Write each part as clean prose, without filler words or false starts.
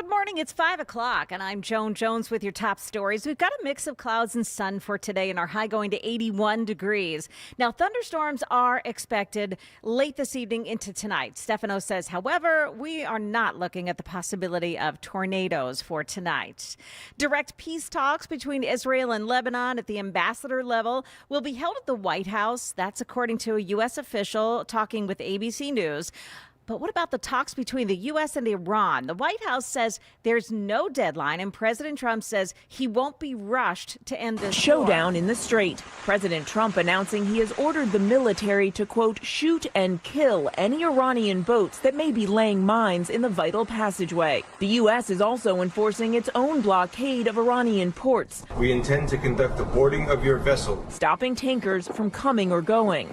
Good morning. It's 5 o'clock, and I'm Joan Jones with your top stories. We've got a mix of clouds and sun for today, and our high going to 81 degrees. Now, thunderstorms are expected late this evening into tonight. Stefano says, however, we are not looking at the possibility of tornadoes for tonight. Direct peace talks between Israel and Lebanon at the ambassador level will be held at the White House. That's according to a U.S. official talking with ABC News. But what about the talks between the U.S. and Iran? The White House says there's no deadline, and President Trump says he won't be rushed to end this showdown war. In the Strait. President Trump announcing he has ordered the military to, quote, shoot and kill any Iranian boats that may be laying mines in the vital passageway. The U.S. is also enforcing its own blockade of Iranian ports. We intend to conduct the boarding of your vessel, stopping tankers from coming or going.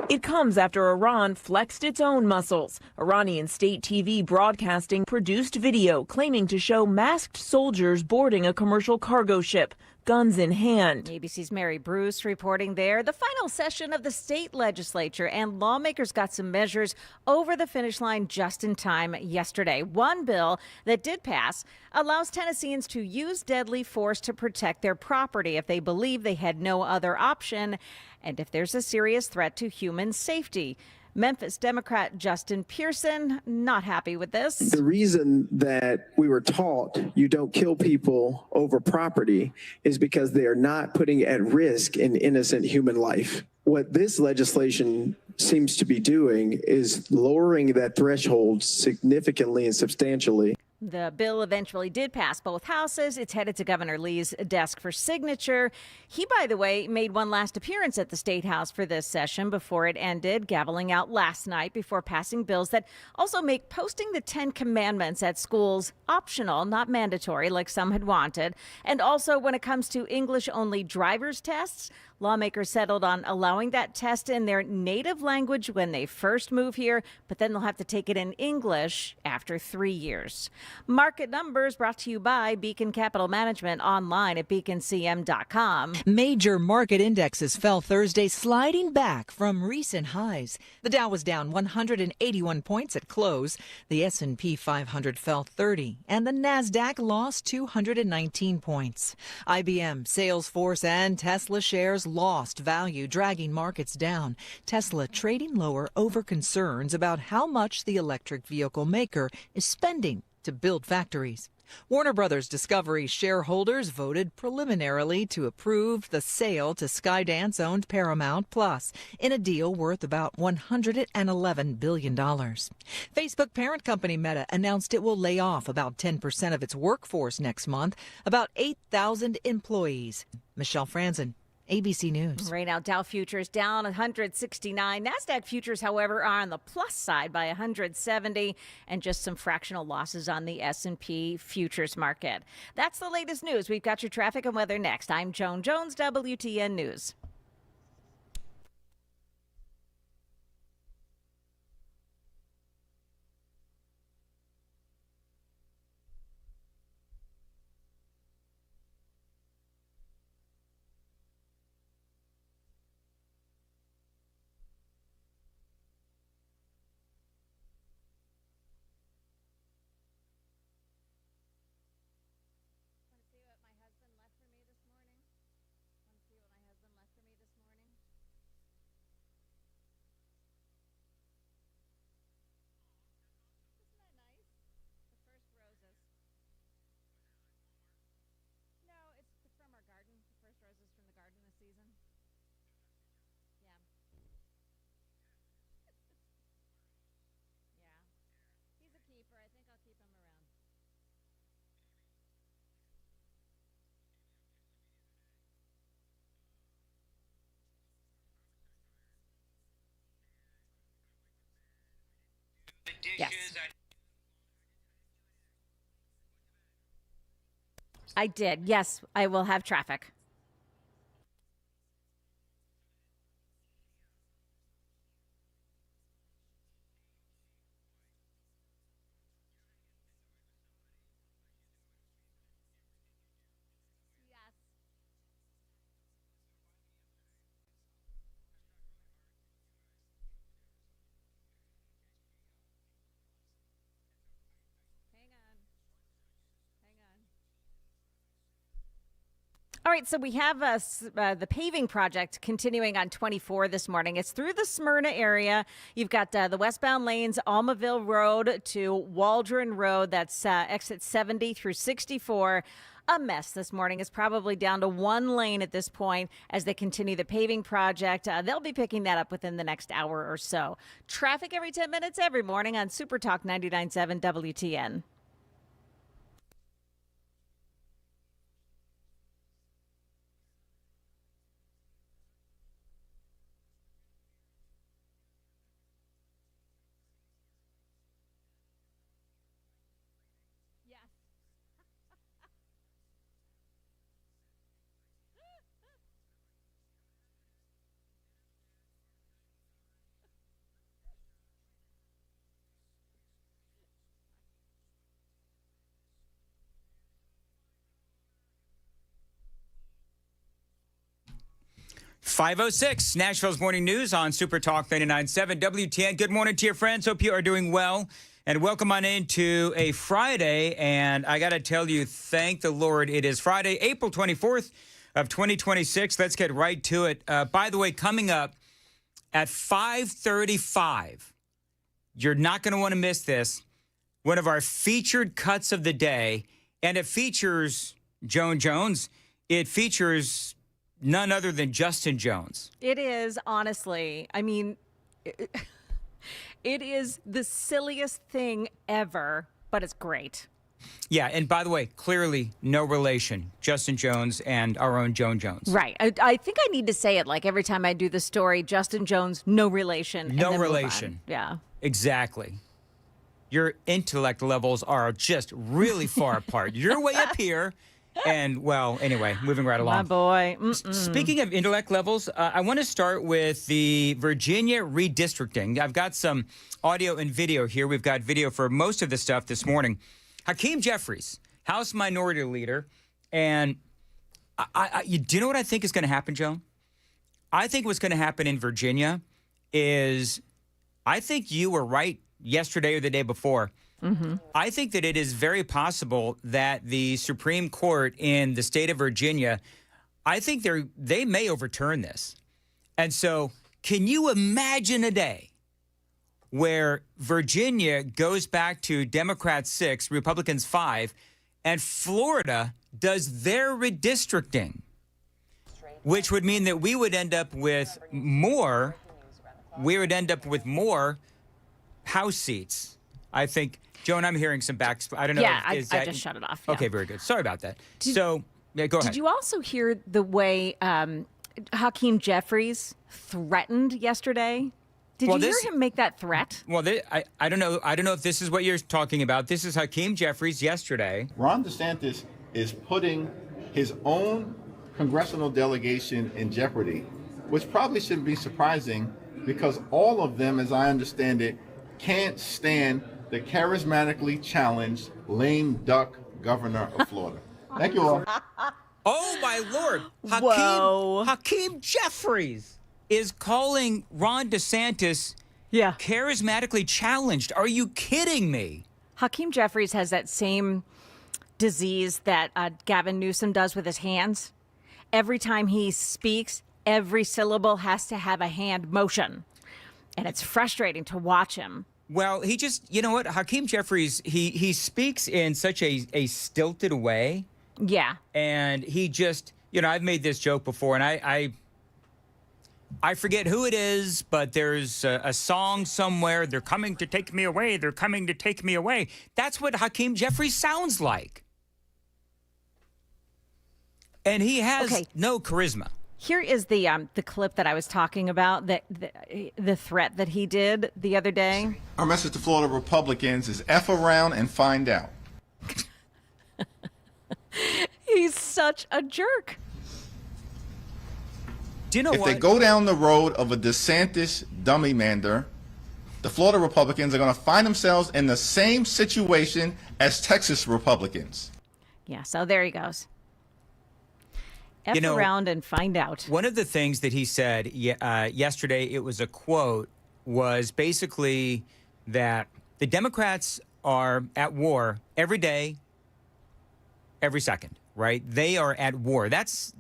It comes after Iran flexed its own muscles. Iranian state TV broadcasting produced video claiming to show masked soldiers boarding a commercial cargo ship, guns in hand. ABC's Mary Bruce reporting there. The final session of the state legislature, and lawmakers got some measures over the finish line just in time yesterday. One bill that did pass allows Tennesseans to use deadly force to protect their property if they believe they had no other option and if there's a serious threat to human safety. Memphis Democrat Justin Pearson not happy with this. The reason that we were taught you don't kill people over property is because they are not putting at risk an innocent human life. What this legislation seems to be doing is lowering that threshold significantly and substantially. The bill eventually did pass both houses. It's headed to Governor Lee's desk for signature. He, by the way, made one last appearance at the State House for this session before it ended, gaveling out last night before passing bills that also make posting the 10 Commandments at schools optional, not mandatory like some had wanted. And also when it comes to English-only driver's tests, lawmakers settled on allowing that test in their native language when they first move here, but then they'll have to take it in English after 3 years. Market numbers brought to you by Beacon Capital Management, online at beaconcm.com. Major market indexes fell Thursday, sliding back from recent highs. The Dow was down 181 points at close. The S&P 500 fell 30, and the Nasdaq lost 219 points. IBM, Salesforce, and Tesla shares lost value, dragging markets down. Tesla trading lower over concerns about how much the electric vehicle maker is spending to build factories. Warner Brothers Discovery shareholders voted preliminarily to approve the sale to Skydance-owned Paramount Plus in a deal worth about $111 billion. Facebook parent company Meta announced it will lay off about 10% of its workforce next month, about 8,000 employees. Michelle Franzen, ABC News. Right now, Dow futures down 169. NASDAQ futures, however, are on the plus side by 170, and just some fractional losses on the S&P futures market. That's the latest news. We've got your traffic and weather next. I'm Joan Jones, WTN News. Yes. I did. Yes, I will have traffic. All right, so we have the paving project continuing on 24 this morning. It's through the Smyrna area. You've got the westbound lanes, Almaville Road to Waldron Road. That's exit 70 through 64. A mess this morning. It's probably down to one lane at this point as they continue the paving project. They'll be picking that up within the next hour or so. Traffic every 10 minutes every morning on Super Talk 99.7 WTN. Yes. 5:06, Nashville's Morning News on Super Talk 99.7 WTN. Good morning to your friends. Hope you are doing well. And welcome on into a Friday. And I got to tell you, thank the Lord, it is Friday, April 24th of 2026. Let's get right to it. By the way, coming up at 5:35, you're not going to want to miss this, one of our featured cuts of the day. And it features Joan Jones. It features none other than Justin Jones. It is, honestly. I mean, it is the silliest thing ever, but it's great. Yeah, and by the way, clearly no relation, Justin Jones and our own Joan Jones. Right. I think I need to say it like every time I do the story, Justin Jones, no relation. and No then move on. relation. Yeah. Exactly. Your intellect levels are just really far apart. You're way up here. And, well, anyway, moving right along. My boy. Speaking of intellect levels, I want to start with the Virginia redistricting. I've got some audio and video here. We've got video for most of the stuff this morning. Hakeem Jeffries, House Minority Leader. And do you know what I think is going to happen, Joan? I think what's going to happen in Virginia is, I think you were right yesterday or the day before. Mm-hmm. I think that it is very possible that the Supreme Court in the state of Virginia, I think they may overturn this. And so can you imagine a day where Virginia goes back to Democrats 6, Republicans 5, and Florida does their redistricting, which would mean that we would end up with more House seats. I think, Joan, I'm hearing some back. I don't know. Yeah, I just shut it off. Yeah. Okay, very good. Sorry about that. Go ahead. Did you also hear the way Hakeem Jeffries threatened yesterday? Did you hear him make that threat? Well, I don't know. I don't know if this is what you're talking about. This is Hakeem Jeffries yesterday. Ron DeSantis is putting his own congressional delegation in jeopardy, which probably shouldn't be surprising because all of them, as I understand it, can't stand the charismatically challenged lame duck governor of Florida. Thank you all. Oh, my Lord. Whoa. Hakeem Jeffries is calling Ron DeSantis charismatically challenged. Are you kidding me? Hakeem Jeffries has that same disease that Gavin Newsom does with his hands. Every time he speaks, every syllable has to have a hand motion. And it's frustrating to watch him. Well, he just, you know what? Hakeem Jeffries, he speaks in such a stilted way. Yeah. And he just, I've made this joke before, and I forget who it is, but there's a song somewhere, they're coming to take me away, they're coming to take me away. That's what Hakeem Jeffries sounds like. And he has no charisma. Here is the clip that I was talking about, the threat that he did the other day. Our message to Florida Republicans is F around and find out. He's such a jerk. Do you know if what? they go down the road of a DeSantis dummy mander, the Florida Republicans are going to find themselves in the same situation as Texas Republicans. Yeah, so there he goes. F around and find out. One of the things that he said yesterday, it was a quote, was basically that the Democrats are at war every day, every second right? They are at war. That's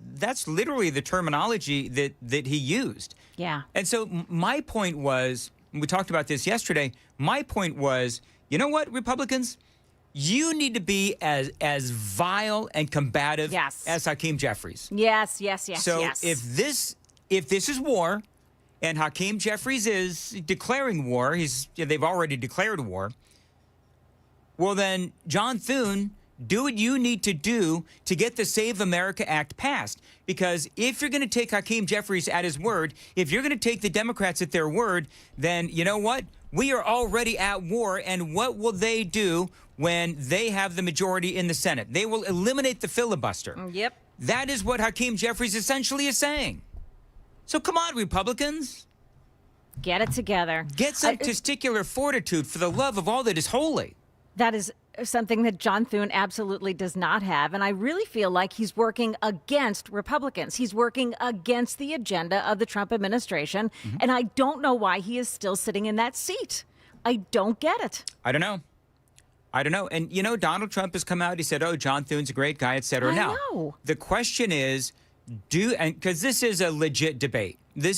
literally the terminology that he used. Yeah. And so my point was, we talked about this yesterday, my point was, you know what, Republicans? You need to be as vile and combative as Hakeem Jeffries. Yes. So if this is war, and Hakeem Jeffries is declaring war, they've already declared war. Well, then, John Thune, do what you need to do to get the Save America Act passed. Because if you're going to take Hakeem Jeffries at his word, if you're going to take the Democrats at their word, then you know what? We are already at war, and what will they do when they have the majority in the Senate? They will eliminate the filibuster. Yep. That is what Hakeem Jeffries essentially is saying. So come on, Republicans. Get it together. Get some testicular fortitude for the love of all that is holy. That is something that John Thune absolutely does not have. And I really feel like he's working against Republicans. He's working against the agenda of the Trump administration. Mm-hmm. And I don't know why he is still sitting in that seat. I don't get it. I don't know. And, you know, Donald Trump has come out. He said, oh, John Thune's a great guy, et cetera. I now, know. The question is, because this is a legit debate. Do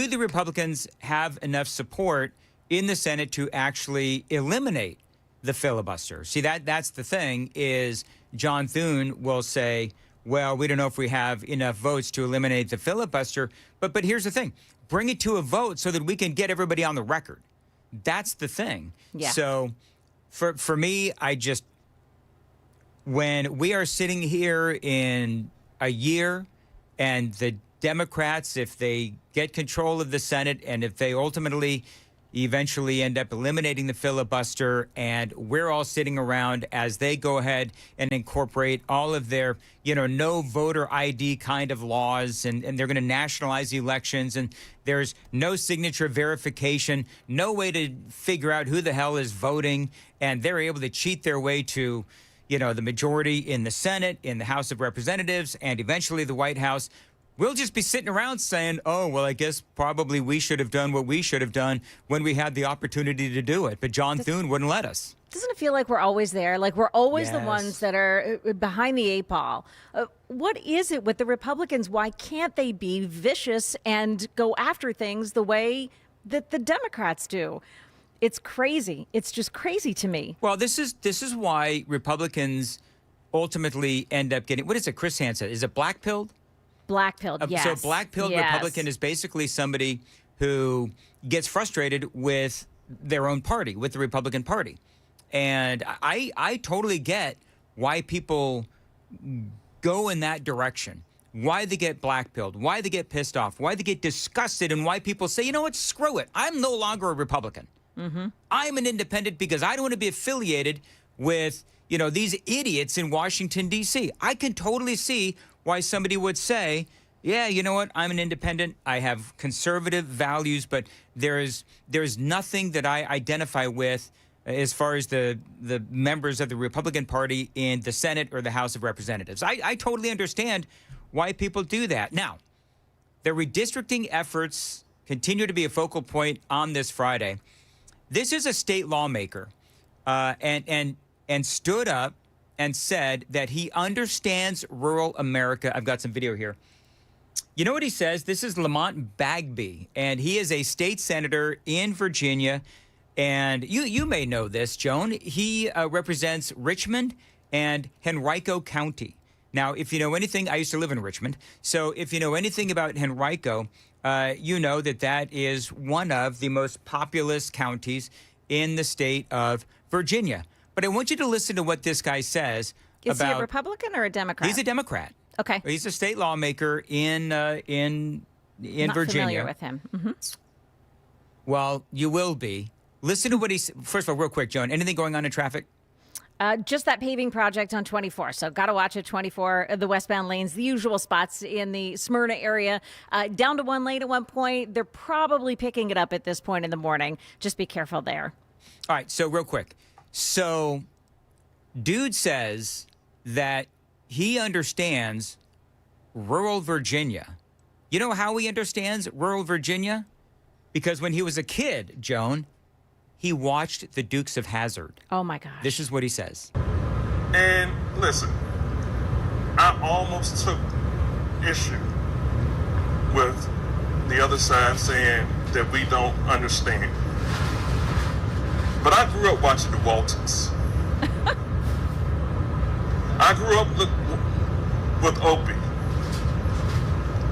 the Republicans have enough support in the Senate to actually eliminate the filibuster? See, that's the thing, is John Thune will say, well, we don't know if we have enough votes to eliminate the filibuster. But here's the thing. Bring it to a vote so that we can get everybody on the record. That's the thing. Yeah. So for me, when we are sitting here in a year and the Democrats, if they get control of the Senate and if they ultimately eventually end up eliminating the filibuster, and we're all sitting around as they go ahead and incorporate all of their, no voter ID kind of laws, and they're going to nationalize elections, and there's no signature verification, no way to figure out who the hell is voting, and they're able to cheat their way to, the majority in the Senate, in the House of Representatives, and eventually the White House. We'll just be sitting around saying, oh, well, I guess probably we should have done what we should have done when we had the opportunity to do it. But John Thune wouldn't let us. Doesn't it feel like we're always there? Like we're always the ones that are behind the eight ball. What is it with the Republicans? Why can't they be vicious and go after things the way that the Democrats do? It's crazy. It's just crazy to me. Well, this is why Republicans ultimately end up getting, what is it, Chris Hansen? Is it black-pilled? Black-pilled, yes. So black-pilled Republican is basically somebody who gets frustrated with their own party, with the Republican Party. And I totally get why people go in that direction, why they get black-pilled, why they get pissed off, why they get disgusted, and why people say, you know what, screw it. I'm no longer a Republican. Mm-hmm. I'm an independent because I don't want to be affiliated with, these idiots in Washington, D.C. I can totally see why somebody would say, yeah, you know what, I'm an independent, I have conservative values, but there's nothing that I identify with as far as the members of the Republican Party in the Senate or the House of Representatives. I totally understand why people do that. Now, the redistricting efforts continue to be a focal point on this Friday. This is a state lawmaker and stood up and said that he understands rural America. I've got some video here. You know what he says? This is Lamont Bagby, and he is a state senator in Virginia. And you may know this, Joan. He represents Richmond and Henrico County. Now, if you know anything, I used to live in Richmond. So if you know anything about Henrico, you know that is one of the most populous counties in the state of Virginia. But I want you to listen to what this guy says. Is he a Republican or a Democrat? He's a Democrat. Okay. He's a state lawmaker in Not Virginia. Familiar with him. Mm-hmm. Well, you will be. Listen to what he's. First of all, real quick, Joan. Anything going on in traffic? Just that paving project on 24. So got to watch it. 24, the westbound lanes, the usual spots in the Smyrna area, down to one lane at one point. They're probably picking it up at this point in the morning. Just be careful there. All right. So real quick. So dude says that he understands rural Virginia. You know how he understands rural Virginia? Because when he was a kid, Joan, he watched the Dukes of Hazzard. Oh, my gosh. This is what he says. And listen, I almost took issue with the other side saying that we don't understand. But I grew up watching the Waltons. I grew up with Opie.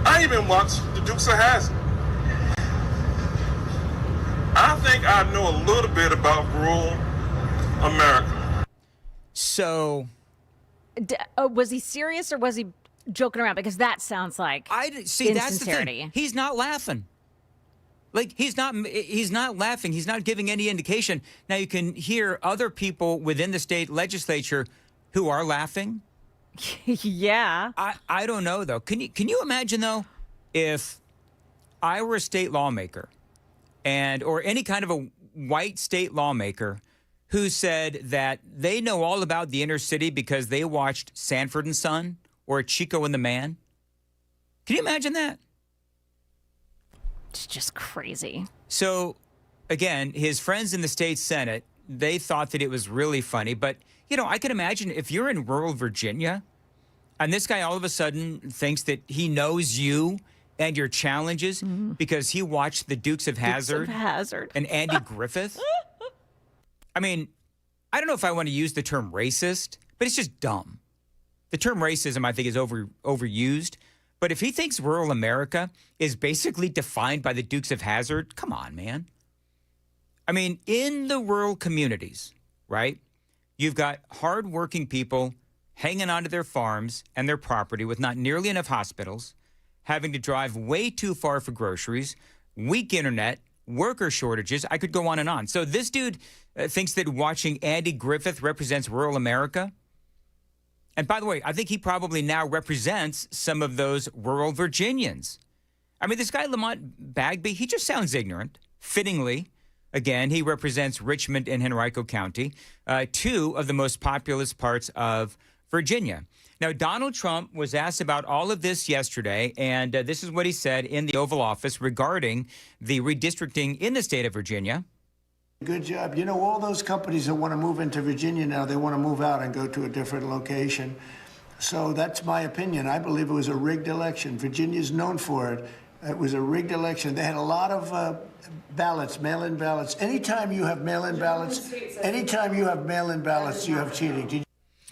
I even watched the Dukes of Hazzard. I think I know a little bit about rural America. So, was he serious or was he joking around? Because that sounds like see, that's the insincerity. thing. He's not laughing. Like, he's not laughing. He's not giving any indication. Now, you can hear other people within the state legislature who are laughing. Yeah. I don't know, though. Can you imagine, though, if I were a state lawmaker or any kind of a white state lawmaker who said that they know all about the inner city because they watched Sanford and Son or Chico and the Man? Can you imagine that? It's just crazy. So, again, his friends in the state Senate, they thought that it was really funny. But, I can imagine if you're in rural Virginia and this guy all of a sudden thinks that he knows you and your challenges because he watched the Dukes of Hazzard and Andy Griffith. I mean, I don't know if I want to use the term racist, but it's just dumb. The term racism, I think, is overused. But if he thinks rural America is basically defined by the Dukes of Hazzard, come on, man. I mean, in the rural communities, right, you've got hardworking people hanging onto their farms and their property with not nearly enough hospitals, having to drive way too far for groceries, weak internet, worker shortages. I could go on and on. So this dude thinks that watching Andy Griffith represents rural America. And by the way, I think he probably now represents some of those rural Virginians. I mean, this guy, Lamont Bagby, he just sounds ignorant. Fittingly, again, he represents Richmond and Henrico County, two of the most populous parts of Virginia. Now, Donald Trump was asked about all of this yesterday, and this is what he said in the Oval Office regarding the redistricting in the state of Virginia. Good job. All those companies that want to move into Virginia now, they want to move out and go to a different location. So that's my opinion. I believe it was a rigged election. Virginia's known for it. It was a rigged election. They had a lot of ballots, mail-in ballots. Anytime you have mail-in ballots, you have cheating.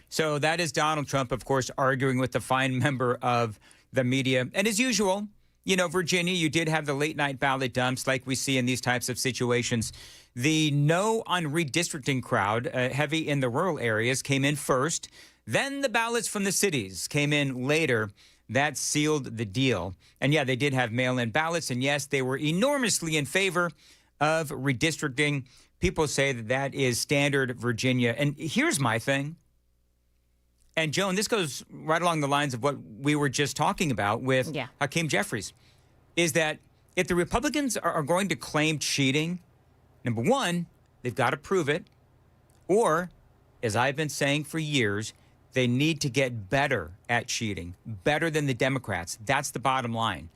So that is Donald Trump, of course, arguing with the fine member of the media. And as usual, Virginia, you did have the late-night ballot dumps like we see in these types of situations. The no on redistricting crowd, heavy in the rural areas, came in first. Then the ballots from the cities came in later. That sealed the deal. And yeah, they did have mail-in ballots. And yes, they were enormously in favor of redistricting. People say that is standard Virginia. And here's my thing. And Joan, this goes right along the lines of what we were just talking about with Hakeem Jeffries, is that if the Republicans are going to claim cheating, number one, they've got to prove it. Or, as I've been saying for years, they need to get better at cheating, better than the Democrats. That's the bottom line.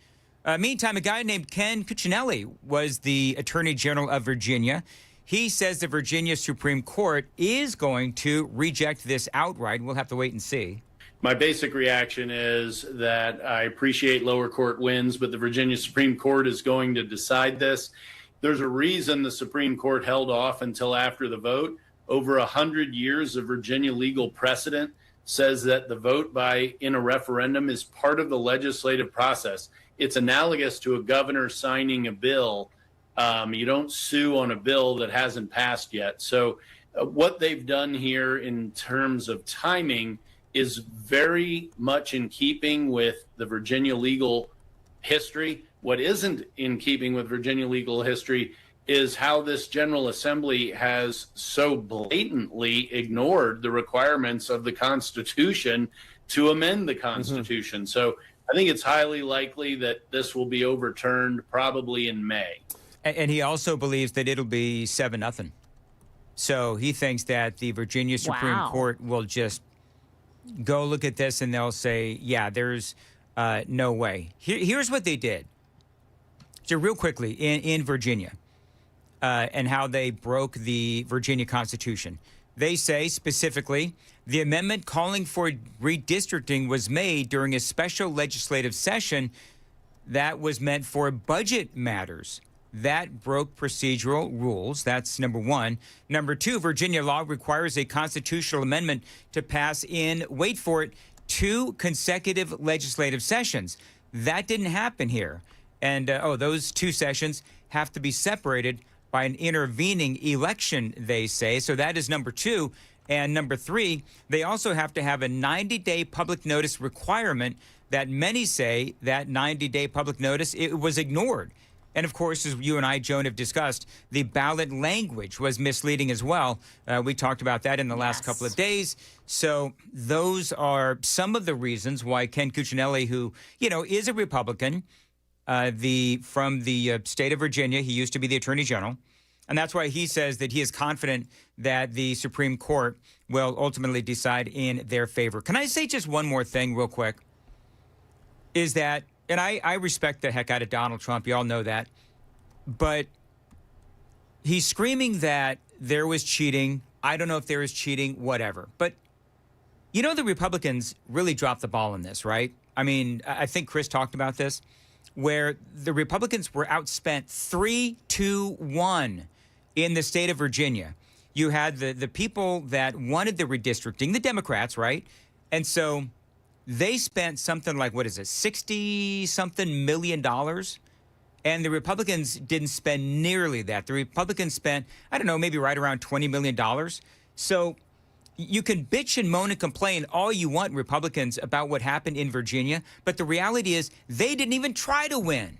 Meantime, a guy named Ken Cuccinelli was the Attorney General of Virginia. He says the Virginia Supreme Court is going to reject this outright. We'll have to wait and see. My basic reaction is that I appreciate lower court wins, but the Virginia Supreme Court is going to decide this. There's a reason the Supreme Court held off until after the vote. Over 100 years of Virginia legal precedent says that the vote in a referendum is part of the legislative process. It's analogous to a governor signing a bill. You don't sue on a bill that hasn't passed yet. So what they've done here in terms of timing is very much in keeping with the Virginia legal history. What isn't in keeping with Virginia legal history is how this General Assembly has so blatantly ignored the requirements of the Constitution to amend the Constitution. So I think it's highly likely that this will be overturned probably in May. And he also believes that it'll be 7-0. So he thinks that the Virginia Supreme Court will just go look at this and they'll say, yeah, there's no way. Here's what they did. So real quickly, in Virginia, and how they broke the Virginia Constitution. They say specifically, the amendment calling for redistricting was made during a special legislative session that was meant for budget matters. That broke procedural rules. That's number one. Number two, Virginia law requires a constitutional amendment to pass in, wait for it, 2 consecutive legislative sessions. That didn't happen here. And, those 2 sessions have to be separated by an intervening election, they say. So that is number 2. And number 3, they also have to have a 90-day public notice requirement that many say that 90-day public notice, it was ignored. And, of course, as you and I, Joan, have discussed, the ballot language was misleading as well. We talked about that in the last couple of days. So those are some of the reasons why Ken Cuccinelli, who, is a Republican from the state of Virginia, he used to be the Attorney General, and that's why he says that he is confident that the Supreme Court will ultimately decide in their favor. Can I say just one more thing real quick? Is that, and I respect the heck out of Donald Trump, you all know that, but he's screaming that there was cheating. I don't know if there was cheating, whatever. But, the Republicans really dropped the ball in this, right? I mean, I think Chris talked about this, where the Republicans were outspent 3-1 in the state of Virginia. You had the people that wanted the redistricting, the Democrats, right? And so they spent something like, 60-something million dollars? And the Republicans didn't spend nearly that. The Republicans spent, I don't know, maybe right around $20 million. So you can bitch and moan and complain all you want, Republicans, about what happened in Virginia. But the reality is they didn't even try to win.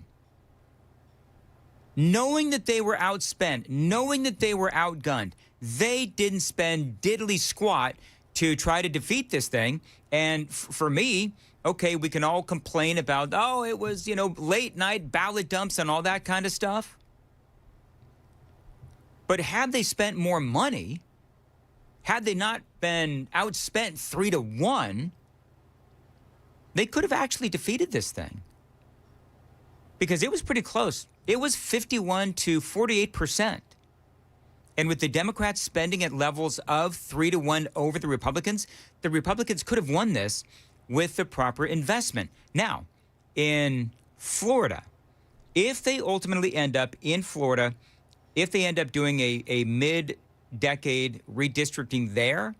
Knowing that they were outspent, knowing that they were outgunned, they didn't spend diddly squat to try to defeat this thing. And for me, okay, we can all complain about, it was, late night ballot dumps and all that kind of stuff. But had they spent more money, had they not been outspent 3-1, they could have actually defeated this thing. Because it was pretty close. It was 51 to 48%. And with the Democrats spending at levels of 3-1 over the Republicans could have won this with the proper investment. Now, in Florida, if they ultimately end up in Florida, if they end up doing a mid-decade redistricting there,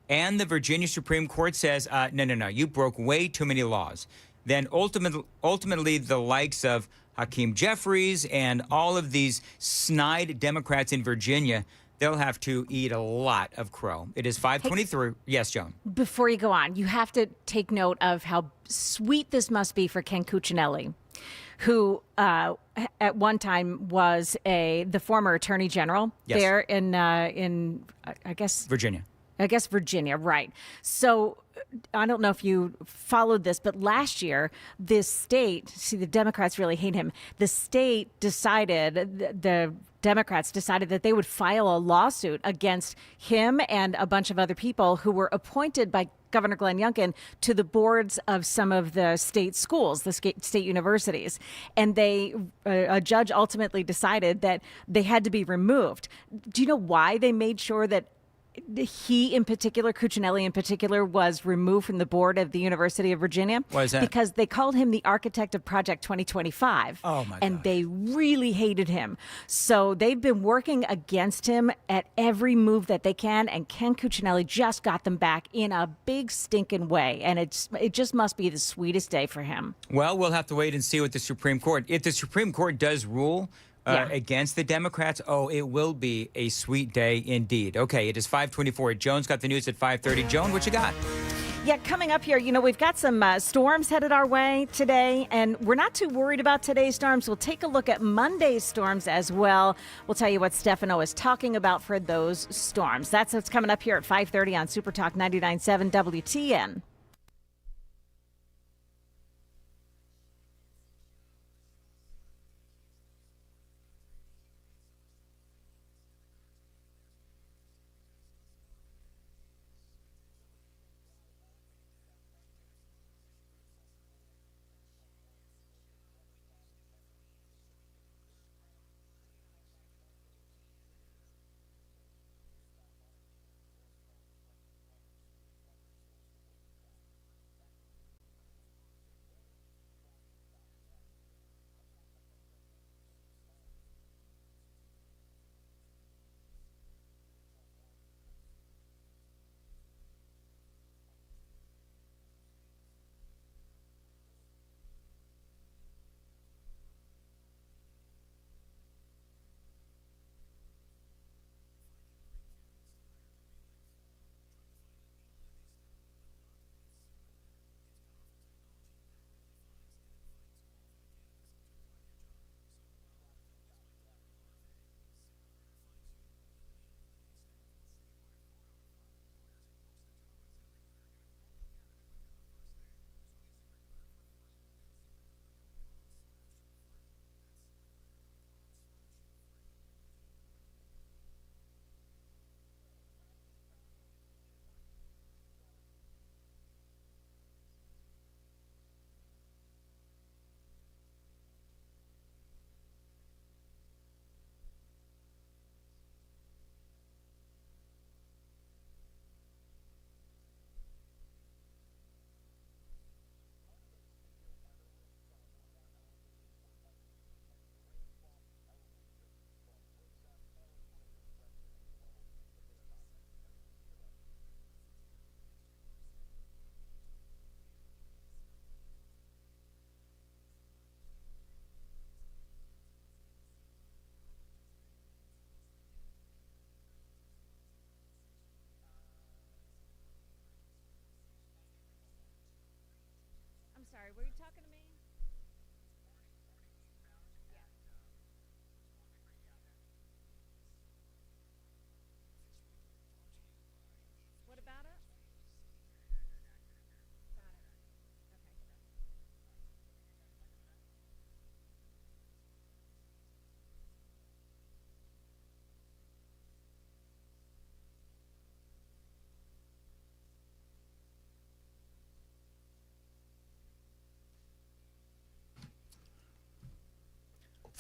and the Virginia Supreme Court says, no, you broke way too many laws, then ultimately the likes of Hakeem Jeffries and all of these snide Democrats in Virginia, they'll have to eat a lot of crow. It is 5:23. Yes, Joan. Before you go on, you have to take note of how sweet this must be for Ken Cuccinelli, who at one time was the former Attorney General there in I guess Virginia. Virginia, right. So I don't know if you followed this, but last year, this state, see, the Democrats really hate him. The state the Democrats decided that they would file a lawsuit against him and a bunch of other people who were appointed by Governor Glenn Youngkin to the boards of some of the state schools, the state universities. And a judge ultimately decided that they had to be removed. Do you know why they made sure that he in particular, Cuccinelli in particular, was removed from the board of the University of Virginia? Why is that? Because they called him the architect of Project 2025. Oh, my And gosh. they really hated him. So they've been working against him at every move that they can. And Ken Cuccinelli just got them back in a big stinking way. And it just must be the sweetest day for him. Well, we'll have to wait and see what the Supreme Court, if the Supreme Court does rule against the Democrats, it will be a sweet day indeed. Okay, it is 5:24. Joan's got the news at 5:30. Joan, what you got? Yeah, coming up here, we've got some storms headed our way today, and we're not too worried about today's storms. We'll take a look at Monday's storms as well. We'll tell you what Stefano is talking about for those storms. That's what's coming up here at 5:30 on Super Talk 99.7 WTN.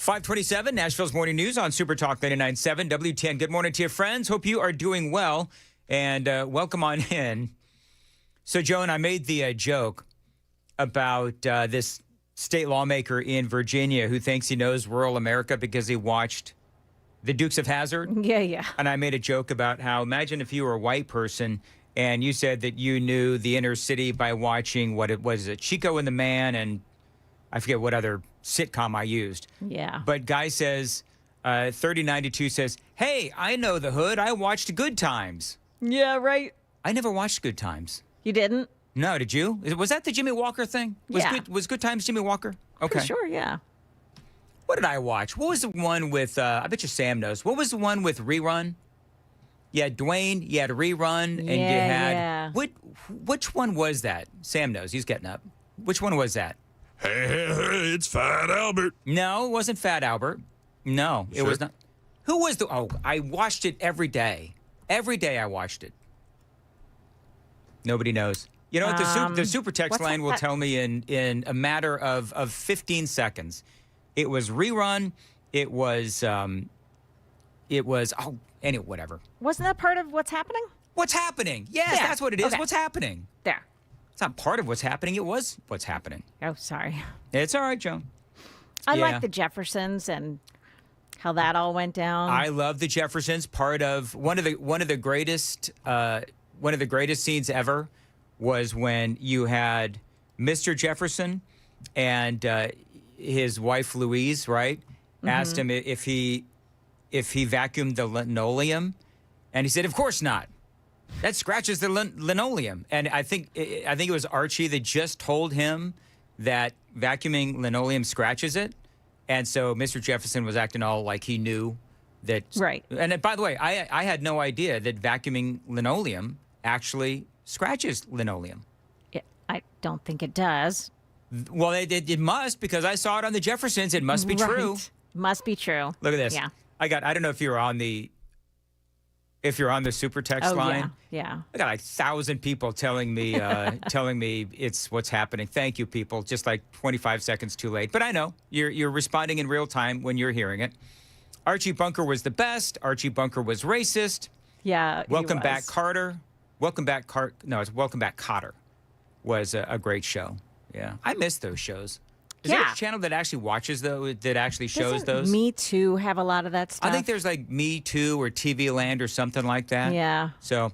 527, Nashville's Morning News on Super Talk 99.7 WTN. Good morning to you, friends. Hope you are doing well, and welcome on in. So, Joan, I made the joke about this state lawmaker in Virginia who thinks he knows rural America because he watched The Dukes of Hazzard. Yeah. And I made a joke about how, imagine if you were a white person and you said that you knew the inner city by watching what it was, Chico and the Man, and I forget what other sitcom I used. Yeah. But Guy says, 3092 says, hey, I know the hood. I watched Good Times. Yeah, right. I never watched Good Times. You didn't? No, did you? Was that the Jimmy Walker thing? Yeah. Was Good Times Jimmy Walker? Okay. Sure, yeah. What did I watch? What was the one with, I bet you Sam knows. What was the one with Rerun? You had Dwayne, you had Rerun, and you had... Which one was that? Sam knows. He's getting up. Which one was that? Hey, it's Fat Albert. No, it wasn't Fat Albert. No, it was not. Who was the... Oh, I watched it every day. Every day I watched it. Nobody knows. You know what? The super text line will tell me in a matter of 15 seconds. It was Rerun. It was, anyway, whatever. Wasn't that part of What's Happening? What's Happening? Yes, Yeah. that's what it is. Okay. What's happening? There. It's not part of What's Happening. It was What's Happening. Oh, sorry. It's all right, Joan. I Yeah. like the Jeffersons and how that all went down. I love the Jeffersons. Part of one of the greatest scenes ever was when you had Mr. Jefferson and his wife Louise, right? Asked him if he vacuumed the linoleum, and he said, "Of course not. That scratches the linoleum." And I think it was Archie that just told him that vacuuming linoleum scratches it, and so Mr. Jefferson was acting all like he knew that. Right. And by the way, I had no idea that vacuuming linoleum actually scratches linoleum. I don't think it does. Well, it must, because I saw it on the Jeffersons. It must be true. Must be true. Look at this. Yeah. I don't know if you're on the super text line. Yeah. I got like 1,000 people telling me it's What's Happening. Thank you, people. Just like 25 seconds too late. But I know you're responding in real time when you're hearing it. Archie Bunker was the best. Archie Bunker was racist. Yeah. Welcome Back, Carter. Welcome Back, it's Welcome Back, Cotter was a great show. Yeah. I miss those shows. Is there a channel that actually watches those, that actually shows those? Me Too have a lot of that stuff. I think there's like Me Too or TV Land or something like that. Yeah. So,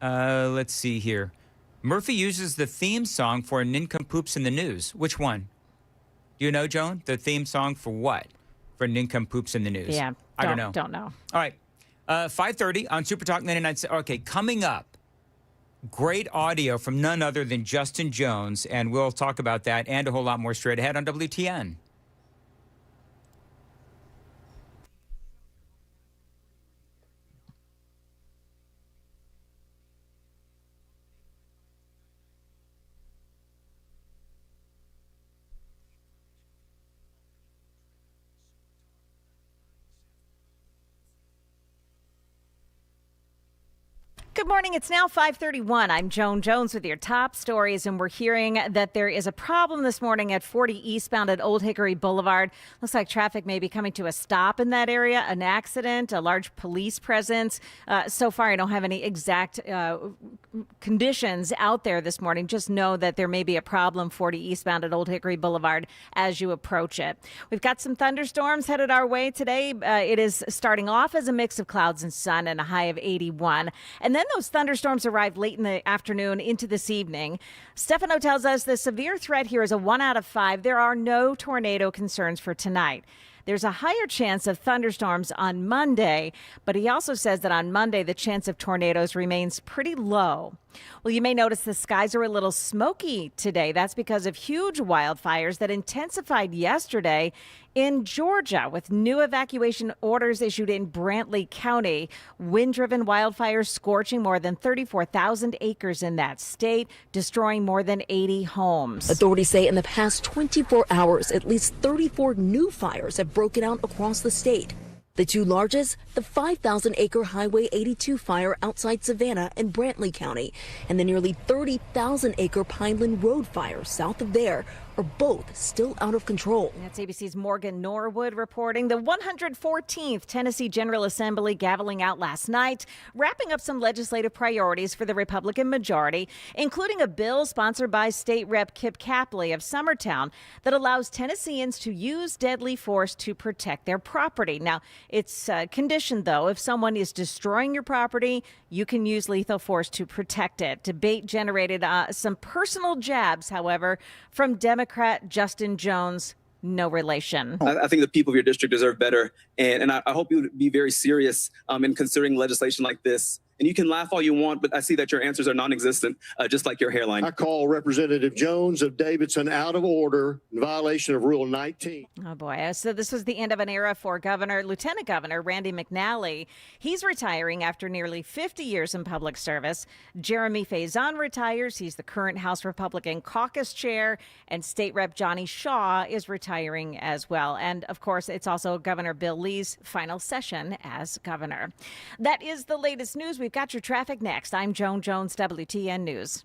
let's see here. Murphy uses the theme song for Nincompoops in the News. Which one? Do you know, Joan? The theme song for what? For Nincompoops in the News. Yeah. I don't know. Don't know. All right. 5:30 on Super Talk 99. Okay, coming up. Great audio from none other than Justin Jones, and we'll talk about that and a whole lot more straight ahead on WTN. Good morning. It's now 5:31. I'm Joan Jones with your top stories, and we're hearing that there is a problem this morning at 40 eastbound at Old Hickory Boulevard. Looks like traffic may be coming to a stop in that area. An accident, a large police presence. So far, I don't have any exact conditions out there this morning. Just know that there may be a problem 40 eastbound at Old Hickory Boulevard as you approach it. We've got some thunderstorms headed our way today. It is starting off as a mix of clouds and sun and a high of 81. And then those thunderstorms arrived late in the afternoon into this evening. Stefano tells us the severe threat here is a 1 out of 5. There are no tornado concerns for tonight. There's a higher chance of thunderstorms on Monday, but he also says that on Monday, the chance of tornadoes remains pretty low. Well, you may notice the skies are a little smoky today. That's because of huge wildfires that intensified yesterday in Georgia, with new evacuation orders issued in Brantley County. Wind-driven wildfires scorching more than 34,000 acres in that state, destroying more than 80 homes. Authorities say in the past 24 hours, at least 34 new fires have broken out across the state. The two largest, the 5,000-acre Highway 82 fire outside Savannah in Brantley County, and the nearly 30,000-acre Pineland Road fire south of there, are both still out of control. That's ABC's Morgan Norwood reporting. The 114th Tennessee General Assembly gaveling out last night, wrapping up some legislative priorities for the Republican majority, including a bill sponsored by State Rep Kip Capley of Summertown that allows Tennesseans to use deadly force to protect their property. Now, it's conditioned, though. If someone is destroying your property, you can use lethal force to protect it. Debate generated some personal jabs, however, from Democrat Justin Jones, no relation. I think the people of your district deserve better. And I hope you would be very serious in considering legislation like this. And you can laugh all you want, but I see that your answers are non-existent, just like your hairline. I call Representative Jones of Davidson out of order in violation of Rule 19. Oh, boy. So this was the end of an era for Lieutenant Governor Randy McNally. He's retiring after nearly 50 years in public service. Jeremy Faison retires. He's the current House Republican caucus chair. And State Rep Johnny Shaw is retiring as well. And, of course, it's also Governor Bill Lee's final session as governor. That is the latest news. We've got your traffic next. I'm Joan Jones, WTN News.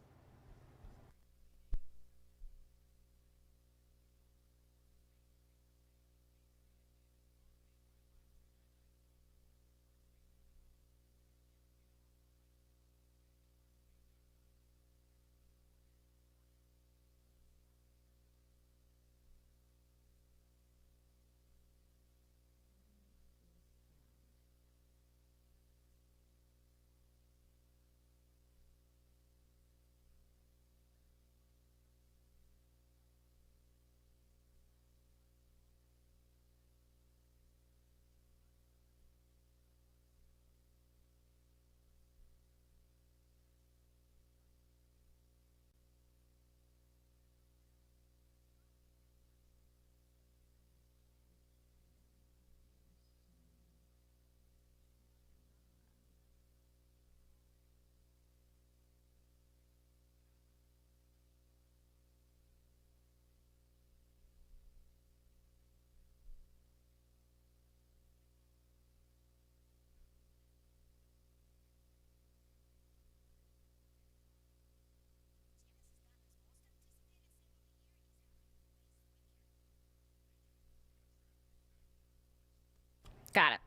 Got it.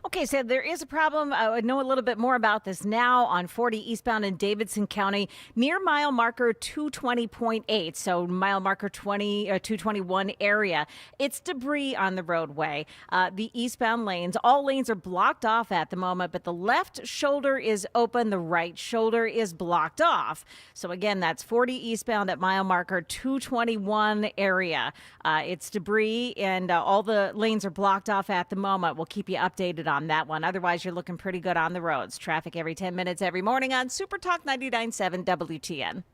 Okay, so there is a problem. I know a little bit more about this now on 40 eastbound in Davidson County near mile marker 220.8. So mile marker 221 area. It's debris on the roadway. The eastbound lanes, all lanes are blocked off at the moment, but the left shoulder is open. The right shoulder is blocked off. So again, that's 40 eastbound at mile marker 221 area. It's debris and all the lanes are blocked off at the moment. We'll keep you updated on that one. Otherwise, you're looking pretty good on the roads. Traffic every 10 minutes every morning on Super Talk 99.7 WTN.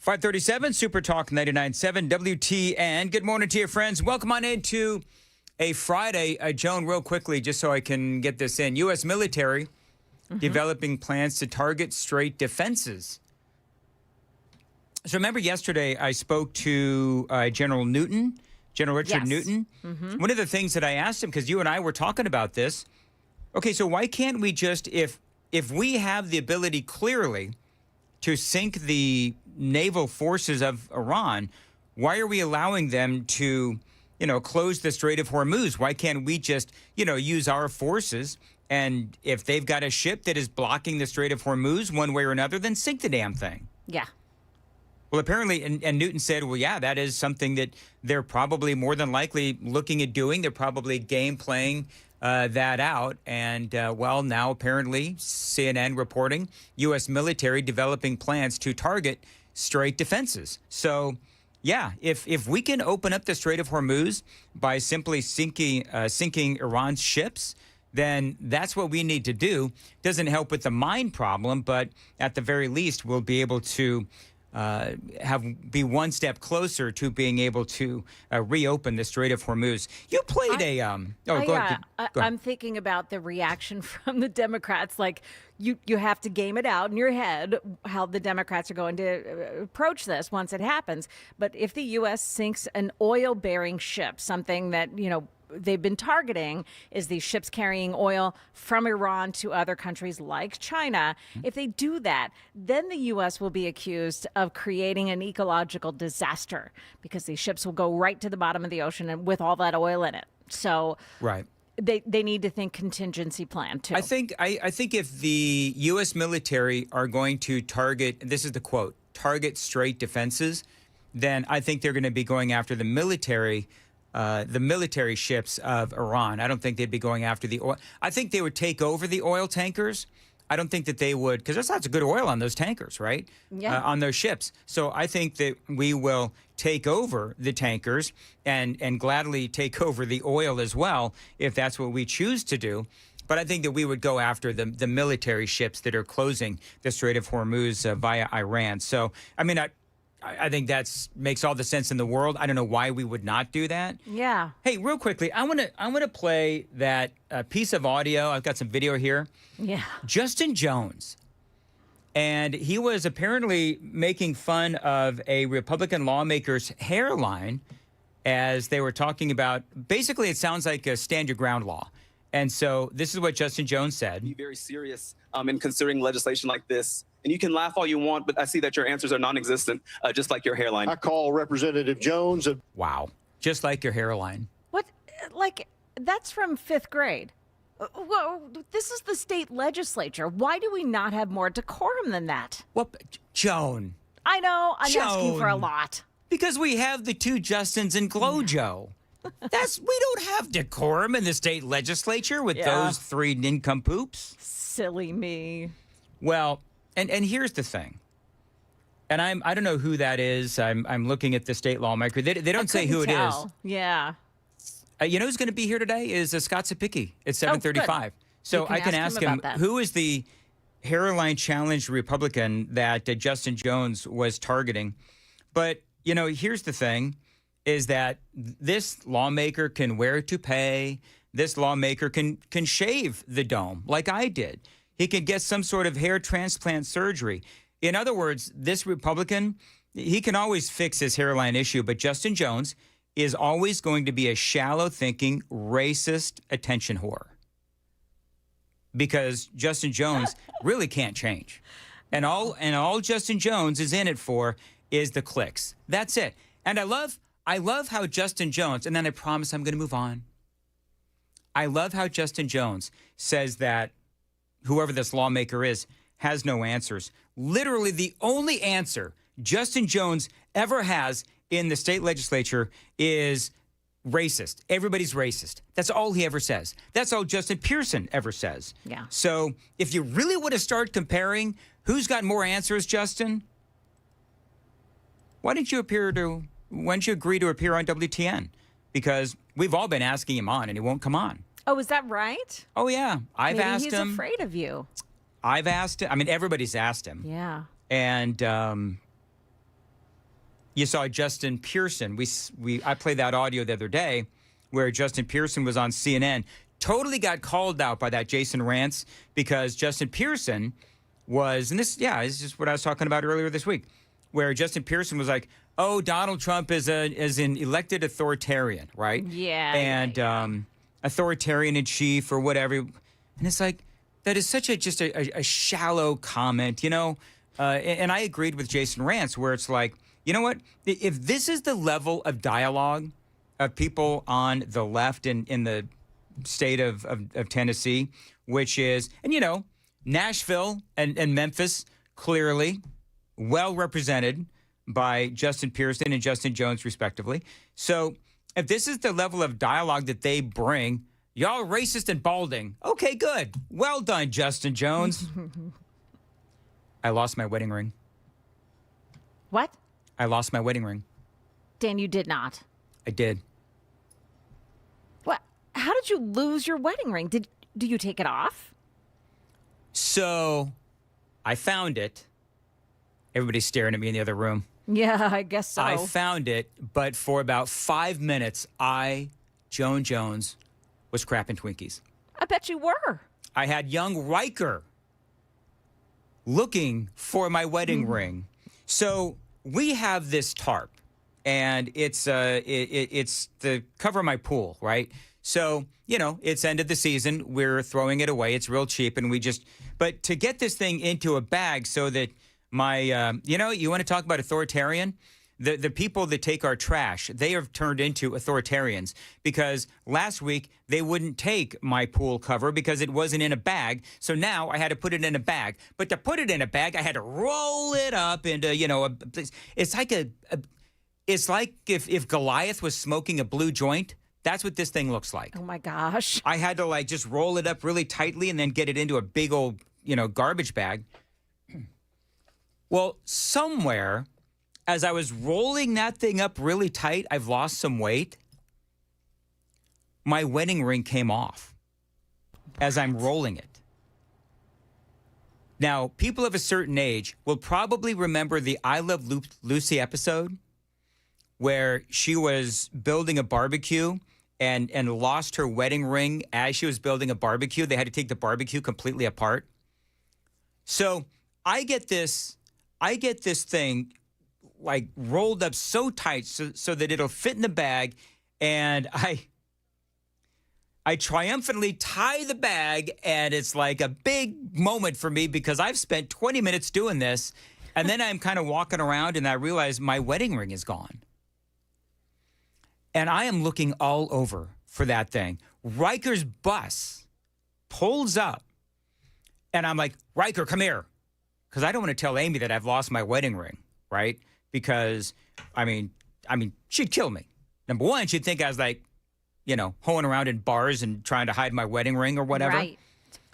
.537 Super Talk 99.7 WTN. Good morning to you, friends. Welcome on into a Friday. Joan, real quickly, just so I can get this in. U.S. military developing plans to target straight defenses. So remember yesterday I spoke to General Richard Newton. One of the things that I asked him, because you and I were talking about this, okay, so why can't we just, if we have the ability clearly to sink the naval forces of Iran, why are we allowing them to, close the Strait of Hormuz? Why can't we just, use our forces? And if they've got a ship that is blocking the Strait of Hormuz one way or another, then sink the damn thing. Yeah. Well, apparently, and Newton said, well, yeah, that is something that they're probably more than likely looking at doing. They're probably game playing that out. And, now apparently CNN reporting U.S. military developing plans to target straight defenses. So, yeah, if we can open up the Strait of Hormuz by simply sinking Iran's ships, then that's what we need to do. Doesn't help with the mine problem, but at the very least, we'll be able to be one step closer to being able to reopen the Strait of Hormuz. You played go ahead. I'm thinking about the reaction from the Democrats. Like, you have to game it out in your head how the Democrats are going to approach this once it happens. But if the U.S. sinks an oil-bearing ship, something that, they've been targeting is these ships carrying oil from Iran to other countries like China. If they do that, then the U.S. will be accused of creating an ecological disaster because these ships will go right to the bottom of the ocean and with all that oil in it. So right. They need to think contingency plan, too. I think if the U.S. military are going to target, this is the quote, target straight defenses, then I think they're going to be going after the military ships of Iran. I don't think they'd be going after the oil. I think they would take over the oil tankers. I don't think that they would, because there's lots of good oil on those tankers, right? Yeah. On those ships. So I think that we will take over the tankers and gladly take over the oil as well, if that's what we choose to do. But I think that we would go after the military ships that are closing the Strait of Hormuz via Iran. So, I think that makes all the sense in the world. I don't know why we would not do that. Yeah. Hey, real quickly, I want to play that piece of audio. I've got some video here. Yeah. Justin Jones. And he was apparently making fun of a Republican lawmaker's hairline as they were talking about, basically it sounds like a stand your ground law. And so this is what Justin Jones said. Be very serious in considering legislation like this. And you can laugh all you want, but I see that your answers are non-existent, just like your hairline. I call Representative Jones. Wow. Just like your hairline. What? Like, that's from 5th grade. Well, this is the state legislature. Why do we not have more decorum than that? Well, Joan. I know. I'm asking for a lot. Because we have the two Justins and Glojo. We don't have decorum in the state legislature with those three nincompoops. Silly me. Well, and here's the thing. And I don't know who that is. I'm looking at the state lawmaker. They don't say who it is. Yeah. You know who's going to be here today is Scott Sapicki at 7:35. So I can ask him who is the hairline challenged Republican that Justin Jones was targeting. But, here's the thing is that this lawmaker can wear a toupee. This lawmaker can shave the dome like I did. He can get some sort of hair transplant surgery. In other words, this Republican, he can always fix his hairline issue, but Justin Jones is always going to be a shallow-thinking, racist attention whore. Because Justin Jones really can't change. And all Justin Jones is in it for is the clicks. That's it. And I love how Justin Jones, and then I promise I'm going to move on. I love how Justin Jones says that whoever this lawmaker is has no answers. Literally the only answer Justin Jones ever has in the state legislature is racist. Everybody's racist. That's all he ever says. That's all Justin Pearson ever says. Yeah. So if you really want to start comparing who's got more answers, Justin, why don't you agree to appear on WTN? Because we've all been asking him on and he won't come on. Oh, is that right? Oh, yeah. I've Maybe asked he's him. He's afraid of you. I've asked him. I mean, everybody's asked him. Yeah. And you saw Justin Pearson. I played that audio the other day where Justin Pearson was on CNN. Totally got called out by that Jason Rantz because Justin Pearson was, and this is what I was talking about earlier this week, where Justin Pearson was like, "Oh, Donald Trump is an elected authoritarian, right? Yeah. And authoritarian in chief or whatever." And it's like, that is such a shallow comment, you know. And I agreed with Jason Rantz, where it's like, you know what? If this is the level of dialogue of people on the left in the state of Tennessee, which is, and you know, Nashville and Memphis, clearly well represented by Justin Pearson and Justin Jones, respectively. So if this is the level of dialogue that they bring, y'all racist and balding. Okay, good. Well done, Justin Jones. I lost my wedding ring. What? I lost my wedding ring. Dan, you did not. I did. What? How did you lose your wedding ring? Do you take it off? So I found it. Everybody's staring at me in the other room. Yeah, I guess so. I found it, but for about 5 minutes, Joan Jones, was crapping Twinkies. I bet you were. I had young Riker looking for my wedding ring. So we have this tarp, and it's the cover of my pool, right? So, you know, it's end of the season. We're throwing it away. It's real cheap, and but to get this thing into a bag so that my, you know, you want to talk about authoritarian? The people that take our trash, they have turned into authoritarians because last week they wouldn't take my pool cover because it wasn't in a bag. So now I had to put it in a bag. But to put it in a bag, I had to roll it up into, you know, it's like if Goliath was smoking a blue joint. That's what this thing looks like. Oh my gosh. I had to like just roll it up really tightly and then get it into a big old, you know, garbage bag. Well, somewhere, as I was rolling that thing up really tight, I've lost some weight. My wedding ring came off as I'm rolling it. Now, people of a certain age will probably remember the I Love Lucy episode where she was building a barbecue and lost her wedding ring as she was building a barbecue. They had to take the barbecue completely apart. So I get this thing like rolled up so tight so that it'll fit in the bag, and I triumphantly tie the bag, and it's like a big moment for me because I've spent 20 minutes doing this, and then I'm kind of walking around and I realize my wedding ring is gone. And I am looking all over for that thing. Riker's bus pulls up, and I'm like, Riker, come here. Because I don't want to tell Amy that I've lost my wedding ring, right? Because, I mean, she'd kill me. Number one, she'd think I was like, you know, hoeing around in bars and trying to hide my wedding ring or whatever. Right.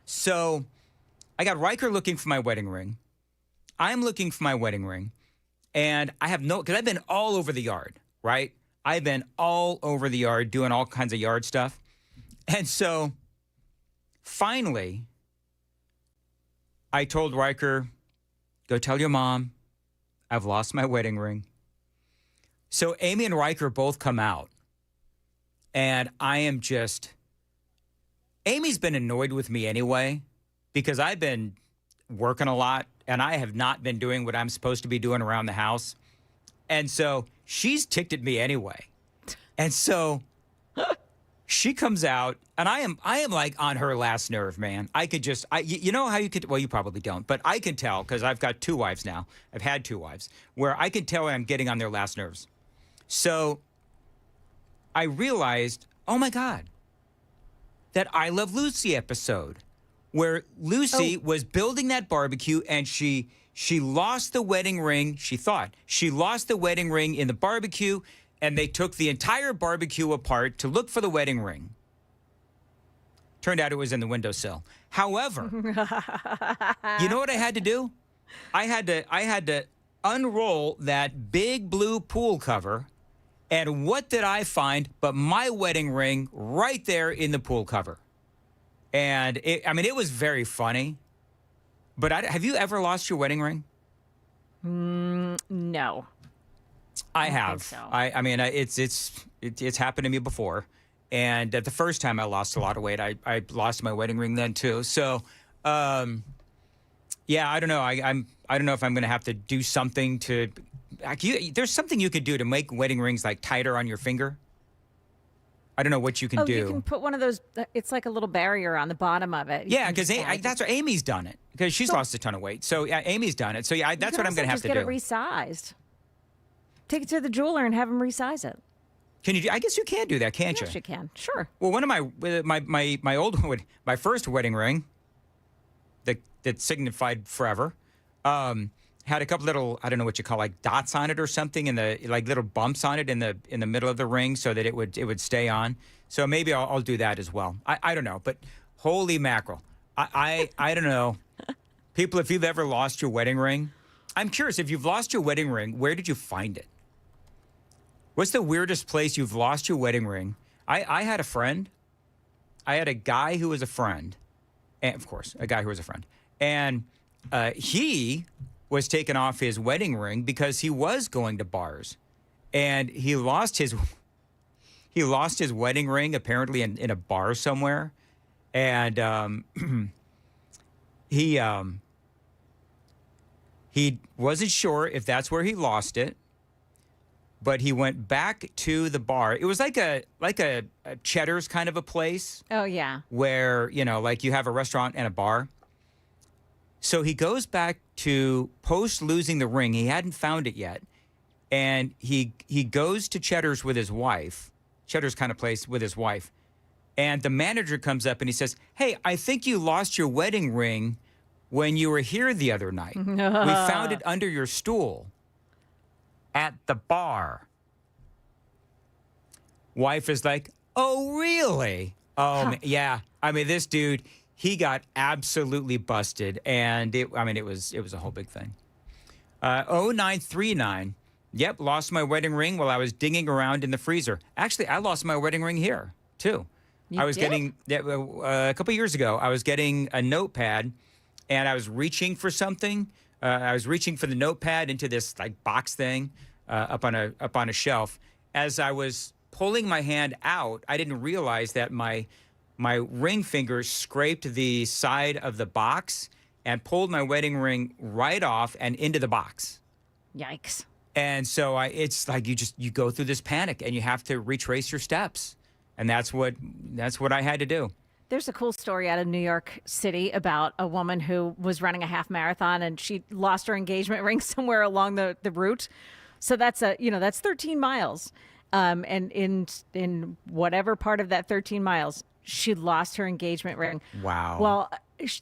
So I got Riker looking for my wedding ring. I'm looking for my wedding ring. And I have because I've been all over the yard, right? I've been all over the yard doing all kinds of yard stuff. And so finally, I told Riker, go tell your mom I've lost my wedding ring. So Amy and Riker both come out. And I am Amy's been annoyed with me anyway because I've been working a lot and I have not been doing what I'm supposed to be doing around the house. And so she's ticked at me anyway. And so she comes out, and I am like on her last nerve, man. I could just, you know how you could, well, you probably don't, but I can tell because I've got 2 wives now. I've had 2 wives where I can tell I'm getting on their last nerves. So I realized, oh my God, that I Love Lucy episode where Lucy was building that barbecue and she lost the wedding ring. She thought she lost the wedding ring in the barbecue, and they took the entire barbecue apart to look for the wedding ring. Turned out it was in the windowsill. However, you know what I had to do? I had to unroll that big blue pool cover, and what did I find but my wedding ring right there in the pool cover? And it was very funny. But have you ever lost your wedding ring? No. I have. So. It's happened to me before, and the first time I lost a lot of weight, I lost my wedding ring then too. So, yeah, I don't know. I don't know if I'm going to have to do something to. There's something you could do to make wedding rings like tighter on your finger. I don't know what you can do. You can put one of those. It's like a little barrier on the bottom of it. Yeah, because that's what Amy's done it because she's lost a ton of weight. So yeah, Amy's done it. So yeah, that's what I'm going to have to do. Just get it resized. Take it to the jeweler and have him resize it. Can you? I guess you can do that, can't you? Yes, you can. Sure. Well, one of my first wedding ring that signified forever had a couple little, I don't know what you call, like dots on it or something, in the like little bumps on it in the middle of the ring so that it would stay on. So maybe I'll do that as well. I don't know, but holy mackerel, I don't know. People, if you've ever lost your wedding ring, I'm curious, if you've lost your wedding ring, where did you find it? What's the weirdest place you've lost your wedding ring? I had a friend. I had a guy who was a friend, and of course, a guy who was a friend, and he was taking off his wedding ring because he was going to bars, and he lost his wedding ring apparently in a bar somewhere, and he wasn't sure if that's where he lost it, but he went back to the bar. It was like a Cheddar's kind of a place. Oh yeah. Where, like you have a restaurant and a bar. So he goes back to post losing the ring. He hadn't found it yet. And he goes to Cheddar's with his wife, Cheddar's kind of place with his wife. And the manager comes up and he says, "Hey, I think you lost your wedding ring when you were here the other night. We found it under your stool at the bar." Wife is like, "Oh, really?" Yeah. This dude, he got absolutely busted, and it was a whole big thing. 0939. Yep, lost my wedding ring while I was digging around in the freezer. Actually, I lost my wedding ring here too. A couple years ago, I was getting a notepad, and I was reaching for something. I was reaching for the notepad into this like box thing up on a shelf. As I was pulling my hand out, I didn't realize that my ring finger scraped the side of the box and pulled my wedding ring right off and into the box. Yikes. And so it's like you go through this panic and you have to retrace your steps. And that's what I had to do. There's a cool story out of New York City about a woman who was running a half marathon and she lost her engagement ring somewhere along the route. So that's 13 miles. And in whatever part of that 13 miles, she lost her engagement ring. Wow. Well,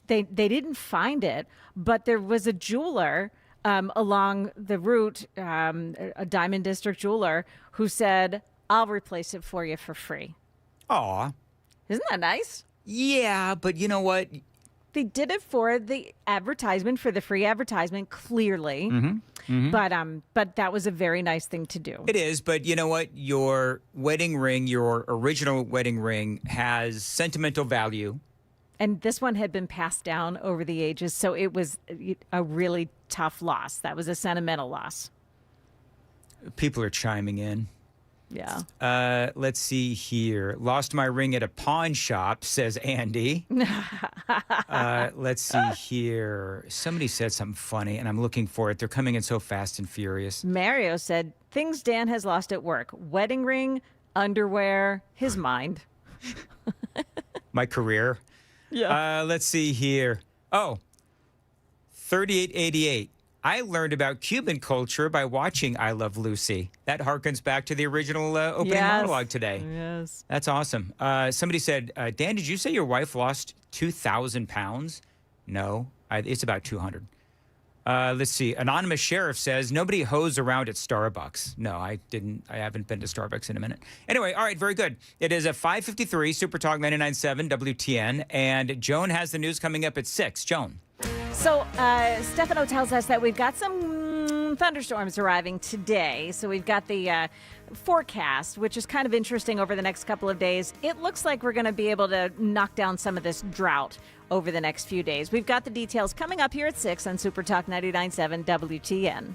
they didn't find it, but there was a jeweler along the route, a Diamond District jeweler, who said, "I'll replace it for you for free." Aw. Isn't that nice? Yeah, but you know what? They did it for the advertisement, for the free advertisement, clearly. Mm-hmm. Mm-hmm. But that was a very nice thing to do. It is, but you know what? Your wedding ring, your original wedding ring, has sentimental value. And this one had been passed down over the ages, so it was a really tough loss. That was a sentimental loss. People are chiming in. Yeah. Let's see here. Lost my ring at a pawn shop, says Andy. Let's see here. Somebody said something funny, and I'm looking for it. They're coming in so fast and furious. Mario said, "Things Dan has lost at work. Wedding ring, underwear, his mind. My career. Yeah. Let's see here. Oh, 3888. I learned about Cuban culture by watching I Love Lucy. That harkens back to the original opening monologue today. Yes. That's awesome. Somebody said, Dan, did you say your wife lost 2,000 pounds? No, it's about 200. Let's see. Anonymous Sheriff says, nobody hoes around at Starbucks. No, I didn't. I haven't been to Starbucks in a minute. Anyway, all right, very good. It is a 5:53, Super Talk 99.7 WTN, and Joan has the news coming up at 6. Joan. So Stefano tells us that we've got some thunderstorms arriving today. So we've got the forecast, which is kind of interesting over the next couple of days. It looks like we're going to be able to knock down some of this drought over the next few days. We've got the details coming up here at 6 on Super Talk 99.7 WTN.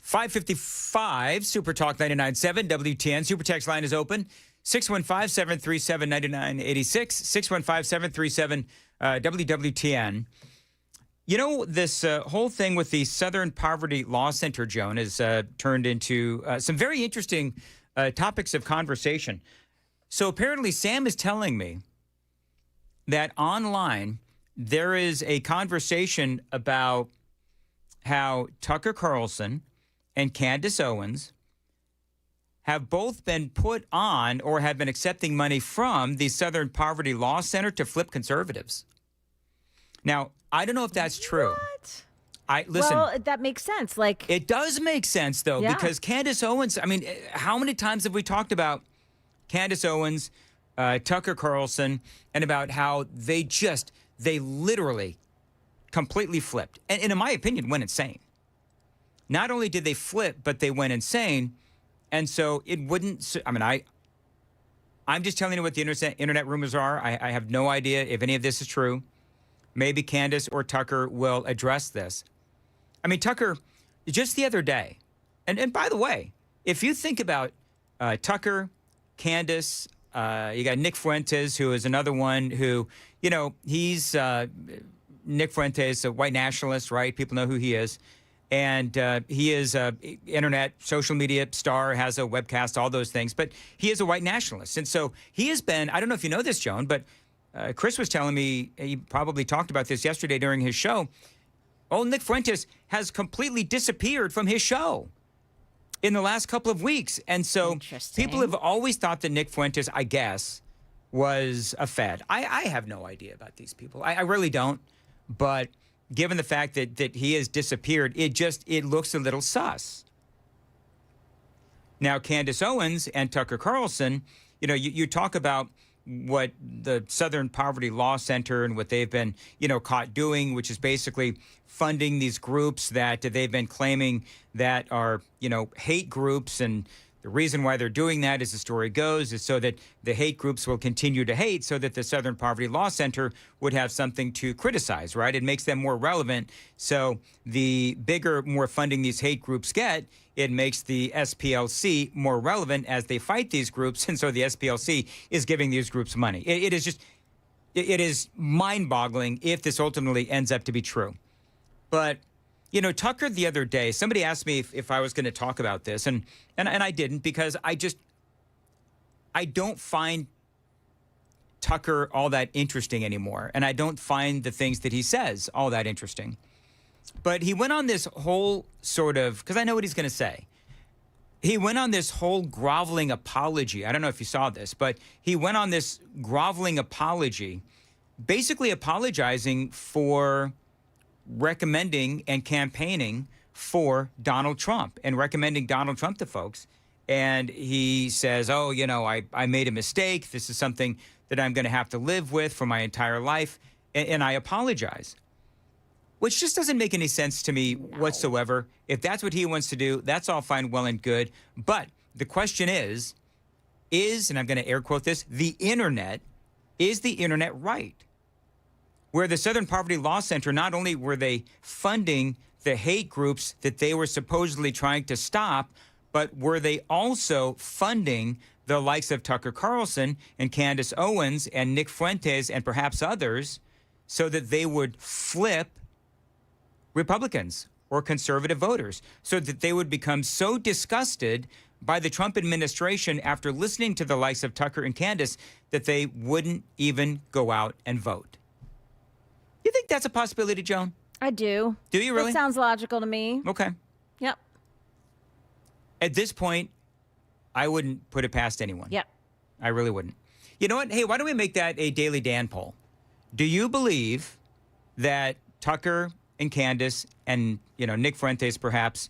.555 Super Talk 99.7 WTN. Super Text line is open. 615-737-9986. 615-737 WWTN. This whole thing with the Southern Poverty Law Center, Joan, has turned into some very interesting topics of conversation. So apparently Sam is telling me that online there is a conversation about how Tucker Carlson and Candace Owens have both been put on or have been accepting money from the Southern Poverty Law Center to flip conservatives. Now, I don't know if that's true. What? Listen. Well, that makes sense. It does make sense, though, because Candace Owens, how many times have we talked about Candace Owens, Tucker Carlson, and about how they literally completely flipped. And in my opinion, went insane. Not only did they flip, but they went insane. And so it wouldn't, I'm just telling you what the internet rumors are. I have no idea if any of this is true. Maybe Candace or Tucker will address this. Tucker, just the other day, and by the way, if you think about Tucker, Candace, you got Nick Fuentes, who is another one who, he's Nick Fuentes, a white nationalist, right? People know who he is. And he is an internet, social media star, has a webcast, all those things. But he is a white nationalist. And so he has been, I don't know if you know this, Joan, but Chris was telling me, he probably talked about this yesterday during his show. Nick Fuentes has completely disappeared from his show. in the last couple of weeks. And so people have always thought that Nick Fuentes, I guess, was a Fed. I have no idea about these people. I really don't. But given the fact that he has disappeared, it looks a little sus. Now, Candace Owens and Tucker Carlson, you talk about what the Southern Poverty Law Center and what they've been, caught doing, which is basically funding these groups that they've been claiming that are, hate groups. And the reason why they're doing that, as the story goes, is so that the hate groups will continue to hate, so that the Southern Poverty Law Center would have something to criticize, right? It makes them more relevant. So the bigger, more funding these hate groups get, it makes the SPLC more relevant as they fight these groups. And so the SPLC is giving these groups money. It is mind-boggling if this ultimately ends up to be true. But, Tucker the other day, somebody asked me if I was going to talk about this, and I didn't, because I don't find Tucker all that interesting anymore, and I don't find the things that he says all that interesting. But he went on this whole sort of, because I know what he's going to say. He went on this whole groveling apology. I don't know if you saw this, but he went on this groveling apology, basically apologizing for recommending and campaigning for Donald Trump and recommending Donald Trump to folks. And he says, I made a mistake. This is something that I'm going to have to live with for my entire life. And I apologize. Which just doesn't make any sense to me whatsoever. If that's what he wants to do, that's all fine, well, and good. But the question is, and I'm going to air quote this, is the internet right? Where the Southern Poverty Law Center, not only were they funding the hate groups that they were supposedly trying to stop, but were they also funding the likes of Tucker Carlson and Candace Owens and Nick Fuentes and perhaps others so that they would flip Republicans or conservative voters, so that they would become so disgusted by the Trump administration after listening to the likes of Tucker and Candace that they wouldn't even go out and vote. You think that's a possibility, Joan? I do. Do you really? That sounds logical to me. Okay. Yep. At this point, I wouldn't put it past anyone. Yep. I really wouldn't. You know what? Hey, why don't we make that a Daily Dan poll? Do you believe that Tucker and Candace and, Nick Fuentes perhaps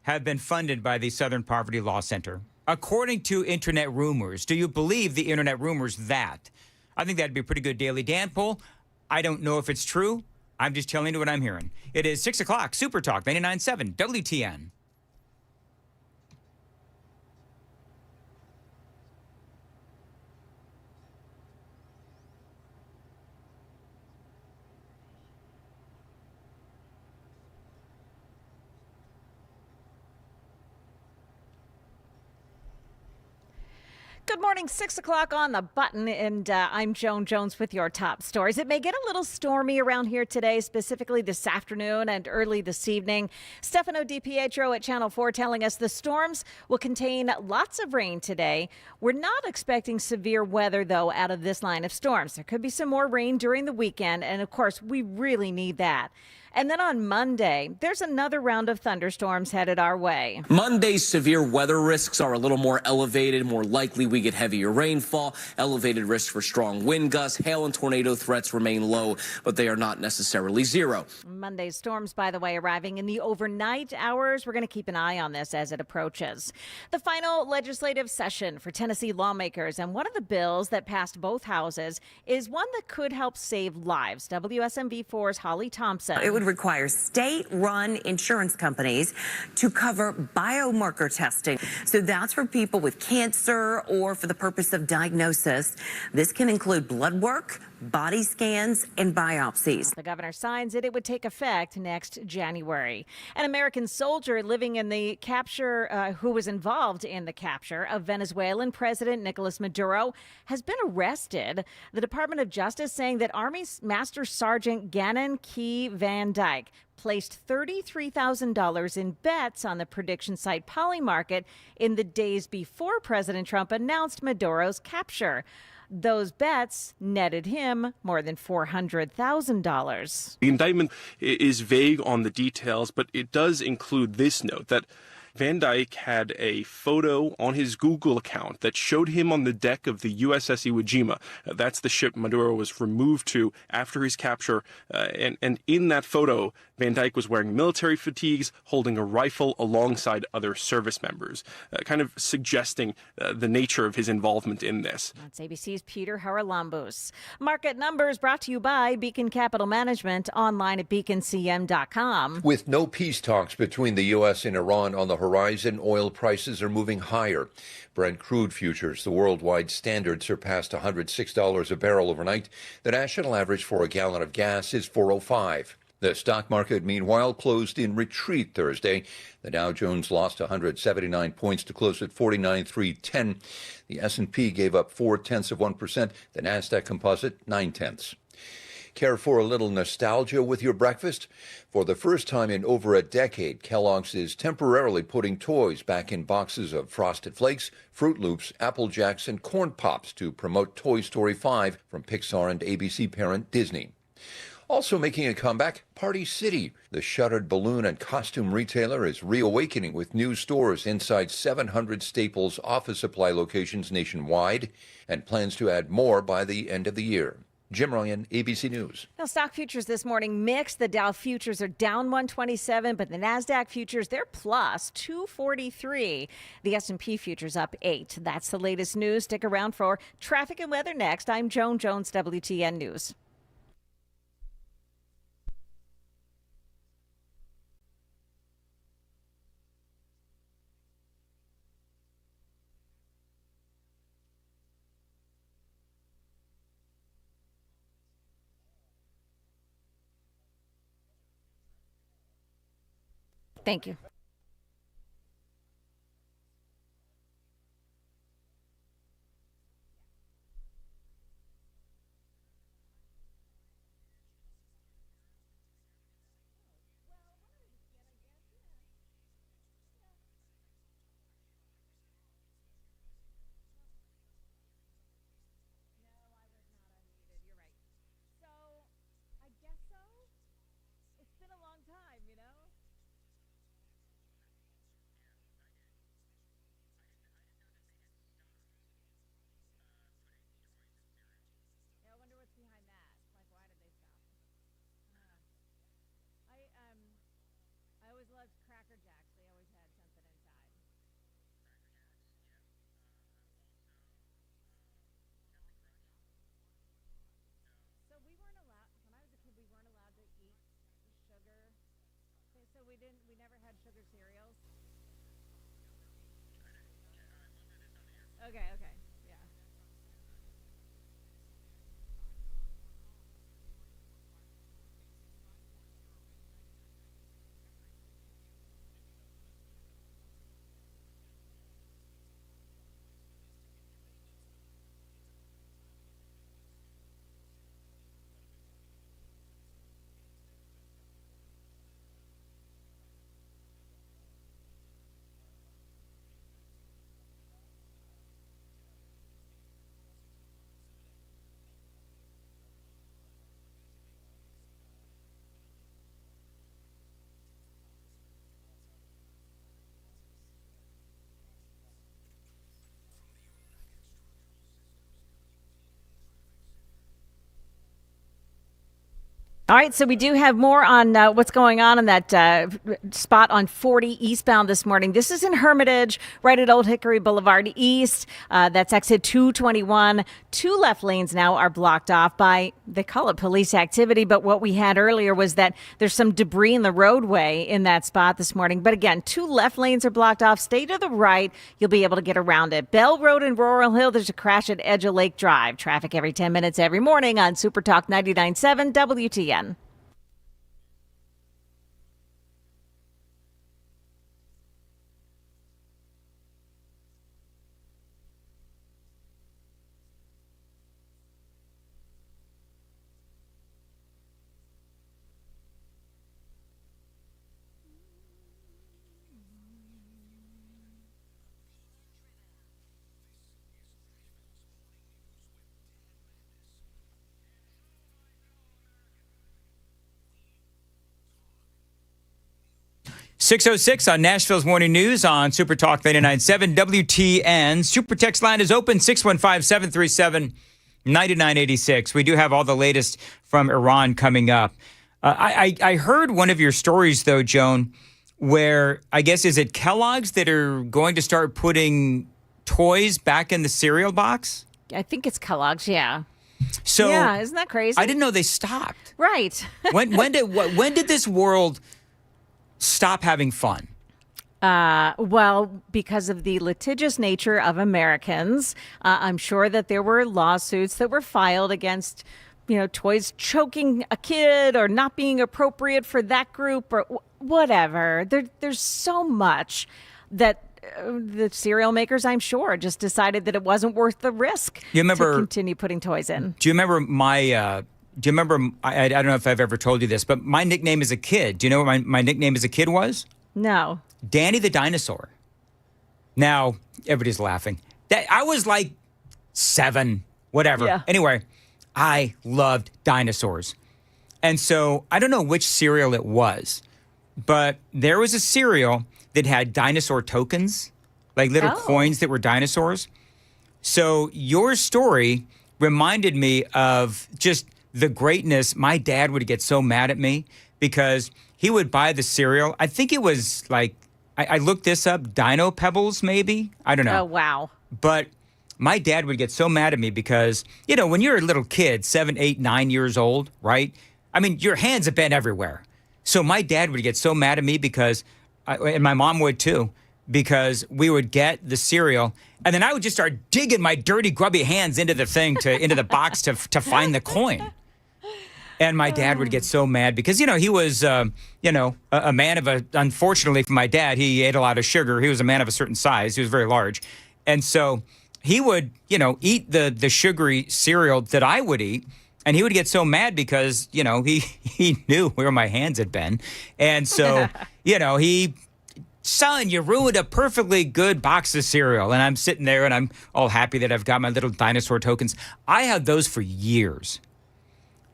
have been funded by the Southern Poverty Law Center? According to internet rumors, do you believe the internet rumors that? I think that'd be a pretty good Daily Dan poll. I don't know if it's true. I'm just telling you what I'm hearing. It is 6 o'clock, Super Talk 99.7 WTN. Good morning, 6 o'clock on the button, and I'm Joan Jones with your top stories. It may get a little stormy around here today, specifically this afternoon and early this evening. Stefano DiPietro at Channel 4 telling us the storms will contain lots of rain today. We're not expecting severe weather, though, out of this line of storms. There could be some more rain during the weekend, and of course, we really need that. And then on Monday, there's another round of thunderstorms headed our way. Monday's severe weather risks are a little more elevated, more likely we get heavier rainfall, elevated risk for strong wind gusts, hail and tornado threats remain low, but they are not necessarily zero. Monday's storms, by the way, arriving in the overnight hours. We're going to keep an eye on this as it approaches. The final legislative session for Tennessee lawmakers, and one of the bills that passed both houses is one that could help save lives. WSMV4's Holly Thompson. It would require state-run insurance companies to cover biomarker testing. So that's for people with cancer or for the purpose of diagnosis. This can include blood work, body scans, and biopsies. The governor signs it. It would take effect next January. An American soldier living in the capture, who was involved in the capture of Venezuelan President Nicolas Maduro, has been arrested. The Department of Justice saying that Army Master Sergeant Gannon Key Van Dyke placed $33,000 in bets on the prediction site Polymarket in the days before President Trump announced Maduro's capture. Those bets netted him more than $400,000. The indictment is vague on the details, but it does include this note that Van Dyke had a photo on his Google account that showed him on the deck of the USS Iwo Jima. That's the ship Maduro was removed to after his capture. And in that photo, Van Dyke was wearing military fatigues, holding a rifle alongside other service members, kind of suggesting the nature of his involvement in this. That's ABC's Peter Haralambos. Market numbers brought to you by Beacon Capital Management, online at beaconcm.com. With no peace talks between the U.S. and Iran on the horizon, oil prices are moving higher. Brent crude futures, the worldwide standard, surpassed $106 a barrel overnight. The national average for a gallon of gas is $4.05. The stock market, meanwhile, closed in retreat Thursday. The Dow Jones lost 179 points to close at 49,310. The S&P gave up 0.4%. The Nasdaq Composite 0.9. Care for a little nostalgia with your breakfast? For the first time in over a decade, Kellogg's is temporarily putting toys back in boxes of Frosted Flakes, Fruit Loops, Apple Jacks, and Corn Pops to promote Toy Story 5 from Pixar and ABC parent Disney. Also making a comeback, Party City. The shuttered balloon and costume retailer is reawakening with new stores inside 700 Staples office supply locations nationwide and plans to add more by the end of the year. Jim Ryan, ABC News. Now, stock futures this morning mixed. The Dow futures are down 127, but the Nasdaq futures, they're plus 243. The S&P futures up 8. That's the latest news. Stick around for traffic and weather next. I'm Joan Jones, WTN News. Thank you. We never had sugar cereals. Okay. Yeah. All right, so we do have more on what's going on in that spot on 40 eastbound this morning. This is in Hermitage, right at Old Hickory Boulevard East. That's exit 221. 2 left lanes now are blocked off by, they call it police activity, but what we had earlier was that there's some debris in the roadway in that spot this morning. But again, 2 left lanes are blocked off. Stay to the right. You'll be able to get around it. Bell Road in Royal Hill, there's a crash at Edge of Lake Drive. Traffic every 10 minutes every morning on Super Talk 99.7 WTN. 6:06 on Nashville's Morning News on Super Talk 99.7 WTN. Super text line is open, 615-737-9986. We do have all the latest from Iran coming up. I heard one of your stories, though, Joan, where I guess, is it Kellogg's that are going to start putting toys back in the cereal box? I think it's Kellogg's, yeah. So yeah, isn't that crazy? I didn't know they stopped. Right. When did this world stop having fun? Well, because of the litigious nature of Americans, I'm sure that there were lawsuits that were filed against, toys choking a kid or not being appropriate for that group or whatever. There's so much that the cereal makers, I'm sure, just decided that it wasn't worth the risk to continue putting toys in. Do you remember I don't know if I've ever told you this, but my nickname as a kid, do you know what my nickname as a kid was? No. Danny the Dinosaur. Now, everybody's laughing. I was like 7, whatever. Yeah. Anyway, I loved dinosaurs. And so I don't know which cereal it was, but there was a cereal that had dinosaur tokens, like little coins that were dinosaurs. So your story reminded me of just the greatness. My dad would get so mad at me because he would buy the cereal. I think it was like, I looked this up, Dino Pebbles maybe? I don't know. Oh, wow. But my dad would get so mad at me because, when you're a little kid, 7, 8, 9 years old, right? I mean, your hands have been everywhere. So my dad would get so mad at me because, and my mom would too, because we would get the cereal and then I would just start digging my dirty, grubby hands into the thing, into the box to find the coin. And my dad would get so mad because, he was, a man of unfortunately for my dad, he ate a lot of sugar. He was a man of a certain size. He was very large. And so he would, eat the sugary cereal that I would eat. And he would get so mad because, he knew where my hands had been. And so, son, you ruined a perfectly good box of cereal. And I'm sitting there and I'm all happy that I've got my little dinosaur tokens. I had those for years.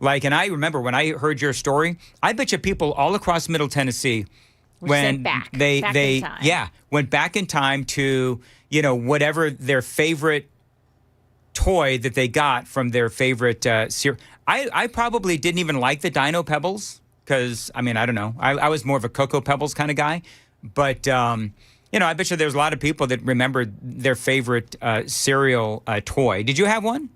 And I remember when I heard your story, I bet you people all across Middle Tennessee, when they went back in time to, whatever their favorite toy that they got from their favorite cereal. I probably didn't even like the Dino Pebbles because, I don't know. I was more of a Cocoa Pebbles kind of guy. But, I bet you there's a lot of people that remembered their favorite cereal toy. Did you have one?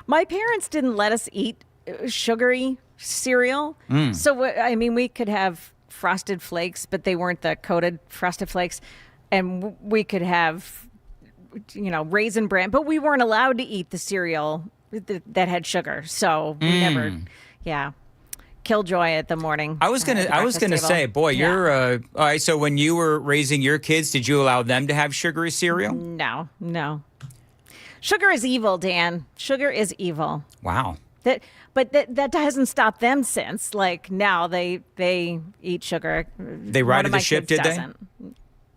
My parents didn't let us eat sugary cereal. So, we could have Frosted Flakes, but they weren't the coated Frosted Flakes. And we could have, Raisin Bran, but we weren't allowed to eat the cereal that had sugar. So we never, killjoy at the morning. I was gonna say, boy, you're all right. So when you were raising your kids, did you allow them to have sugary cereal? No. Sugar is evil, Dan. Sugar is evil. Wow. But that hasn't stopped them since. Like now they eat sugar. They righted the ship, did doesn't.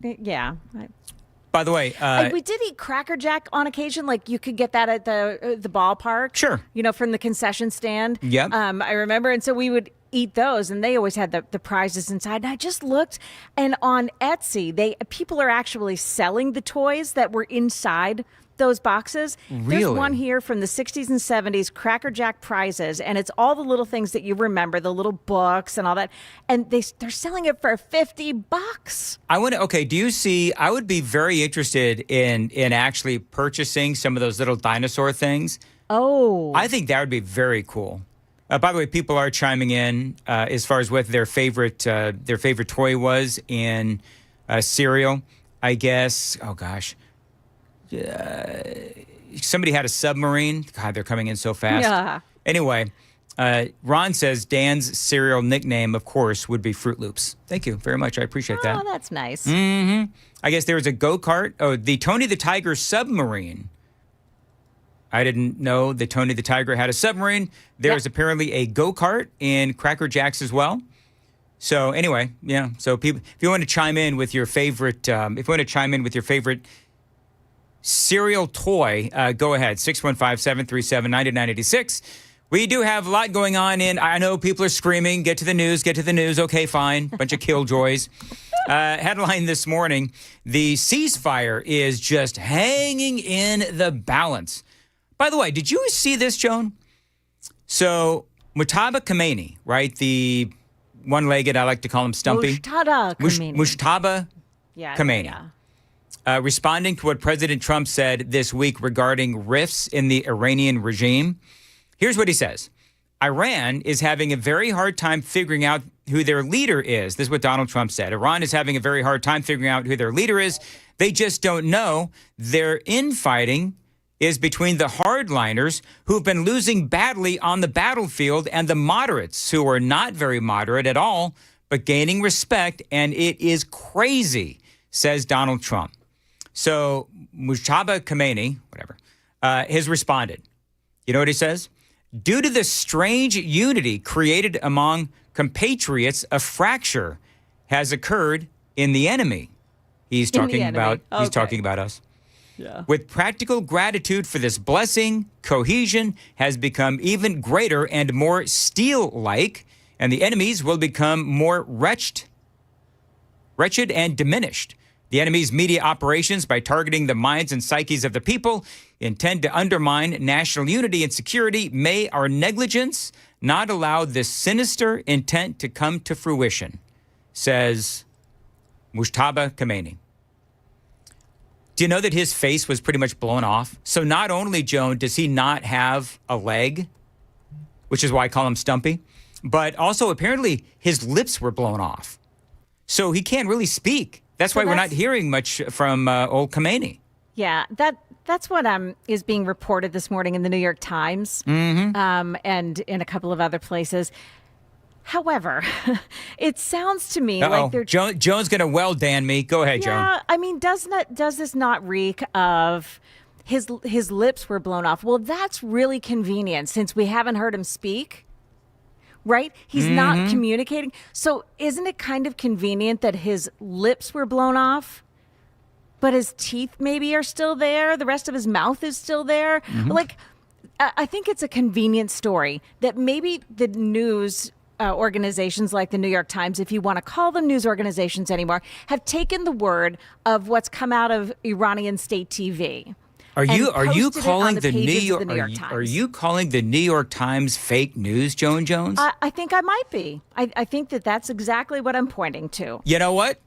Yeah. By the way, we did eat Cracker Jack on occasion. Like you could get that at the ballpark. Sure. From the concession stand. Yep. I remember, and so we would eat those, and they always had the prizes inside. And I just looked, and on Etsy, people are actually selling the toys that were inside those boxes. Really? There's one here from the 60s and 70s, Cracker Jack prizes, and it's all the little things that you remember, the little books and all that. And they're selling it for $50. Do you see, I would be very interested in actually purchasing some of those little dinosaur things. Oh. I think that would be very cool. By the way, people are chiming in as far as what their favorite toy was in cereal. I guess, oh gosh. Somebody had a submarine. God, they're coming in so fast. Yeah. Anyway, Ron says Dan's cereal nickname, of course, would be Fruit Loops. Thank you very much. I appreciate that. Oh, that's nice. Mm-hmm. I guess there was a go-kart. Oh, the Tony the Tiger submarine. I didn't know that Tony the Tiger had a submarine. There is apparently a go-kart in Cracker Jacks as well. So anyway, yeah. So people, if you want to chime in with your favorite, cereal toy, go ahead, 615-737-9986. We do have a lot going on I know people are screaming, get to the news. Okay, fine. Bunch of killjoys. Headline this morning, the ceasefire is just hanging in the balance. By the way, did you see this, Joan? So Mujtaba Khomeini, right? The one-legged, I like to call him Stumpy. Mujtaba Khomeini. Mujtaba Yeah, Khomeini. Responding to what President Trump said this week regarding rifts in the Iranian regime. Here's what he says. Iran is having a very hard time figuring out who their leader is. This is what Donald Trump said. Iran is having a very hard time figuring out who their leader is. They just don't know. Their infighting is between the hardliners who've been losing badly on the battlefield and the moderates who are not very moderate at all, but gaining respect. And it is crazy, says Donald Trump. So Mujtaba Khomeini, whatever, has responded. You know what he says? Due to the strange unity created among compatriots, a fracture has occurred in the enemy. He's talking about us. Yeah. With practical gratitude for this blessing, cohesion has become even greater and more steel-like, and the enemies will become more wretched and diminished. The enemy's media operations, by targeting the minds and psyches of the people, intend to undermine national unity and security. May our negligence not allow this sinister intent to come to fruition, says Mujtaba Khomeini. Do you know that his face was pretty much blown off? So not only, Joan, does he not have a leg, which is why I call him Stumpy, but also apparently his lips were blown off. So he can't really speak. That's why we're not hearing much from old Khomeini. Yeah, that's what is being reported this morning in the New York Times and in a couple of other places. However, it sounds to me like they're... Joan's going to well-Dan me. Go ahead, Joan. Yeah, I mean, does this not reek of his lips were blown off? Well, that's really convenient since we haven't heard him speak. Right? He's not communicating. So isn't it kind of convenient that his lips were blown off, but his teeth maybe are still there? The rest of his mouth is still there? Like, I think it's a convenient story that maybe the news organizations like the New York Times, if you want to call them news organizations anymore, have taken the word of what's come out of Iranian state TV. Are you calling the New York Times fake news, Joan Jones? I think I might be. I think that's exactly what I'm pointing to. You know what?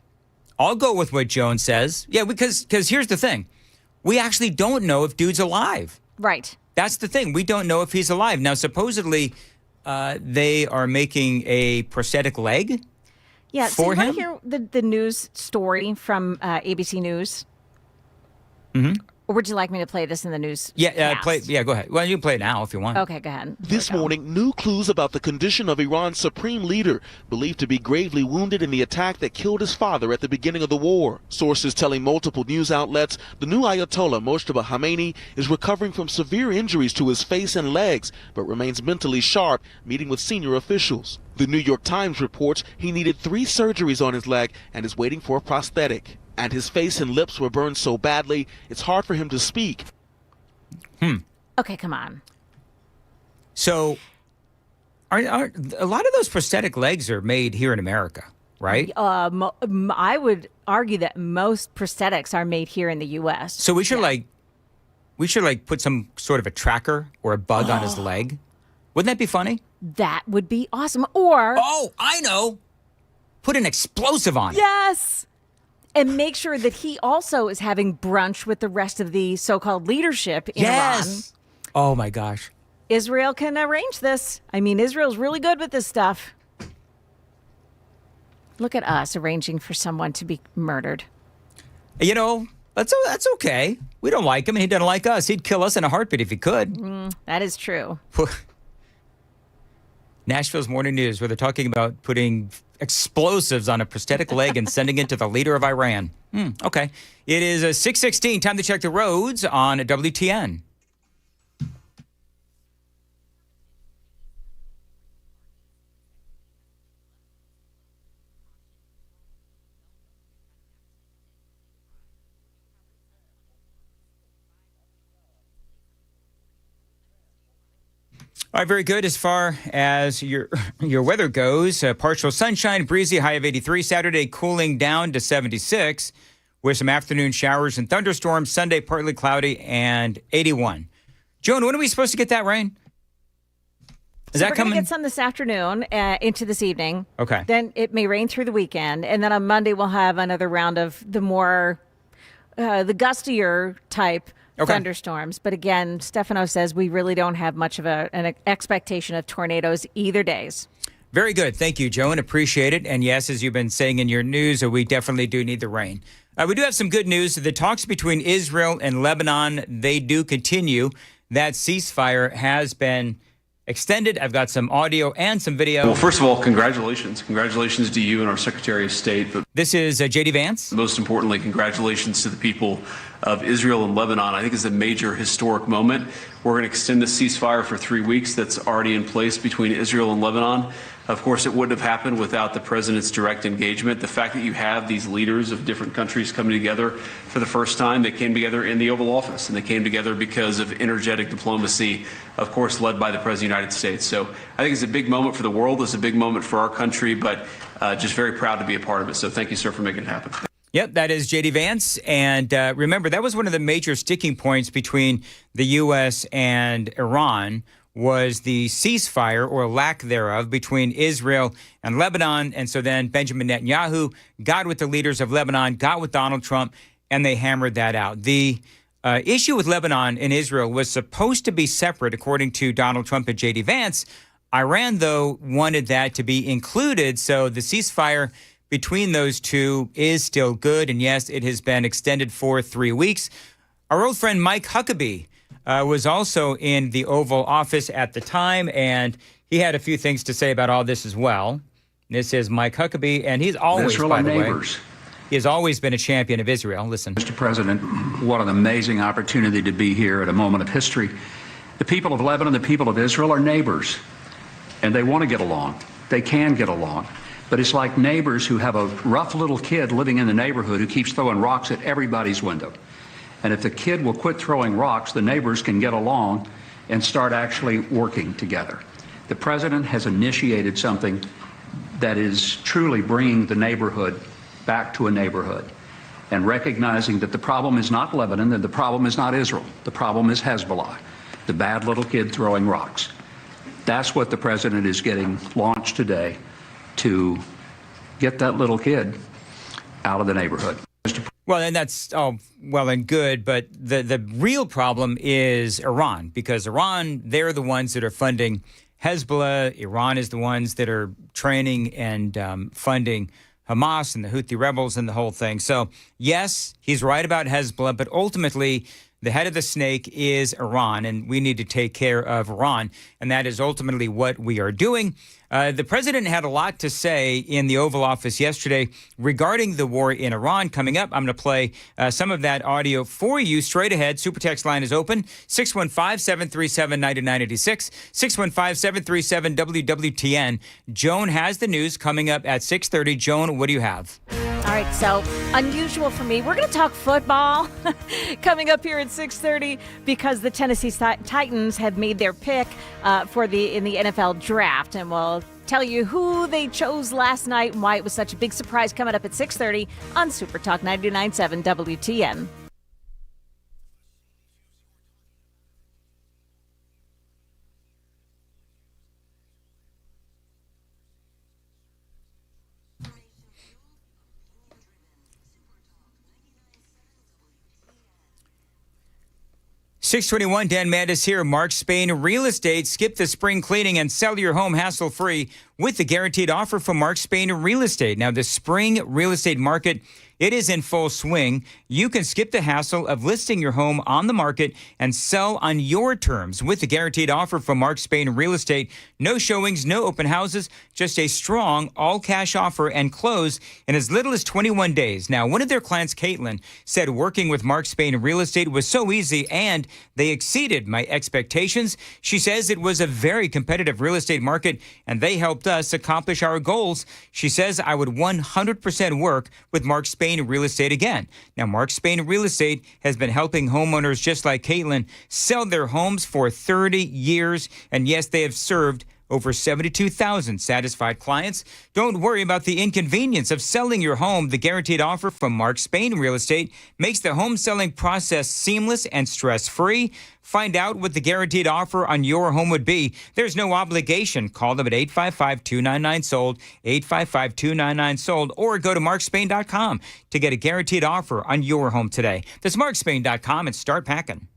I'll go with what Joan says. Yeah, because here's the thing. We actually don't know if dude's alive. Right. That's the thing. We don't know if he's alive. Now, supposedly, they are making a prosthetic leg for him. You want to hear the news story from ABC News? Or would you like me to play this in the news? Yeah, go ahead. Well, you can play it now if you want. Okay, go ahead. This morning, new clues about the condition of Iran's supreme leader, believed to be gravely wounded in the attack that killed his father at the beginning of the war. Sources telling multiple news outlets the new Ayatollah Mujtaba Khomeini is recovering from severe injuries to his face and legs, but remains mentally sharp, meeting with senior officials. The New York Times reports he needed 3 surgeries on his leg and is waiting for a prosthetic. And his face and lips were burned so badly, it's hard for him to speak. Okay, come on. So, are a lot of those prosthetic legs are made here in America, right? I would argue that most prosthetics are made here in the U.S. So we should put some sort of a tracker or a bug on his leg. Wouldn't that be funny? That would be awesome. Or I know. Put an explosive on it. Yes. And make sure that he also is having brunch with the rest of the so-called leadership in Iran. Oh, my gosh. Israel can arrange this. I mean, Israel's really good with this stuff. Look at us arranging for someone to be murdered. You know, that's okay. We don't like him, and he doesn't like us. He'd kill us in a heartbeat if he could. That is true. Nashville's Morning News, where they're talking about putting explosives on a prosthetic leg and sending it to the leader of Iran. Okay. It is 6:16. Time to check the roads on WTN. All right, very good. As far as your weather goes, partial sunshine, breezy, high of 83. Saturday cooling down to 76 with some afternoon showers and thunderstorms. Sunday partly cloudy and 81. Joan, when are we supposed to get that rain? Is that we're coming? We're going to get some this afternoon into this evening. Okay. Then it may rain through the weekend. And then on Monday, we'll have another round of the more, the gustier type thunderstorms. But again, Stefano says we really don't have much of an expectation of tornadoes either days. Very good. Thank you, Joan. Appreciate it. And yes, as you've been saying in your news, we definitely do need the rain. We do have some good news. The talks between Israel and Lebanon, they do continue. That ceasefire has been extended. I've got some audio and some video. Well, first of all, congratulations. Congratulations to you and our Secretary of State. But this is J.D. Vance. Most importantly, congratulations to the people of Israel and Lebanon. I think it's a major historic moment. We're going to extend the ceasefire for 3 weeks that's already in place between Israel and Lebanon. Of course, it wouldn't have happened without the president's direct engagement. The fact that you have these leaders of different countries coming together for the first time, they came together in the Oval Office, and they came together because of energetic diplomacy, of course, led by the President of the United States. So I think it's a big moment for the world. It's a big moment for our country, but just very proud to be a part of it. So thank you, sir, for making it happen. Yep, that is J.D. Vance. And remember, that was one of the major sticking points between the U.S. and Iran, was the ceasefire or lack thereof between Israel and Lebanon. And so then Benjamin Netanyahu got with the leaders of Lebanon, got with Donald Trump, and they hammered that out. The issue with Lebanon and Israel was supposed to be separate, according to Donald Trump and J.D. Vance. Iran, though, wanted that to be included. So the ceasefire between those two is still good. And yes, it has been extended for 3 weeks. Our old friend Mike Huckabee was also in the Oval Office at the time, and he had a few things to say about all this as well. This is Mike Huckabee, and he's always, Israel by the neighbors. way, he has always been a champion of Israel. Listen. Mr. President, what an amazing opportunity to be here at a moment of history. The people of Lebanon, the people of Israel are neighbors, and they want to get along. They can get along. But it's like neighbors who have a rough little kid living in the neighborhood who keeps throwing rocks at everybody's window. And if the kid will quit throwing rocks, the neighbors can get along and start actually working together. The president has initiated something that is truly bringing the neighborhood back to a neighborhood and recognizing that the problem is not Lebanon and the problem is not Israel. The problem is Hezbollah, the bad little kid throwing rocks. That's what the president is getting launched today, to get that little kid out of the neighborhood. Well, and that's all well and good, but the real problem is Iran, because Iran, they're the ones that are funding Hezbollah. Iran is the ones that are training and funding Hamas and the Houthi rebels and the whole thing. So, yes, he's right about Hezbollah, but ultimately the head of the snake is Iran, and we need to take care of Iran, and that is ultimately what we are doing. The president had a lot to say in the Oval Office yesterday regarding the war in Iran. Coming up, I'm going to play some of that audio for you straight ahead. Super text line is open, 615-737-9986, 615-737-WWTN. Joan has the news coming up at 6:30. Joan, what do you have? All right, so unusual for me. We're going to talk football coming up here at 6:30 because the Tennessee Titans have made their pick in the NFL draft, and we'll tell you who they chose last night and why it was such a big surprise coming up at 6:30 on Super Talk 99.7 WTN. $6:21, Dan Mandis here. Mark Spain Real Estate. Skip the spring cleaning and sell your home hassle-free with the guaranteed offer from Mark Spain Real Estate. Now, the spring real estate market, it is in full swing. You can skip the hassle of listing your home on the market and sell on your terms with the guaranteed offer from Mark Spain Real Estate. No showings, no open houses, just a strong all-cash offer and close in as little as 21 days. Now, one of their clients, Caitlin, said working with Mark Spain Real Estate was so easy and they exceeded my expectations. She says it was a very competitive real estate market and they helped us accomplish our goals. She says, I would 100% work with Mark Spain Real Estate again. Now, Mark Spain Real Estate has been helping homeowners just like Caitlin sell their homes for 30 years. And yes, they have served over 72,000 satisfied clients. Don't worry about the inconvenience of selling your home. The guaranteed offer from Mark Spain Real Estate makes the home selling process seamless and stress-free. Find out what the guaranteed offer on your home would be. There's no obligation. Call them at 855-299-SOLD, 855-299-SOLD, or go to markspain.com to get a guaranteed offer on your home today. That's markspain.com and start packing.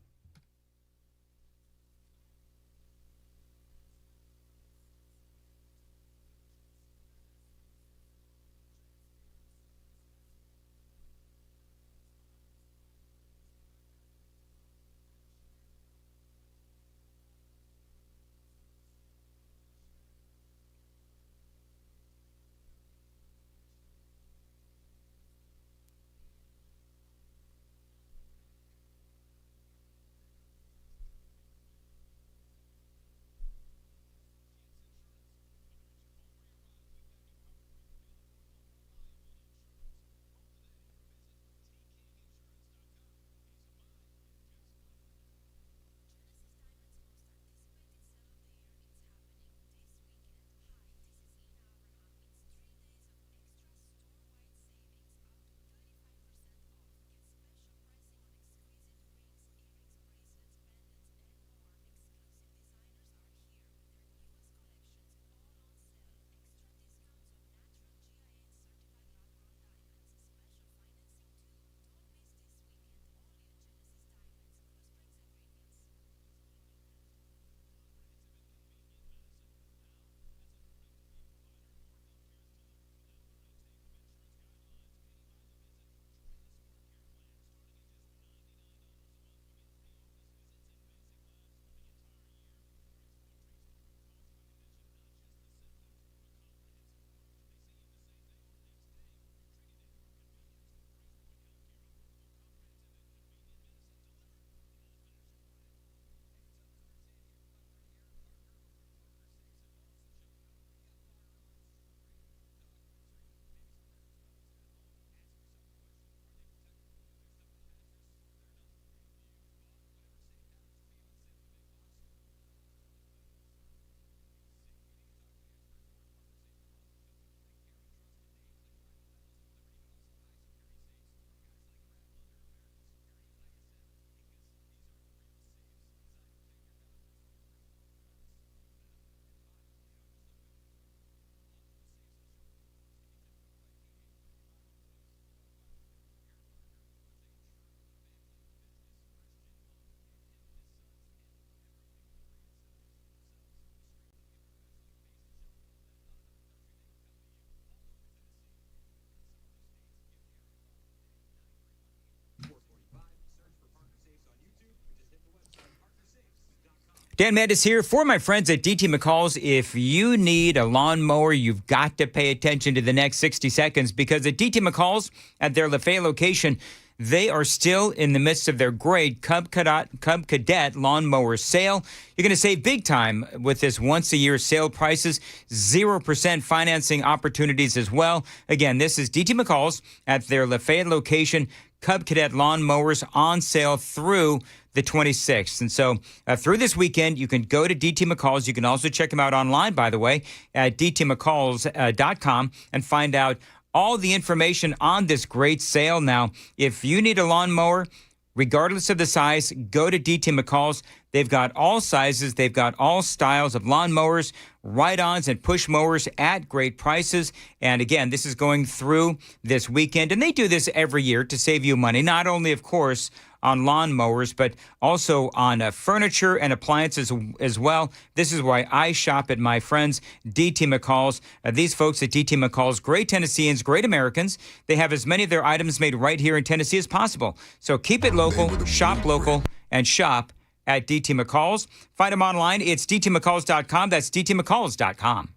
Dan Mandis here for my friends at DT McCall's. If you need a lawnmower, you've got to pay attention to the next 60 seconds because at DT McCall's at their Lafayette location, they are still in the midst of their great Cub Cadet lawnmower sale. You're going to save big time with this once-a-year sale prices, 0% financing opportunities as well. Again, this is DT McCall's at their Lafayette location, Cub Cadet lawnmowers on sale through the 26th. And so through this weekend, you can go to DT McCall's. You can also check them out online, by the way, at dtmccalls.com and find out all the information on this great sale. Now, if you need a lawnmower, regardless of the size, go to DT McCall's. They've got all sizes. They've got all styles of lawnmowers, ride-ons, and push mowers at great prices. And again, this is going through this weekend. And they do this every year to save you money, not only, of course, on lawn mowers, but also on furniture and appliances as well. This is why I shop at my friends, DT McCall's. These folks at DT McCall's, great Tennesseans, great Americans. They have as many of their items made right here in Tennessee as possible. So keep it local, shop local, and shop at DT McCall's. Find them online. It's dtmccalls.com. That's dtmccalls.com.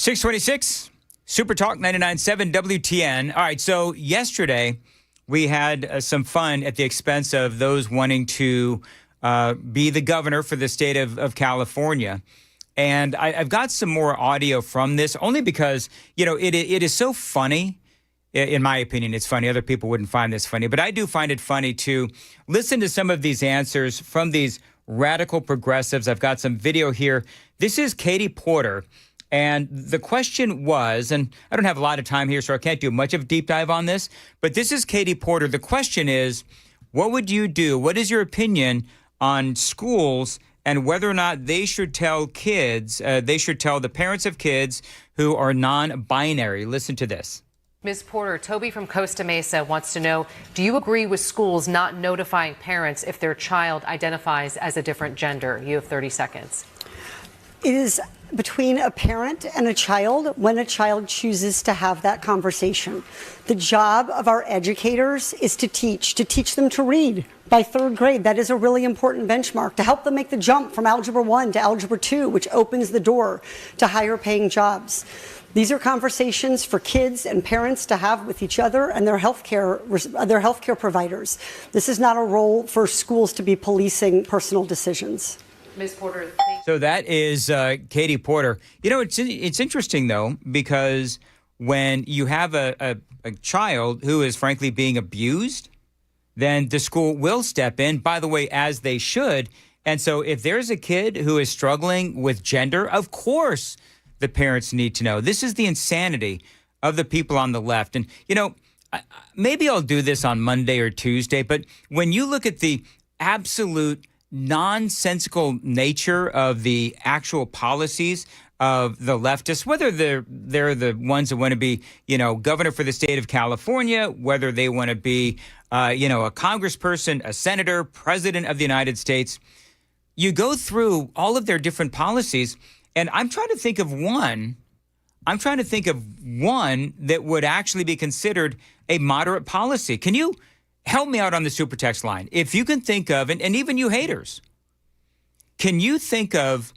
626, Super Talk 99.7 WTN. All right, so yesterday we had some fun at the expense of those wanting to be the governor for the state of California. And I've got some more audio from this only because, you know, it is so funny. In my opinion, it's funny. Other people wouldn't find this funny. But I do find it funny to listen to some of these answers from these radical progressives. I've got some video here. This is Katie Porter. And the question was, and I don't have a lot of time here, so I can't do much of a deep dive on this. But this is Katie Porter. The question is, what would you do? What is your opinion on schools and whether or not they should tell kids, they should tell the parents of kids who are non-binary? Listen to this. Ms. Porter, Toby from Costa Mesa wants to know, do you agree with schools not notifying parents if their child identifies as a different gender? You have 30 seconds. It is between a parent and a child when a child chooses to have that conversation. The job of our educators is to teach them to read by third grade. That is a really important benchmark to help them make the jump from Algebra 1 to Algebra 2, which opens the door to higher paying jobs. These are conversations for kids and parents to have with each other and their healthcare providers. This is not a role for schools to be policing personal decisions. Ms. Porter, so that is Katie Porter. You know, it's interesting, though, because when you have a child who is frankly being abused, then the school will step in, by the way, as they should. And so if there's a kid who is struggling with gender, of course the parents need to know. This is the insanity of the people on the left. And, you know, maybe I'll do this on Monday or Tuesday, but when you look at the absolute nonsensical nature of the actual policies of the leftists, whether they're the ones that want to be, you know, governor for the state of California, whether they want to be, you know, a congressperson, a senator, president of the United States, you go through all of their different policies. And I'm trying to think of one that would actually be considered a moderate policy. Can you help me out on the super text line? If you can think of, and even you haters, can you think of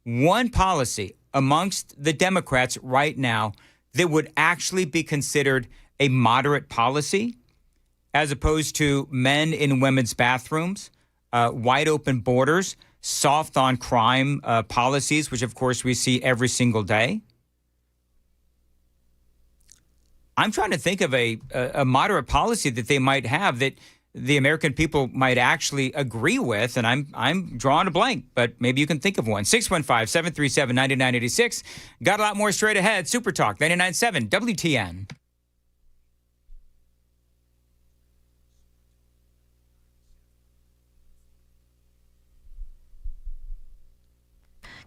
one policy amongst the Democrats right now that would actually be considered a moderate policy as opposed to men in women's bathrooms, wide open borders, soft on crime policies, which of course we see every single day? I'm trying to think of a moderate policy that they might have that the American people might actually agree with, and I'm drawing a blank, but maybe you can think of one. 615-737-9986. Got a lot more straight ahead. Super Talk 99.7 WTN.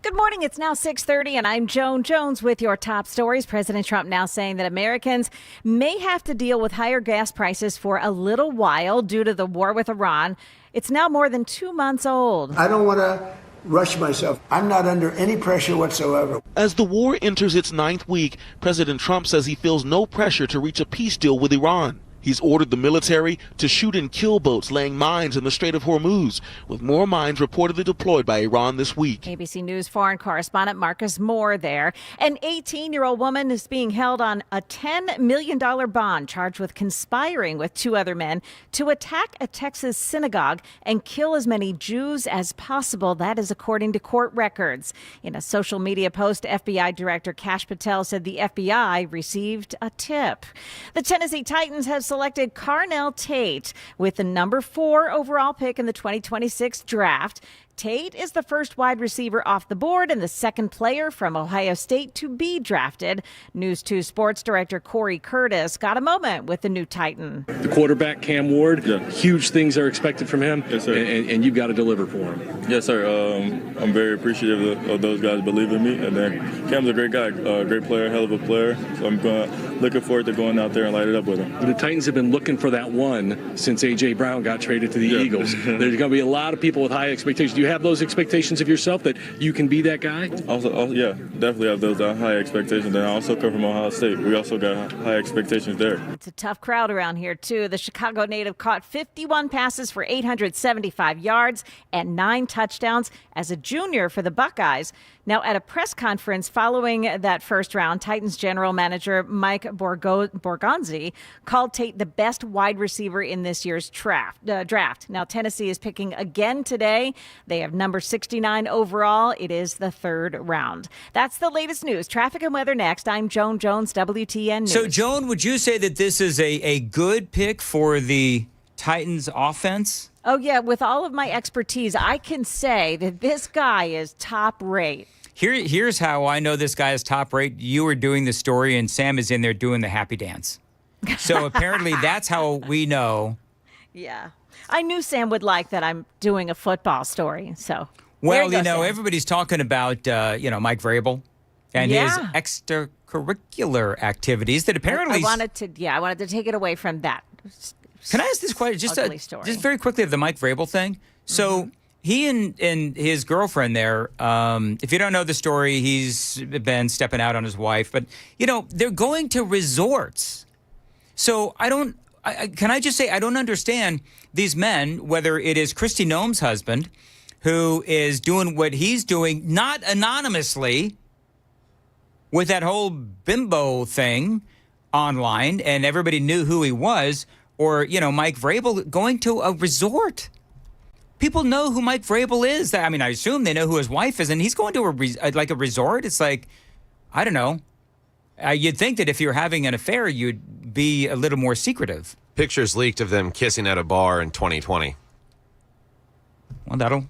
Good morning. It's now 6:30, and I'm Joan Jones with your top stories. President Trump now saying that Americans may have to deal with higher gas prices for a little while due to the war with Iran. It's now more than 2 months old. I don't want to rush myself. I'm not under any pressure whatsoever. As the war enters its 9th week, President Trump says he feels no pressure to reach a peace deal with Iran. He's ordered the military to shoot and kill boats laying mines in the Strait of Hormuz, with more mines reportedly deployed by Iran this week. ABC News foreign correspondent Marcus Moore there. An 18-year-old woman is being held on a $10 million bond, charged with conspiring with 2 other men to attack a Texas synagogue and kill as many Jews as possible. That is according to court records. In a social media post, FBI Director Kash Patel said the FBI received a tip. The Tennessee Titans have selected Carnell Tate with the number 4 overall pick in the 2026 draft. Tate is the first wide receiver off the board and the second player from Ohio State to be drafted. News 2 sports director Corey Curtis got a moment with the new Titan. The quarterback, Cam Ward, huge things are expected from him, yes, sir. And you've got to deliver for him. Yes, sir. I'm very appreciative of those guys believing in me. And then Cam's a great guy, great player, hell of a player. So I'm looking forward to going out there and light it up with him. The Titans have been looking for that one since A.J. Brown got traded to the Eagles. There's going to be a lot of people with high expectations. you have those expectations of yourself that you can be that guy? Also, yeah, definitely have those high expectations. And I also come from Ohio State. We also got high expectations there. It's a tough crowd around here, too. The Chicago native caught 51 passes for 875 yards and 9 touchdowns as a junior for the Buckeyes. Now, at a press conference following that first round, Titans general manager Mike Borgonzi called Tate the best wide receiver in this year's draft. Now, Tennessee is picking again today. They have number 69 overall. It is the 3rd round. That's the latest news. Traffic and weather next. I'm Joan Jones, WTN News. So, Joan, would you say that this is a good pick for the Titans offense? Oh, yeah. With all of my expertise, I can say that this guy is top rate. Here's how I know this guy is top rate. You were doing the story, and Sam is in there doing the happy dance. So apparently that's how we know. Yeah. I knew Sam would like that I'm doing a football story. So, well, everybody's talking about, Mike Vrabel and his extracurricular activities that apparently. I wanted to take it away from that. Can I ask this question? Just very quickly of the Mike Vrabel thing. So he and his girlfriend there, if you don't know the story, he's been stepping out on his wife. But, they're going to resorts. So can I just say, I don't understand these men, whether it is Kristi Noem's husband, who is doing what he's doing, not anonymously, with that whole bimbo thing online, and everybody knew who he was, or, Mike Vrabel going to a resort. People know who Mike Vrabel is. I mean, I assume they know who his wife is, and he's going to a resort. It's like, I don't know. You'd think that if you're having an affair, you'd be a little more secretive. Pictures leaked of them kissing at a bar in 2020. Well, that'll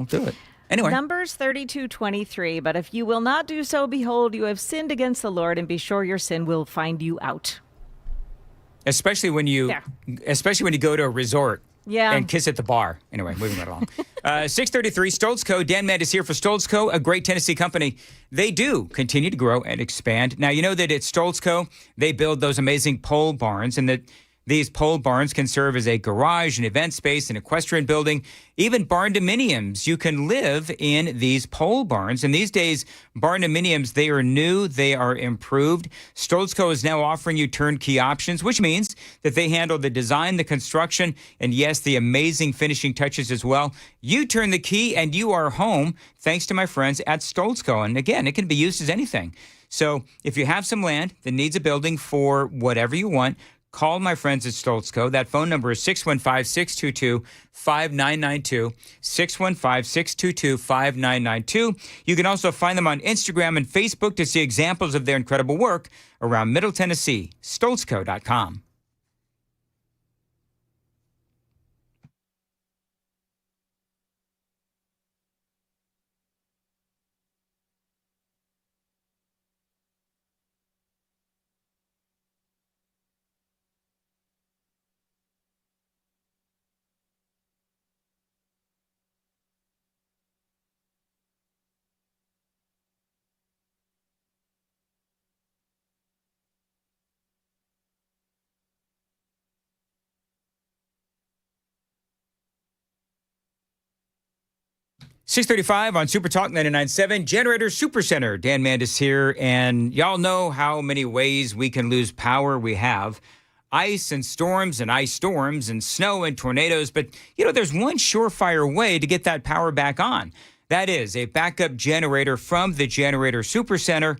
do it. Anyway. Numbers 32:23. But if you will not do so, behold, you have sinned against the Lord, and be sure your sin will find you out. Especially when you go to a resort. Yeah. And kiss at the bar. Anyway, moving right along. 6:33, Stoltz Co. Dan Mandis here for Stoltz Co., a great Tennessee company. They do continue to grow and expand. Now, you know that at Stoltz Co., they build those amazing pole barns, and that these pole barns can serve as a garage, an event space, an equestrian building, even barn dominiums. You can live in these pole barns. And these days, barn dominiums, they are new, they are improved. Stoltz Co. is now offering you turnkey options, which means that they handle the design, the construction, and yes, the amazing finishing touches as well. You turn the key and you are home, thanks to my friends at Stoltz Co. And again, it can be used as anything. So if you have some land that needs a building for whatever you want, call my friends at Stoltz Co. That phone number is 615-622-5992, 615-622-5992. You can also find them on Instagram and Facebook to see examples of their incredible work around Middle Tennessee, stoltzco.com. .635 on Super Talk 99.7, Generator Supercenter. Dan Mandis here, and y'all know how many ways we can lose power. We have ice and storms and ice storms and snow and tornadoes, but there's one surefire way to get that power back on. That is a backup generator from the Generator Supercenter.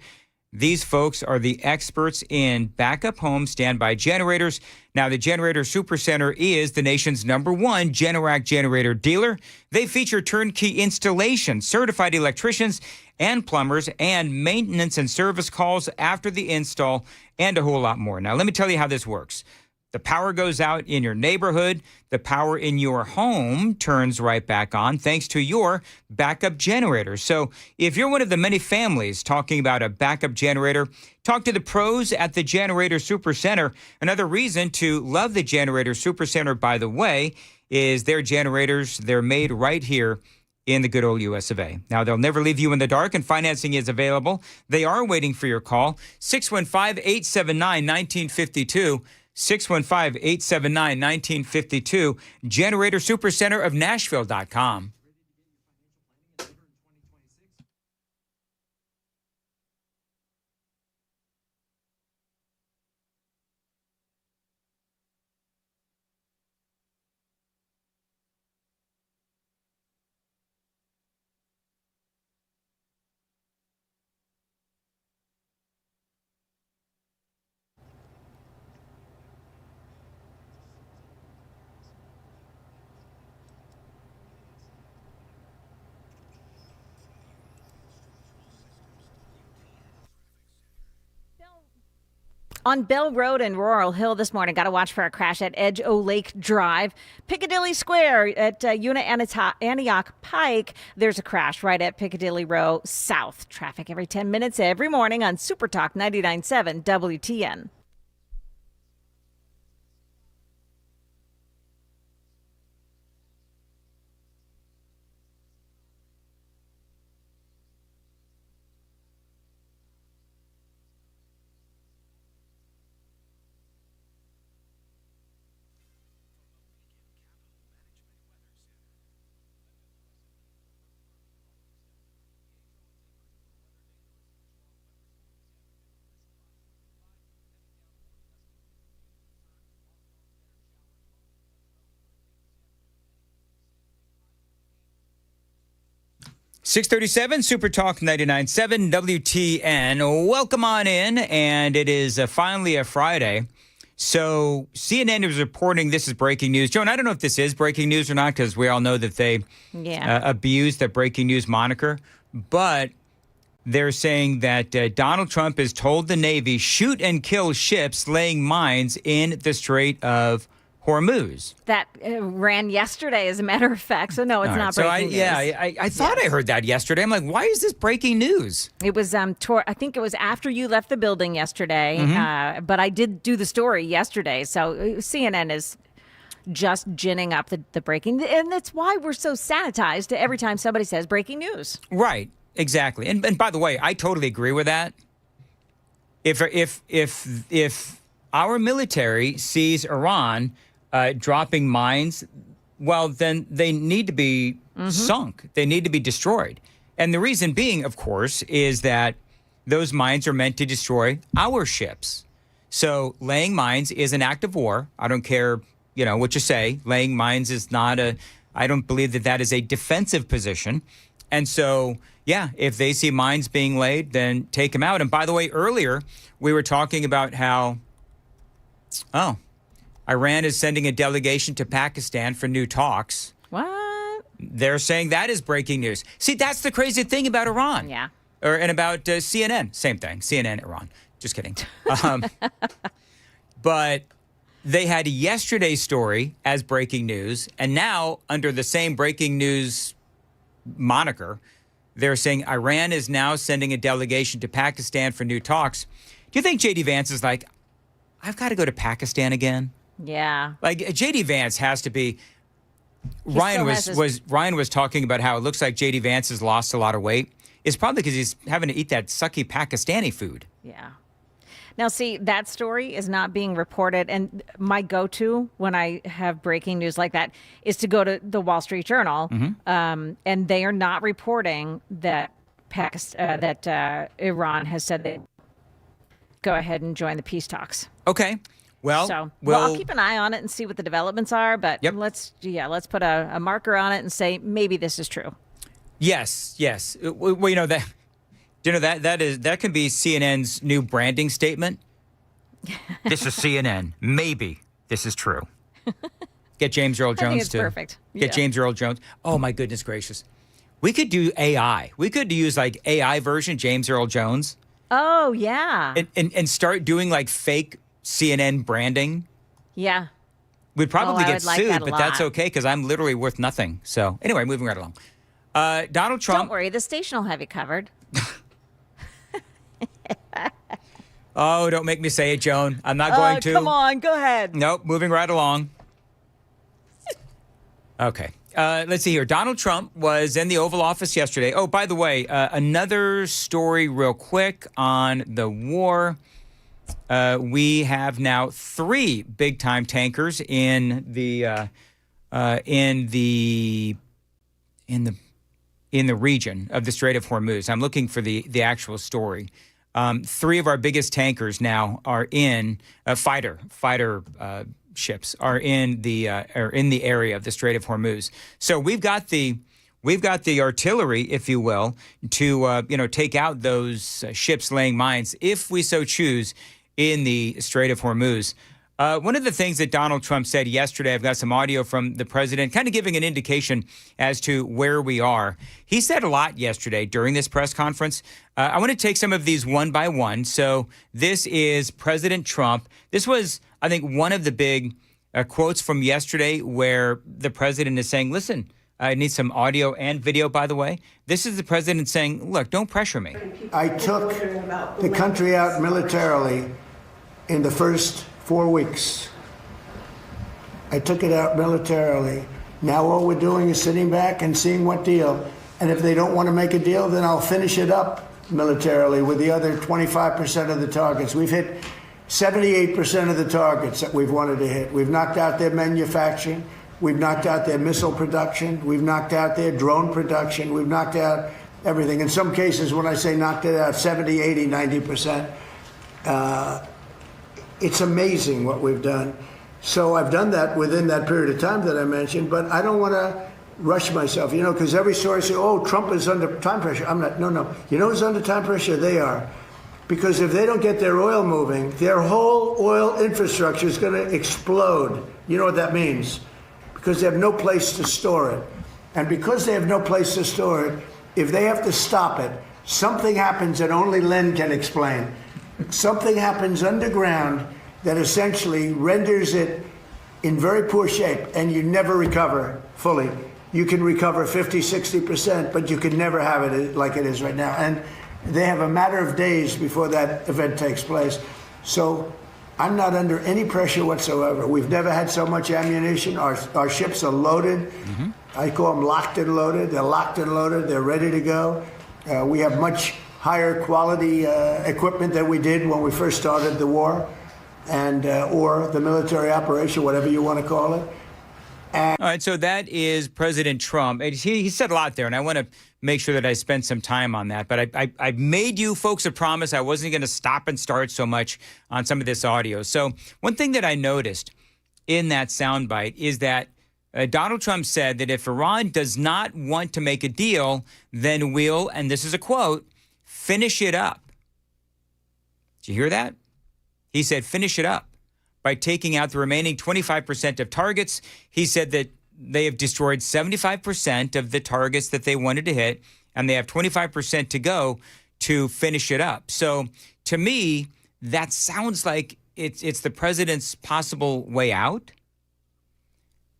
These folks are the experts in backup home standby generators. Now, the Generator Supercenter is the nation's #1 Generac generator dealer. They feature turnkey installation, certified electricians and plumbers, and maintenance and service calls after the install, and a whole lot more. Now, let me tell you how this works. The power goes out in your neighborhood. The power in your home turns right back on thanks to your backup generator. So if you're one of the many families talking about a backup generator, talk to the pros at the Generator Supercenter. Another reason to love the Generator Supercenter, by the way, is their generators. They're made right here in the good old US of A. Now, they'll never leave you in the dark, and financing is available. They are waiting for your call. 615-879-1952. 615-879-1952, Generator Supercenter of Nashville.com. On Bell Road in Laurel Hill this morning, got to watch for a crash at Edge O Lake Drive. Piccadilly Square at Antioch Pike, there's a crash right at Piccadilly Row South. Traffic every 10 minutes every morning on Super Talk 99.7 WTN. .637 Super Talk 99.7 WTN. Welcome on in, and it is finally a Friday. So CNN is reporting this is breaking news. Joan, I don't know if this is breaking news or not, because we all know that they abused the breaking news moniker. But they're saying that Donald Trump has told the Navy, shoot and kill ships laying mines in the Strait of Hormuz. That ran yesterday, as a matter of fact. So, no, it's not breaking news. I thought I heard that yesterday. I'm like, why is this breaking news? It was, I think it was after you left the building yesterday. But I did do the story yesterday. So CNN is just ginning up the breaking. And that's why we're so sanitized every time somebody says breaking news. Right. Exactly. And by the way, I totally agree with that. If our military sees Iran dropping mines, well, then they need to be sunk. They need to be destroyed. And the reason being, of course, is that those mines are meant to destroy our ships. So laying mines is an act of war. I don't care, what you say. Laying mines is not I don't believe that is a defensive position. And so, if they see mines being laid, then take them out. And by the way, earlier we were talking about how, Iran is sending a delegation to Pakistan for new talks. What? They're saying that is breaking news. See, that's the crazy thing about Iran. Yeah. And about CNN. Same thing. CNN, Iran. Just kidding. But they had yesterday's story as breaking news. And now, under the same breaking news moniker, they're saying Iran is now sending a delegation to Pakistan for new talks. Do you think J.D. Vance is like, I've got to go to Pakistan again? Yeah. Like J.D. Vance has to be. Ryan was talking about how it looks like J.D. Vance has lost a lot of weight. It's probably because he's having to eat that sucky Pakistani food. Yeah. Now, see, that story is not being reported. And my go-to when I have breaking news like that is to go to the Wall Street Journal. And they are not reporting that Iran has said they go ahead and join the peace talks. Okay. Well, I'll keep an eye on it and see what the developments are. But let's put a marker on it and say maybe this is true. Yes. Well, that can be CNN's new branding statement. This is CNN. Maybe this is true. Get James Earl Jones I think it's to perfect. Get James Earl Jones. Oh my goodness gracious, we could do AI. We could use like AI version James Earl Jones. Oh yeah. And start doing like fake CNN branding. Yeah. We'd probably get like sued, that but that's okay because I'm literally worth nothing. So anyway, moving right along. Donald Trump. Don't worry, the station will have you covered. Oh, don't make me say it, Joan. I'm not going to. Come on, go ahead. Nope, moving right along. Okay. Let's see here. Donald Trump was in the Oval Office yesterday. Oh, by the way, another story real quick on the war. We have now 3 big-time tankers in the region of the Strait of Hormuz. I'm looking for the actual story. 3 of our biggest tankers now are in fighter ships are in the area of the Strait of Hormuz. So we've got the artillery, if you will, to take out those ships laying mines if we so choose in the Strait of Hormuz. One of the things that Donald Trump said yesterday, I've got some audio from the president kind of giving an indication as to where we are. He said a lot yesterday during this press conference. I want to take some of these one by one. So this is President Trump. This was, I think, one of the big quotes from yesterday where the president is saying, listen, I need some audio and video, by the way. This is the president saying, look, don't pressure me. I took the country out militarily in the first 4 weeks. I took it out militarily. Now all we're doing is sitting back and seeing what deal. And if they don't want to make a deal, then I'll finish it up militarily with the other 25% of the targets. We've hit 78% of the targets that we've wanted to hit. We've knocked out their manufacturing. We've knocked out their missile production. We've knocked out their drone production. We've knocked out everything. In some cases, when I say knocked it out, 70, 80, 90%. It's amazing what we've done. So I've done that within that period of time that I mentioned, but I don't want to rush myself, because every story says, oh, Trump is under time pressure. I'm not, no. You know who's under time pressure? They are. Because if they don't get their oil moving, their whole oil infrastructure is going to explode. You know what that means? Because they have no place to store it. And because they have no place to store it, if they have to stop it, something happens that only Len can explain. Something happens underground that essentially renders it in very poor shape, and you never recover fully. You can recover 50, 60%, but you can never have it like it is right now. And they have a matter of days before that event takes place. So I'm not under any pressure whatsoever. We've never had so much ammunition. Our ships are loaded. Mm-hmm. I call them locked and loaded. They're locked and loaded. They're ready to go. We have much higher quality equipment than we did when we first started the war, and or the military operation, whatever you want to call it. All right, so that is President Trump. He said a lot there, and I want to make sure that I spend some time on that. But I made you folks a promise I wasn't going to stop and start so much on some of this audio. So one thing that I noticed in that soundbite is that Donald Trump said that if Iran does not want to make a deal, then we'll, and this is a quote, finish it up. Did you hear that? He said finish it up by taking out the remaining 25% of targets. He said that they have destroyed 75% of the targets that they wanted to hit, and they have 25% to go to finish it up. So to me, that sounds like it's the president's possible way out,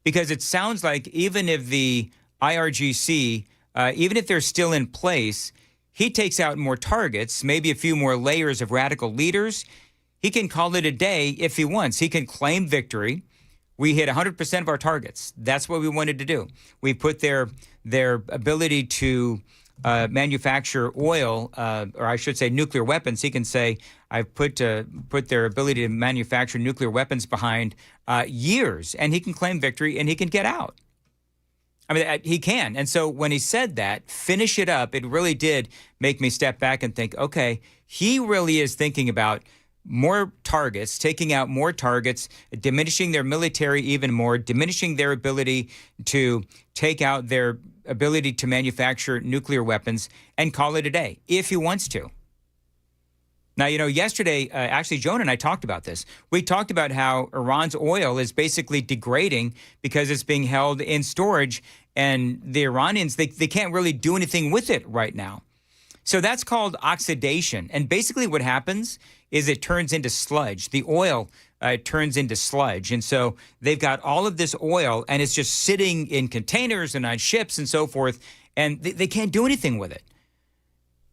because it sounds like even if the IRGC, even if they're still in place, he takes out more targets, maybe a few more layers of radical leaders. He can call it a day if he wants. He can claim victory. We hit 100% of our targets. That's what we wanted to do. We put their ability to manufacture oil, or I should say nuclear weapons. He can say, I've put their ability to manufacture nuclear weapons behind years, and he can claim victory, and he can get out. I mean, he can. And so when he said that, finish it up, it really did make me step back and think, okay, he really is thinking about more targets, taking out more targets, diminishing their military even more, diminishing their ability to take out their ability to manufacture nuclear weapons, and call it a day if he wants to. Now, yesterday, actually, Joan and I talked about this. We talked about how Iran's oil is basically degrading because it's being held in storage, and the Iranians, they can't really do anything with it right now. So that's called oxidation. And basically what happens is it turns into sludge. The oil turns into sludge. And so they've got all of this oil, and it's just sitting in containers and on ships and so forth, and they can't do anything with it.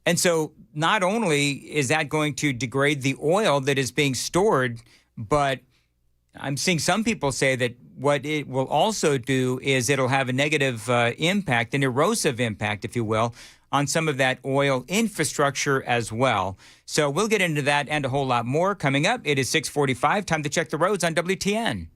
And so not only is that going to degrade the oil that is being stored, but I'm seeing some people say that what it will also do is it'll have a negative impact, an erosive impact, if you will, on some of that oil infrastructure as well. So we'll get into that and a whole lot more coming up. It is 6:45. Time to check the roads on WTN.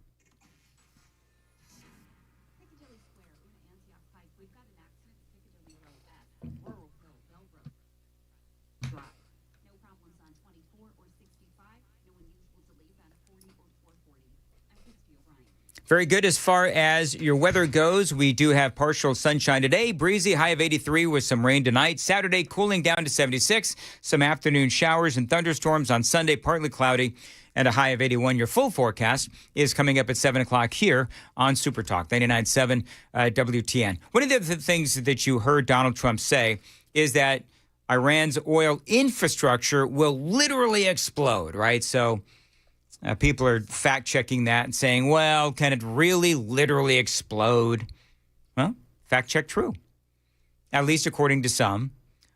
Very good as far as your weather goes. We do have partial sunshine today, breezy, high of 83 with some rain tonight. Saturday, cooling down to 76. Some afternoon showers and thunderstorms on Sunday, partly cloudy. and a high of 81. Your full forecast is coming up at 7 o'clock here on Super Talk 99.7 WTN. One of the other things that you heard Donald Trump say is that Iran's oil infrastructure will literally explode, right? So people are fact-checking that and saying, well, can it really literally explode? Well, fact-check true, at least according to some.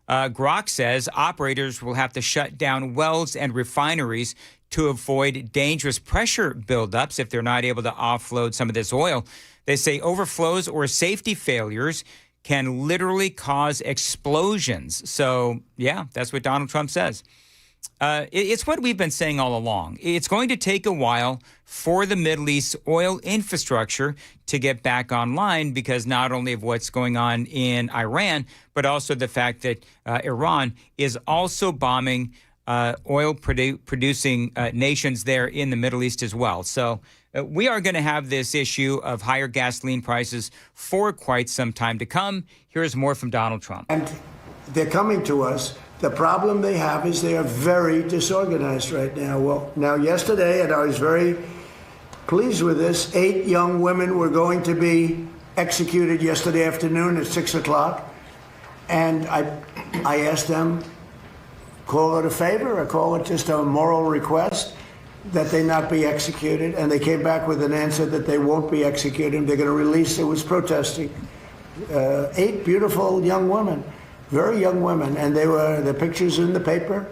Grok says operators will have to shut down wells and refineries to avoid dangerous pressure buildups if they're not able to offload some of this oil. They say overflows or safety failures can literally cause explosions. So, yeah, that's what Donald Trump says. It's what we've been saying all along. It's going to take a while for the Middle East oil infrastructure to get back online because not only of what's going on in Iran, but also the fact that Iran is also bombing oil-producing nations there in the Middle East as well. So we are going to have this issue of higher gasoline prices for quite some time to come. Here's more from Donald Trump. And they're coming to us. The problem they have is they are very disorganized right now. Well, now yesterday, and I was very pleased with this, 8 young women were going to be executed yesterday afternoon at 6 o'clock. And I asked them, call it a favor or call it just a moral request that they not be executed. And they came back with an answer that they won't be executed. They're going to release, it was protesting. 8 beautiful young women. Very young women, and the pictures in the paper,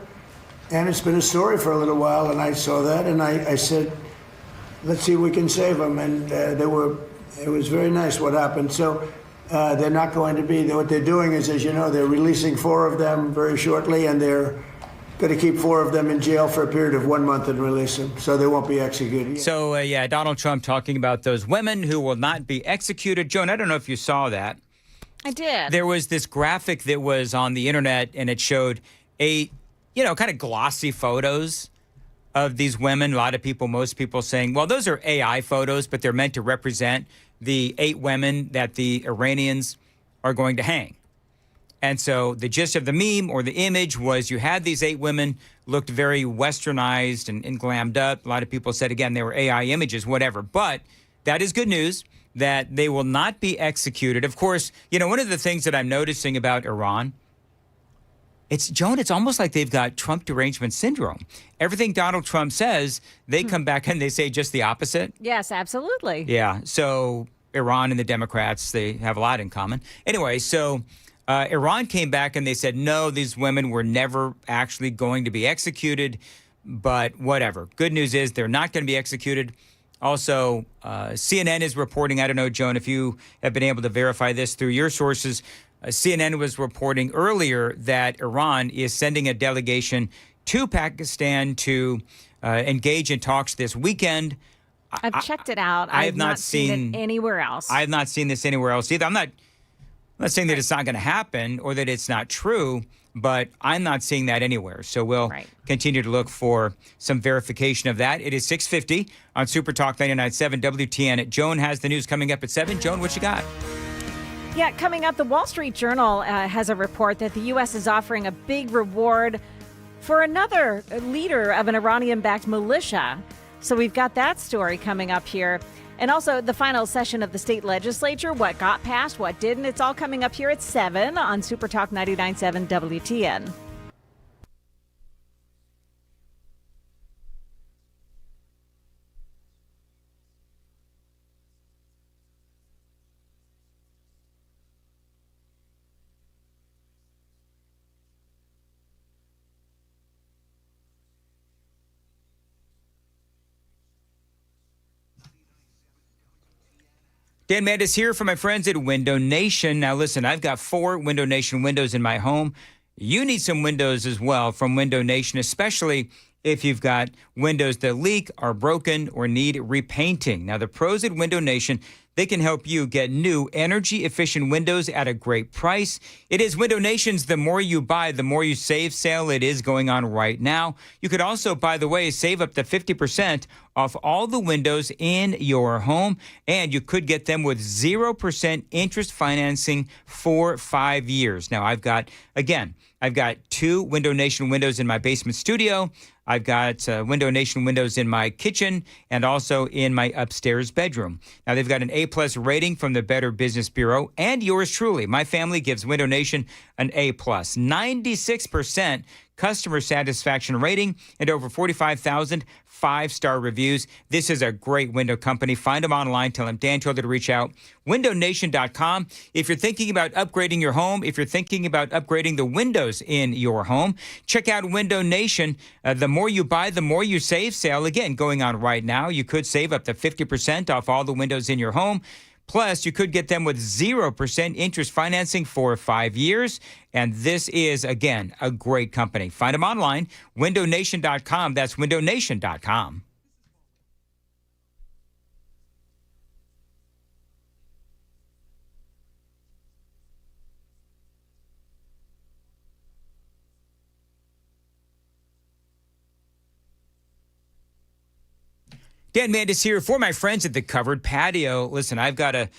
and it's been a story for a little while, and I saw that, and I said, let's see if we can save them, and it was very nice what happened. So they're not going to be, what they're doing is, as you know, they're releasing 4 of them very shortly, and they're going to keep 4 of them in jail for a period of 1 month and release them, so they won't be executed. So, yeah, Donald Trump talking about those women who will not be executed. Joan, I don't know if you saw that. I did. There was this graphic that was on the internet, and it showed 8, kind of glossy photos of these women. A lot of people, most people saying, well, those are AI photos, but they're meant to represent the 8 women that the Iranians are going to hang. And so the gist of the meme or the image was you had these 8 women, looked very westernized and glammed up. A lot of people said, again, they were AI images, whatever. But that is good news, that they will not be executed. Of course, one of the things that I'm noticing about Iran, it's almost like they've got Trump derangement syndrome. Everything Donald Trump says, they come back and they say just the opposite. Yes, absolutely. Yeah, so Iran and the Democrats, they have a lot in common. Anyway, so Iran came back and they said, no, these women were never actually going to be executed, but whatever. Good news is they're not going to be executed. Also, CNN is reporting, I don't know, Joan, if you have been able to verify this through your sources, CNN was reporting earlier that Iran is sending a delegation to Pakistan to engage in talks this weekend. I've checked it out. I have not seen it anywhere else. I have not seen this anywhere else either. I'm not saying that it's not going to happen or that it's not true, but I'm not seeing that anywhere. So we'll continue to look for some verification of that. It is 6:50 on Super Talk 99.7 WTN. Joan has the news coming up at 7. Joan, what you got? Yeah, coming up, the Wall Street Journal has a report that the U.S. is offering a big reward for another leader of an Iranian-backed militia. So we've got that story coming up here. And also the final session of the state legislature, what got passed, what didn't. It's all coming up here at 7 on Super Talk 99.7 WTN. Dan Mandis here for my friends at Window Nation. Now, listen, I've got 4 Window Nation windows in my home. You need some windows as well from Window Nation, especially if you've got windows that leak, are broken, or need repainting. Now, the pros at Window Nation, They can help you get new energy-efficient windows at a great price. It is Window Nation's The More You Buy, The More You Save sale. It is going on right now. You could also, by the way, save up to 50% off all the windows in your home, and you could get them with 0% interest financing for 5 years. Now, I've got 2 Window Nation windows in my basement studio. I've got Window Nation windows in my kitchen and also in my upstairs bedroom. Now, they've got an A-plus rating from the Better Business Bureau, and yours truly. My family gives Window Nation an A-plus. 96% customer satisfaction rating and over 45,000 5-star reviews. This is a great window company. Find them online. Tell them Dan told you to reach out. WindowNation.com. If you're thinking about upgrading your home, if you're thinking about upgrading the windows in your home, check out Window Nation. The more you buy, the more you save sale. Again, going on right now. You could save up to 50% off all the windows in your home. Plus, you could get them with 0% interest financing for 5 years. And this is, again, a great company. Find them online, windownation.com. That's windownation.com. Dan Mandis here for my friends at the Covered Patio. Listen, I've got a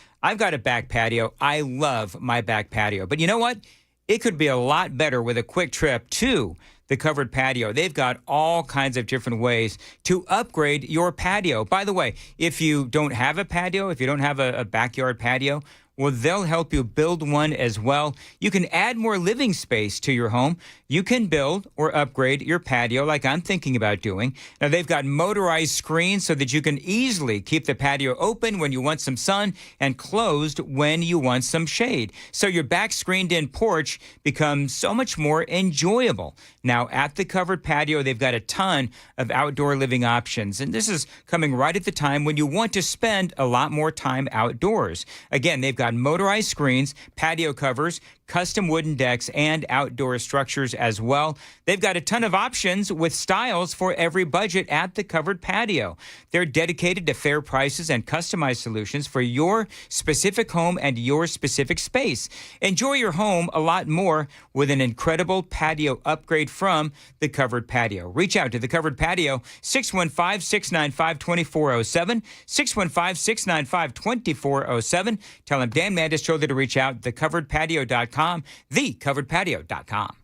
back patio. I love my back patio. But you know what? It could be a lot better with a quick trip to the Covered Patio. They've got all kinds of different ways to upgrade your patio. By the way, if you don't have a patio, if you don't have a backyard patio, well, they'll help you build one as well. You can add more living space to your home. You can build or upgrade your patio like I'm thinking about doing. Now, they've got motorized screens so that you can easily keep the patio open when you want some sun and closed when you want some shade. So your back screened-in porch becomes so much more enjoyable. Now, at the Covered Patio, they've got a ton of outdoor living options. And this is coming right at the time when you want to spend a lot more time outdoors. Again, they've got motorized screens, patio covers, custom wooden decks, and outdoor structures as well. They've got a ton of options with styles for every budget at the Covered Patio. They're dedicated to fair prices and customized solutions for your specific home and your specific space. Enjoy your home a lot more with an incredible patio upgrade from the Covered Patio. Reach out to the Covered Patio, 615-695-2407, 615-695-2407. Tell them Dan Mandis told you to reach out, thecoveredpatio.com, thecoveredpatio.com.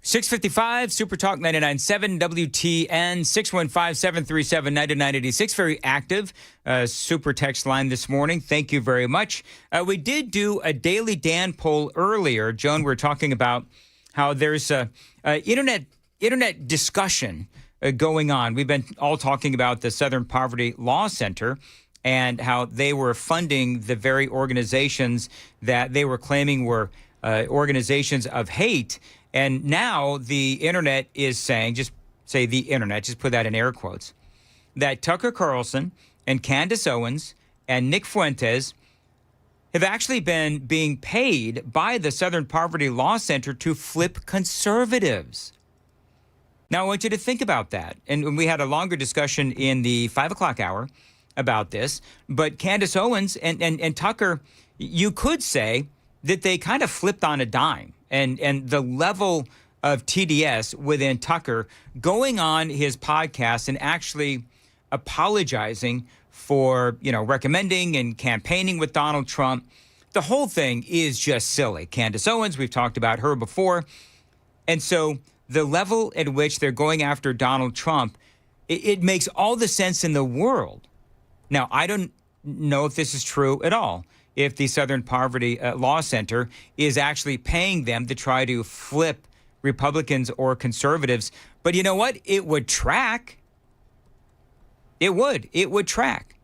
.655 Super Talk 99.7 WTN 615-737-9986. Very active super text line this morning. Thank you very much. We did do a Daily Dan poll earlier. Joan, we're talking about how there's a internet discussion going on. We've been all talking about the Southern Poverty Law Center and how they were funding the very organizations that they were claiming were organizations of hate. And now the internet is saying, just say the internet, just put that in air quotes, that Tucker Carlson and Candace Owens and Nick Fuentes have actually been being paid by the Southern Poverty Law Center to flip conservatives. Now, I want you to think about that. And we had a longer discussion in the 5 o'clock hour about this. But Candace Owens and Tucker, you could say that they kind of flipped on a dime. And the level of TDS within Tucker going on his podcast and actually apologizing for, recommending and campaigning with Donald Trump. The whole thing is just silly. Candace Owens, we've talked about her before. And so the level at which they're going after Donald Trump, it makes all the sense in the world. Now, I don't know if this is true at all, if the Southern Poverty Law Center is actually paying them to try to flip Republicans or conservatives. But you know what? It would track. It would track.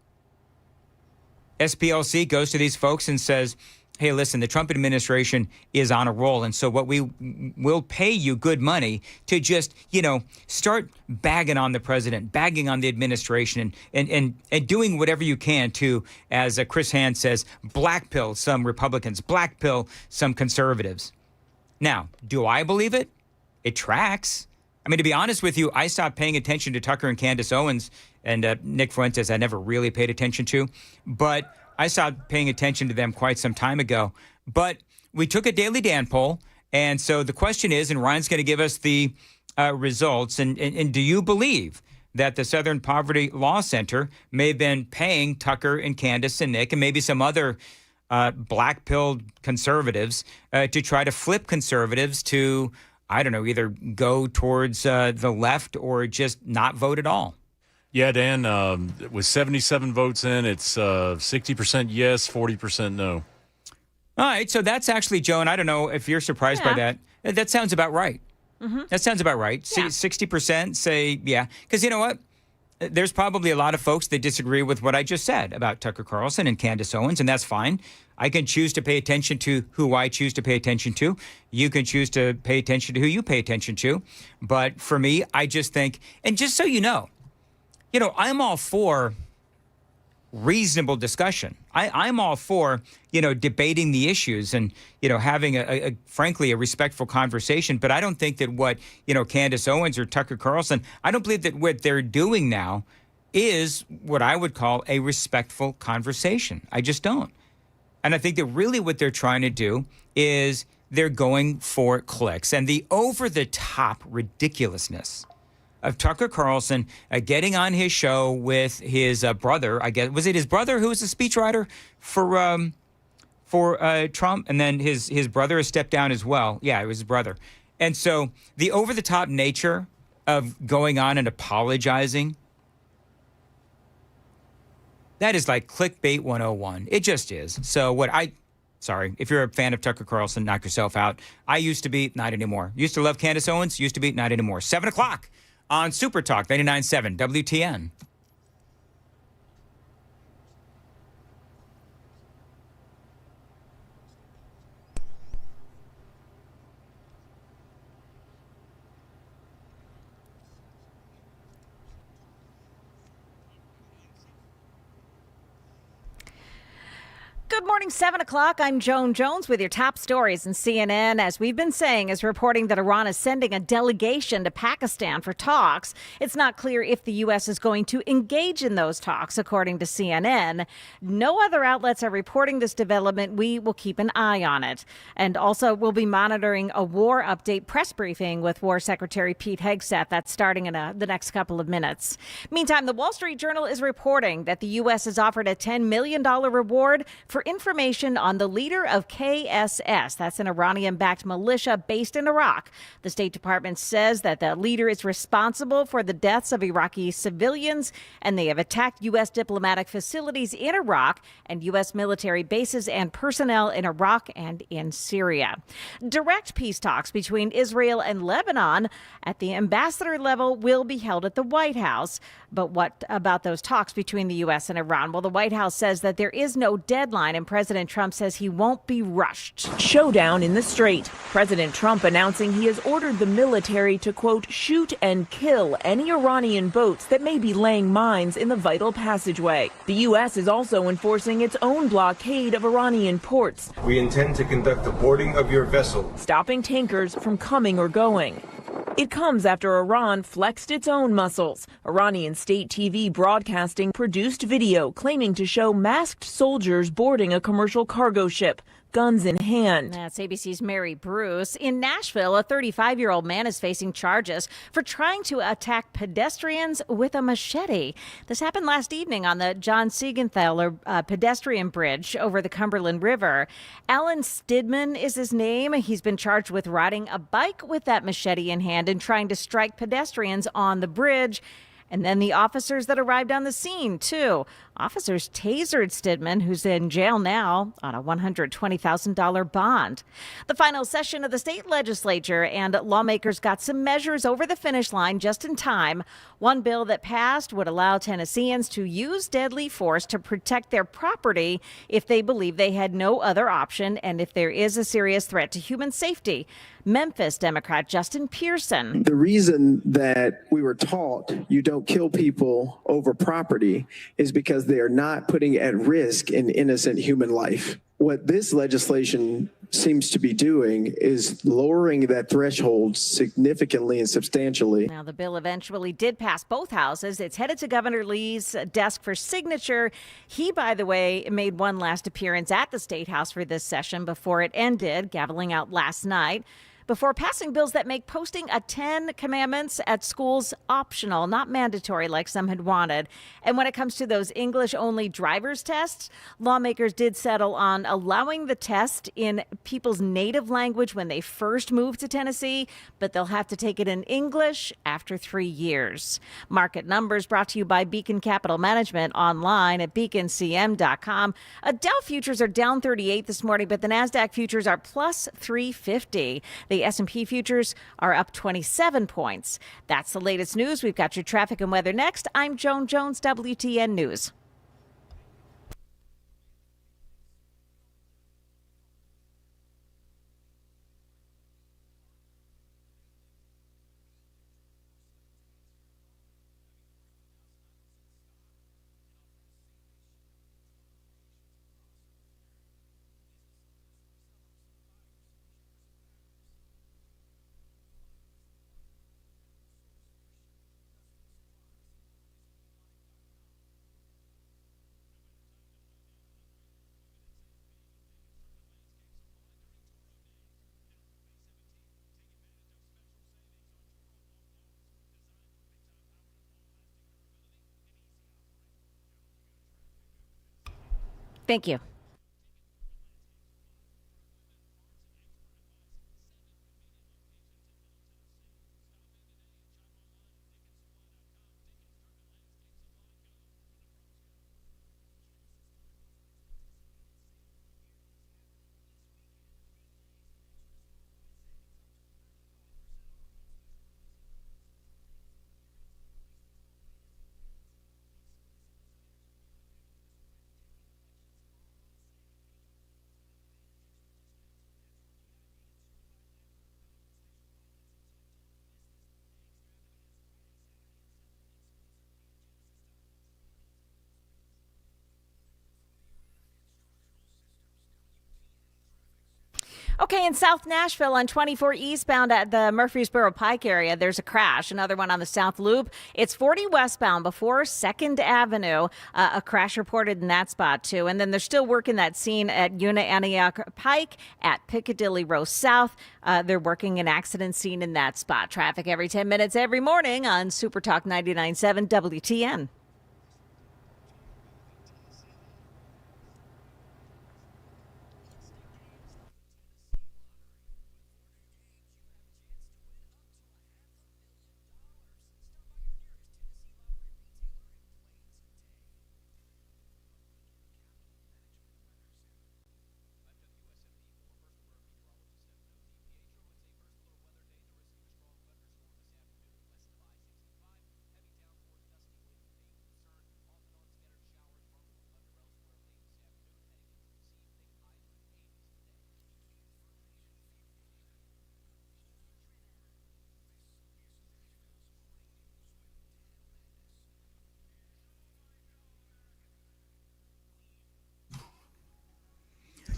SPLC goes to these folks and says, hey, listen, the Trump administration is on a roll. And so what we will pay you good money to just, start bagging on the president, bagging on the administration and doing whatever you can to, as Chris Hand says, blackpill some Republicans, blackpill some conservatives. Now, do I believe it? It tracks. I mean, to be honest with you, I stopped paying attention to Tucker and Candace Owens and Nick Fuentes. I never really paid attention to, but I stopped paying attention to them quite some time ago. But we took a Daily Dan poll, and so the question is, and Ryan's going to give us the results, and do you believe that the Southern Poverty Law Center may have been paying Tucker and Candace and Nick and maybe some other black-pilled conservatives to try to flip conservatives to, I don't know, either go towards the left or just not vote at all? Yeah, Dan, with 77 votes in, it's 60% yes, 40% no. All right, so that's actually, Joan, I don't know if you're surprised by that. That sounds about right. Mm-hmm. That sounds about right. Yeah. 60% say yeah. Because you know what? There's probably a lot of folks that disagree with what I just said about Tucker Carlson and Candace Owens, and that's fine. I can choose to pay attention to who I choose to pay attention to. You can choose to pay attention to who you pay attention to. But for me, I just think, and just so you know, I'm all for reasonable discussion. I'm all for, debating the issues and, having a frankly, a respectful conversation. But I don't think that what, Candace Owens or Tucker Carlson, I don't believe that what they're doing now is what I would call a respectful conversation. I just don't. And I think that really what they're trying to do is they're going for clicks and the over-the-top ridiculously of Tucker Carlson getting on his show with his brother. I guess was it his brother who was a speechwriter for Trump, and then his brother has stepped down as well. Yeah, it was his brother. And so the over-the-top nature of going on and apologizing, that is like clickbait 101. It just is. So sorry, if you're a fan of Tucker Carlson, knock yourself out. I used to be, not anymore. Used to love Candace Owens, used to be, not anymore. 7 o'clock. On Super Talk 99.7 WTN. Good morning, 7 o'clock. I'm Joan Jones with your top stories. And CNN, as we've been saying, is reporting that Iran is sending a delegation to Pakistan for talks. It's not clear if the U.S. is going to engage in those talks, according to CNN. No other outlets are reporting this development. We will keep an eye on it. And also, we'll be monitoring a war update press briefing with War Secretary Pete Hegseth. That's starting in the next couple of minutes. Meantime, the Wall Street Journal is reporting that the U.S. has offered a $10 million reward for information on the leader of KSS. That's an Iranian-backed militia based in Iraq. The State Department says that the leader is responsible for the deaths of Iraqi civilians, and they have attacked U.S. diplomatic facilities in Iraq and U.S. military bases and personnel in Iraq and in Syria. Direct peace talks between Israel and Lebanon at the ambassador level will be held at the White House. But what about those talks between the U.S. and Iran? Well, the White House says that there is no deadline, and President Trump says he won't be rushed. Showdown in the Strait. President Trump announcing he has ordered the military to, quote, shoot and kill any Iranian boats that may be laying mines in the vital passageway. The U.S. is also enforcing its own blockade of Iranian ports. We intend to conduct the boarding of your vessel, stopping tankers from coming or going. It comes after Iran flexed its own muscles. Iranian state TV broadcasting produced video claiming to show masked soldiers boarding a commercial cargo ship, guns in hand. That's ABC's Mary Bruce. In Nashville, a 35-year-old man is facing charges for trying to attack pedestrians with a machete. This happened last evening on the John Siegenthaler pedestrian bridge over the Cumberland River. Alan Stidman is his name. He's been charged with riding a bike with that machete in hand and trying to strike pedestrians on the bridge. And then the officers that arrived on the scene, too. Officers tasered Stidman, who's in jail now on a $120,000 bond. The final session of the state legislature and lawmakers got some measures over the finish line just in time. One bill that passed would allow Tennesseans to use deadly force to protect their property if they believe they had no other option and if there is a serious threat to human safety. Memphis Democrat Justin Pearson. The reason that we were taught you don't kill people over property is because they are not putting at risk an innocent human life. What this legislation seems to be doing is lowering that threshold significantly and substantially. Now, the bill eventually did pass both houses. It's headed to Governor Lee's desk for signature. He, by the way, made one last appearance at the State House for this session before it ended, gaveling out last night. Before passing bills that make posting a 10 commandments at schools optional, not mandatory like some had wanted. And when it comes to those English-only driver's tests, lawmakers did settle on allowing the test in people's native language when they first moved to Tennessee, but they'll have to take it in English after 3 years. Market numbers brought to you by Beacon Capital Management online at beaconcm.com. Dow futures are down 38 this morning, but the NASDAQ futures are plus 350. The S&P futures are up 27 points. That's the latest news. We've got your traffic and weather next. I'm Joan Jones, WTN News. Thank you. Okay, in South Nashville on 24 eastbound at the Murfreesboro Pike area, there's a crash. Another one on the South Loop. It's 40 westbound before 2nd Avenue. A crash reported in that spot, too. And then they're still working that scene at Una Antioch Pike at Piccadilly Row South. They're working an accident scene in that spot. Traffic every 10 minutes every morning on Super Talk 99.7 WTN.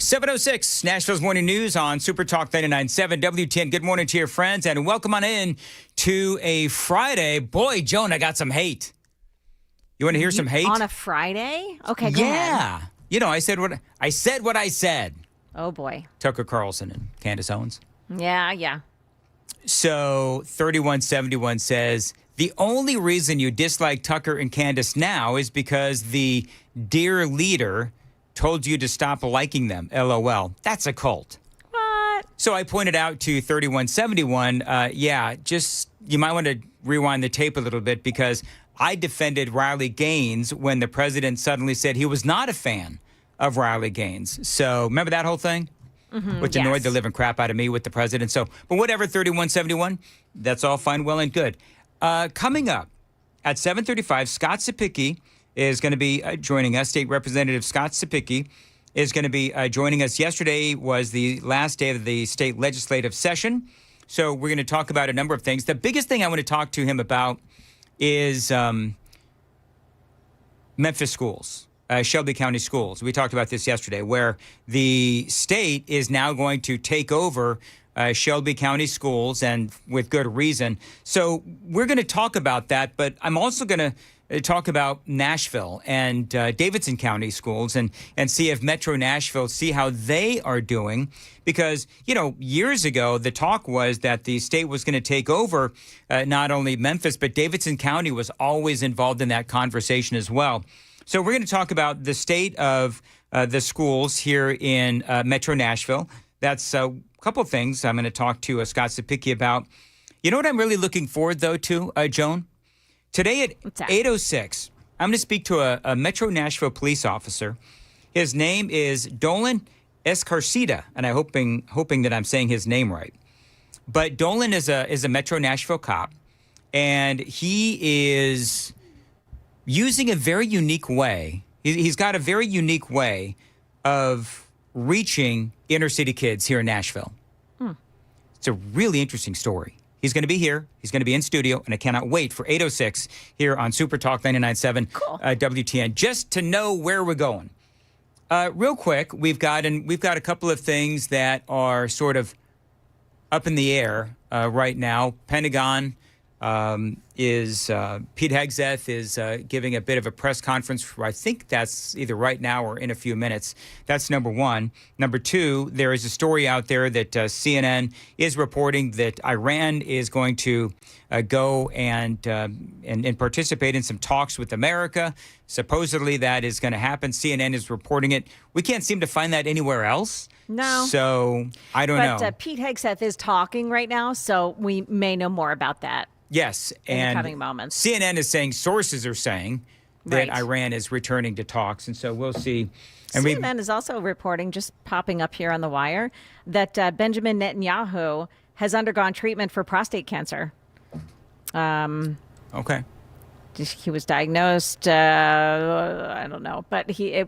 7:06, Nashville's Morning News on Super Talk 99.7 WTN. Good morning to your friends, and welcome on in to a Friday. Boy, Joan, I got some hate. You want to hear some hate? On a Friday? Okay, go ahead. You know, I said what I said. Oh, boy. Tucker Carlson and Candace Owens. Yeah. So 3171 says, the only reason you dislike Tucker and Candace now is because the dear leader told you to stop liking them. LOL. That's a cult. What? So I pointed out to 3171, you might want to rewind the tape a little bit because I defended Riley Gaines when the president suddenly said he was not a fan of Riley Gaines. So remember that whole thing? Which annoyed the living crap out of me with the president. So, but whatever, 3171, that's all fine, well, and good. Coming up at 7:35, Scott Sapicki is going to be joining us. State Representative Scott Sapicki is going to be joining us. Yesterday was the last day of the state legislative session. So we're going to talk about a number of things. The biggest thing I want to talk to him about is Memphis schools, Shelby County schools. We talked about this yesterday, where the state is now going to take over Shelby County schools, and with good reason. So we're going to talk about that, but I'm also going to talk about Nashville and Davidson County schools and see if Metro Nashville, see how they are doing. Because, you know, years ago, the talk was that the state was going to take over not only Memphis, but Davidson County was always involved in that conversation as well. So we're going to talk about the state of the schools here in Metro Nashville. That's a couple of things I'm going to talk to Scott Sapicki about. You know what I'm really looking forward, though, to, Joan? Today at 8:06, I'm going to speak to a Metro Nashville police officer. His name is Dolan Escarcita, and I'm hoping that I'm saying his name right. But Dolan is a Metro Nashville cop, and he is using a very unique way. He's got a very unique way of reaching inner city kids here in Nashville. It's a really interesting story. He's going to be here. He's going to be in studio, and I cannot wait for 8:06 here on Super Talk 99.7 WTN, just to know where we're going. Real quick, we've got a couple of things that are sort of up in the air right now. Pentagon is Pete Hegseth is giving a bit of a press conference. I think that's either right now or in a few minutes. That's number one. Number two, there is a story out there that CNN is reporting that Iran is going to go and participate in some talks with America. Supposedly that is going to happen. CNN is reporting it. We can't seem to find that anywhere else. No. So I don't know. But Pete Hegseth is talking right now, so we may know more about that. Yes, in the coming moments. CNN is saying, sources are saying that Iran is returning to talks, and so we'll see. And CNN is also reporting, just popping up here on the wire, that Benjamin Netanyahu has undergone treatment for prostate cancer. Okay. He was diagnosed, I don't know, but he's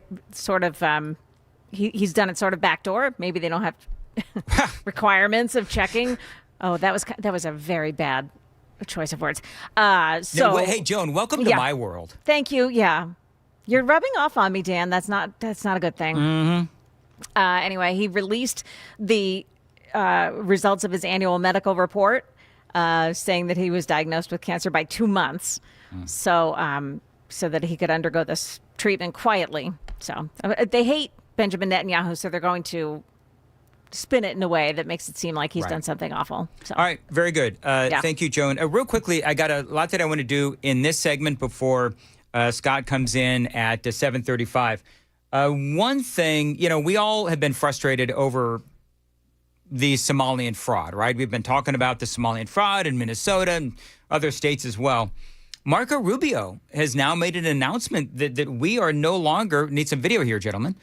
done it sort of backdoor. Maybe they don't have requirements of checking. Oh, that was a very bad choice of words. Hey, Joan, welcome to my world. Thank you. Yeah, you're rubbing off on me, Dan. That's not a good thing. Mm-hmm. Anyway, he released the results of his annual medical report, saying that he was diagnosed with cancer by 2 months, so that he could undergo this treatment quietly. So they hate Benjamin Netanyahu, so they're going to spin it in a way that makes it seem like he's done something awful. So. All right, very good. Thank you, Joan. Real quickly, I got a lot that I want to do in this segment before Scott comes in at 7:35. One thing, we all have been frustrated over the Somalian fraud, right? We've been talking about the Somalian fraud in Minnesota and other states as well. Marco Rubio has now made an announcement that we are no longer, need some video here, gentlemen,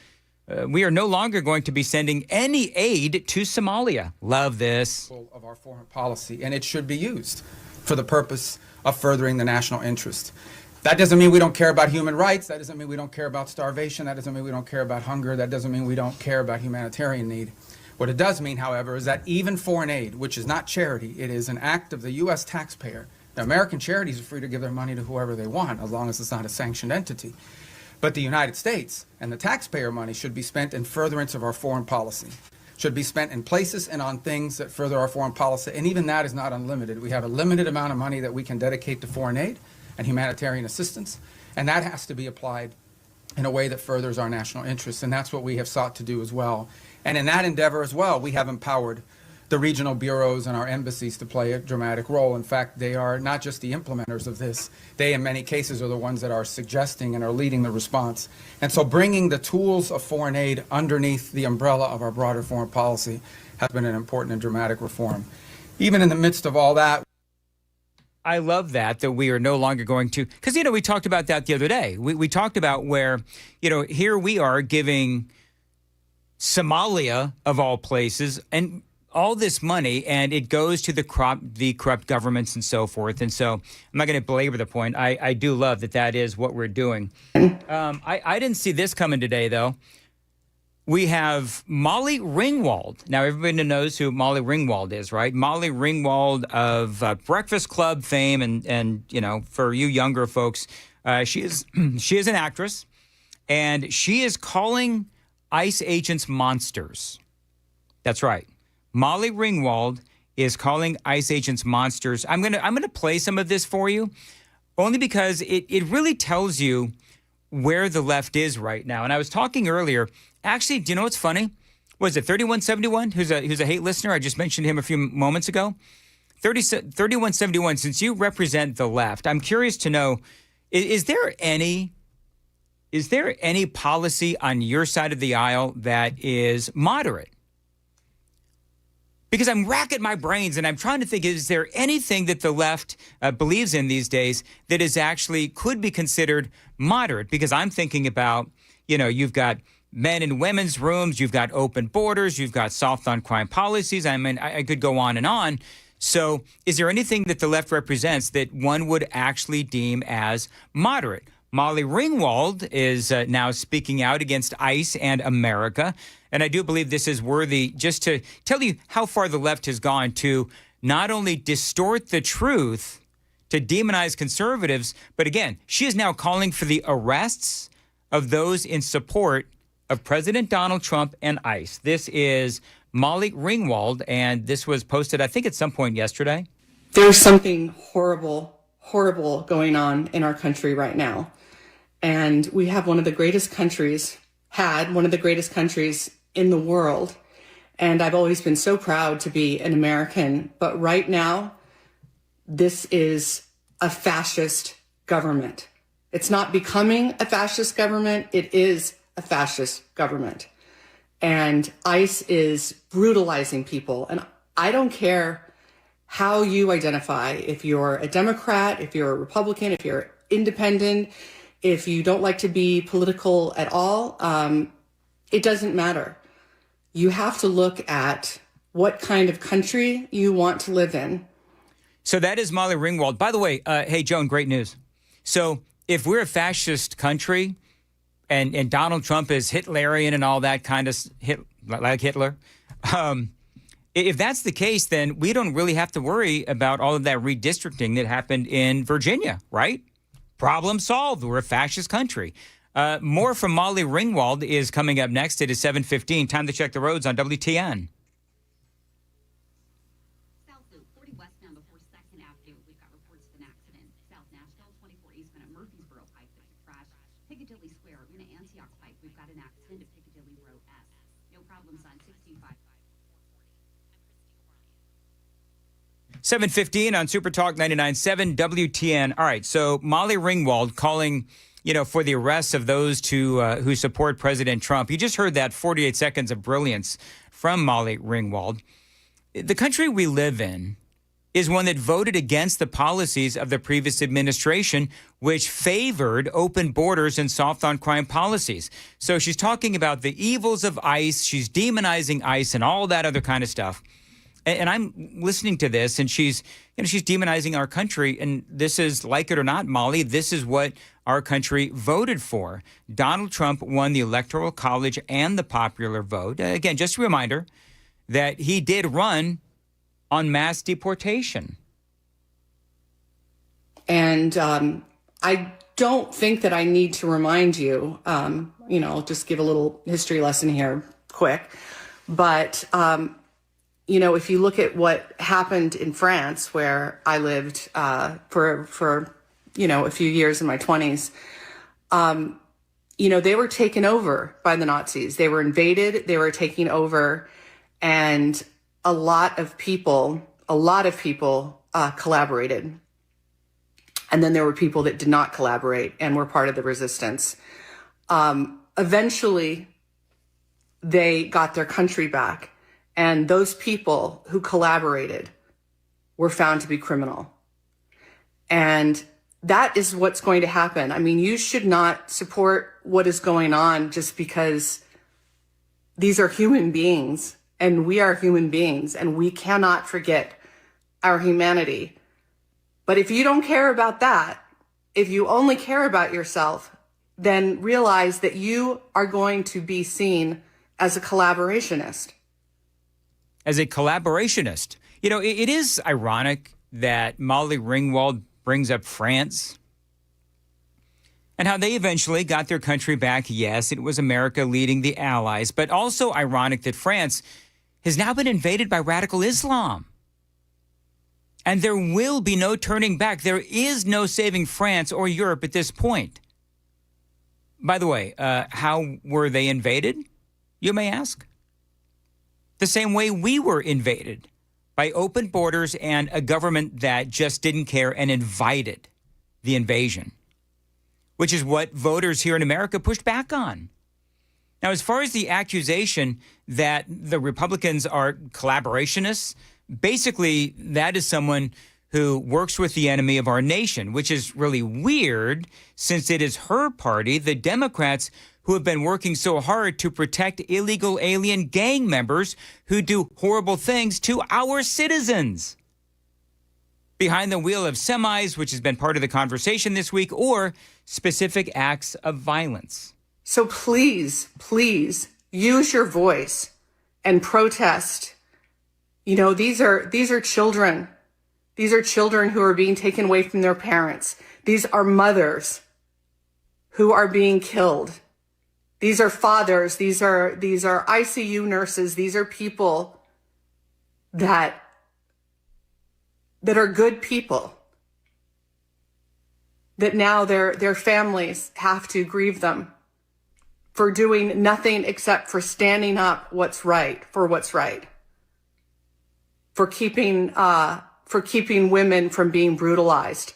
we are no longer going to be sending any aid to Somalia. Love this. Of our foreign policy, and it should be used for the purpose of furthering the national interest. That doesn't mean we don't care about human rights. That doesn't mean we don't care about starvation. That doesn't mean we don't care about hunger. That doesn't mean we don't care about humanitarian need. What it does mean, however, is that even foreign aid, which is not charity, it is an act of the U.S. taxpayer. Now, American charities are free to give their money to whoever they want, as long as it's not a sanctioned entity. But the United States and the taxpayer money should be spent in furtherance of our foreign policy, should be spent in places and on things that further our foreign policy. And even that is not unlimited. We have a limited amount of money that we can dedicate to foreign aid and humanitarian assistance. And that has to be applied in a way that furthers our national interests. And that's what we have sought to do as well. And in that endeavor as well, we have empowered the regional bureaus and our embassies to play a dramatic role. In fact, they are not just the implementers of this. They, in many cases, are the ones that are suggesting and are leading the response. And so bringing the tools of foreign aid underneath the umbrella of our broader foreign policy has been an important and dramatic reform. Even in the midst of all that, I love that we are no longer going to, because, we talked about that the other day. We talked about where, here we are giving Somalia, of all places, and all this money, and it goes to the corrupt governments and so forth. And so I'm not going to belabor the point. I do love that is what we're doing. I didn't see this coming today, though. We have Molly Ringwald. Now, everybody knows who Molly Ringwald is, right? Molly Ringwald of Breakfast Club fame. And for you younger folks, she is an actress, and she is calling ICE agents monsters. That's right. Molly Ringwald is calling ICE agents monsters. I'm gonna play some of this for you, only because it really tells you where the left is right now. And I was talking earlier. Actually, do you know what's funny? Was it 3171, who's a hate listener? I just mentioned him a few moments ago. 3171. Since you represent the left, I'm curious to know: is there any policy on your side of the aisle that is moderate? Because I'm racking my brains and I'm trying to think, is there anything that the left believes in these days that is actually could be considered moderate? Because I'm thinking about, you've got men and women's rooms, you've got open borders, you've got soft on crime policies. I mean, I could go on and on. So is there anything that the left represents that one would actually deem as moderate? Molly Ringwald is now speaking out against ICE and America. And I do believe this is worthy just to tell you how far the left has gone to not only distort the truth, to demonize conservatives, but again, she is now calling for the arrests of those in support of President Donald Trump and ICE. This is Molly Ringwald, and this was posted, I think, at some point yesterday. There's something horrible going on in our country right now. And we have one of the greatest countries in the world. And I've always been so proud to be an American. But right now, this is a fascist government. It's not becoming a fascist government. It is a fascist government. And ICE is brutalizing people. And I don't care how you identify, if you're a Democrat, if you're a Republican, if you're independent, if you don't like to be political at all, it doesn't matter. You have to look at what kind of country you want to live in. So that is Molly Ringwald. By the way, hey, Joan, great news. So if we're a fascist country and Donald Trump is Hitlerian and all that kind of, like Hitler, if that's the case, then we don't really have to worry about all of that redistricting that happened in Virginia, right? Problem solved. We're a fascist country. More from Molly Ringwald is coming up next. It is 7:15. Time to check the roads on WTN. South Loop, 40 westbound before 2nd Avenue. We've got reports of an accident. South Nashville, 24 eastbound at Murfreesboro Pike. There's a crash. Piccadilly Square, in Antioch Pike. We've got an accident at Piccadilly Row S. No problems on 65. 7:15 on Super Talk 99.7 WTN. All right, so Molly Ringwald calling, for the arrests of those who support President Trump. You just heard that 48 seconds of brilliance from Molly Ringwald. The country we live in is one that voted against the policies of the previous administration, which favored open borders and soft on crime policies. So she's talking about the evils of ICE. She's demonizing ICE and all that other kind of stuff. And I'm listening to this, and she's demonizing our country. And this is, like it or not, Molly, this is what our country voted for. Donald Trump won the Electoral College and the popular vote. Again, just a reminder that he did run on mass deportation. And I don't think that I need to remind you, I'll just give a little history lesson here quick. But, if you look at what happened in France, where I lived for a few years in my 20s, they were taken over by the Nazis. They were invaded, they were taking over, and a lot of people collaborated. And then there were people that did not collaborate and were part of the resistance. Eventually, they got their country back, and those people who collaborated were found to be criminal. And that is what's going to happen. I mean, you should not support what is going on just because these are human beings, and we are human beings, and we cannot forget our humanity. But if you don't care about that, if you only care about yourself, then realize that you are going to be seen as a collaborationist. As a collaborationist. It is ironic that Molly Ringwald brings up France and how they eventually got their country back. Yes, it was America leading the Allies, but also ironic that France has now been invaded by radical Islam. And there will be no turning back. There is no saving France or Europe at this point. By the way, how were they invaded, you may ask? The same way we were invaded, by open borders and a government that just didn't care and invited the invasion, which is what voters here in America pushed back on. Now, as far as the accusation that the Republicans are collaborationists, basically that is someone who works with the enemy of our nation, which is really weird since it is her party, the Democrats, who have been working so hard to protect illegal alien gang members who do horrible things to our citizens. Behind the wheel of semis, which has been part of the conversation this week, or specific acts of violence. So please use your voice and protest. These are children. These are children who are being taken away from their parents. These are mothers who are being killed. These are fathers. These are ICU nurses. These are people that are good people. That now their families have to grieve them for doing nothing except for standing up for what's right. For keeping women from being brutalized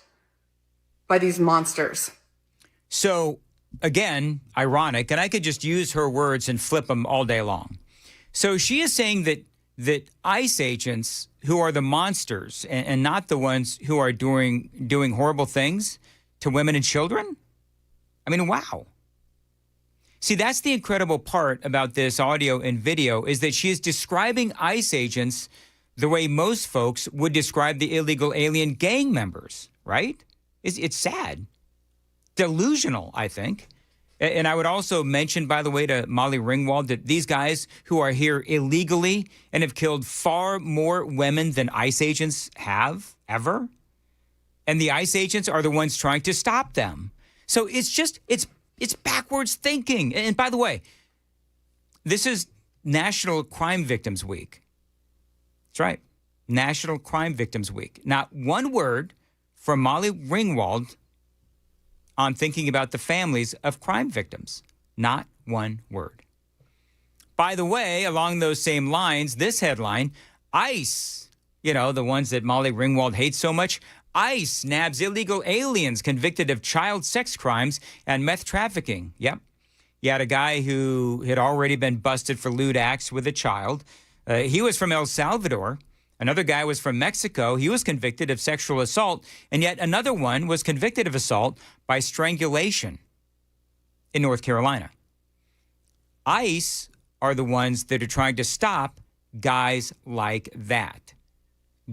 by these monsters. So, again, ironic, and I could just use her words and flip them all day long. So she is saying that ICE agents who are the monsters and not the ones who are doing horrible things to women and children? I mean, wow. See, that's the incredible part about this audio and video is that she is describing ICE agents the way most folks would describe the illegal alien gang members, right? It's sad. Delusional, I think. And I would also mention, by the way, to Molly Ringwald, that these guys who are here illegally and have killed far more women than ICE agents have ever. And the ICE agents are the ones trying to stop them. So it's backwards thinking. And by the way, this is National Crime Victims Week. That's right. National Crime Victims Week. Not one word from Molly Ringwald on thinking about the families of crime victims. Not one word. By the way, along those same lines, this headline, ICE, the ones that Molly Ringwald hates so much, ICE nabs illegal aliens convicted of child sex crimes and meth trafficking. Yep. You had a guy who had already been busted for lewd acts with a child. He was from El Salvador. Another guy was from Mexico. He was convicted of sexual assault. And yet another one was convicted of assault by strangulation in North Carolina. ICE are the ones that are trying to stop guys like that.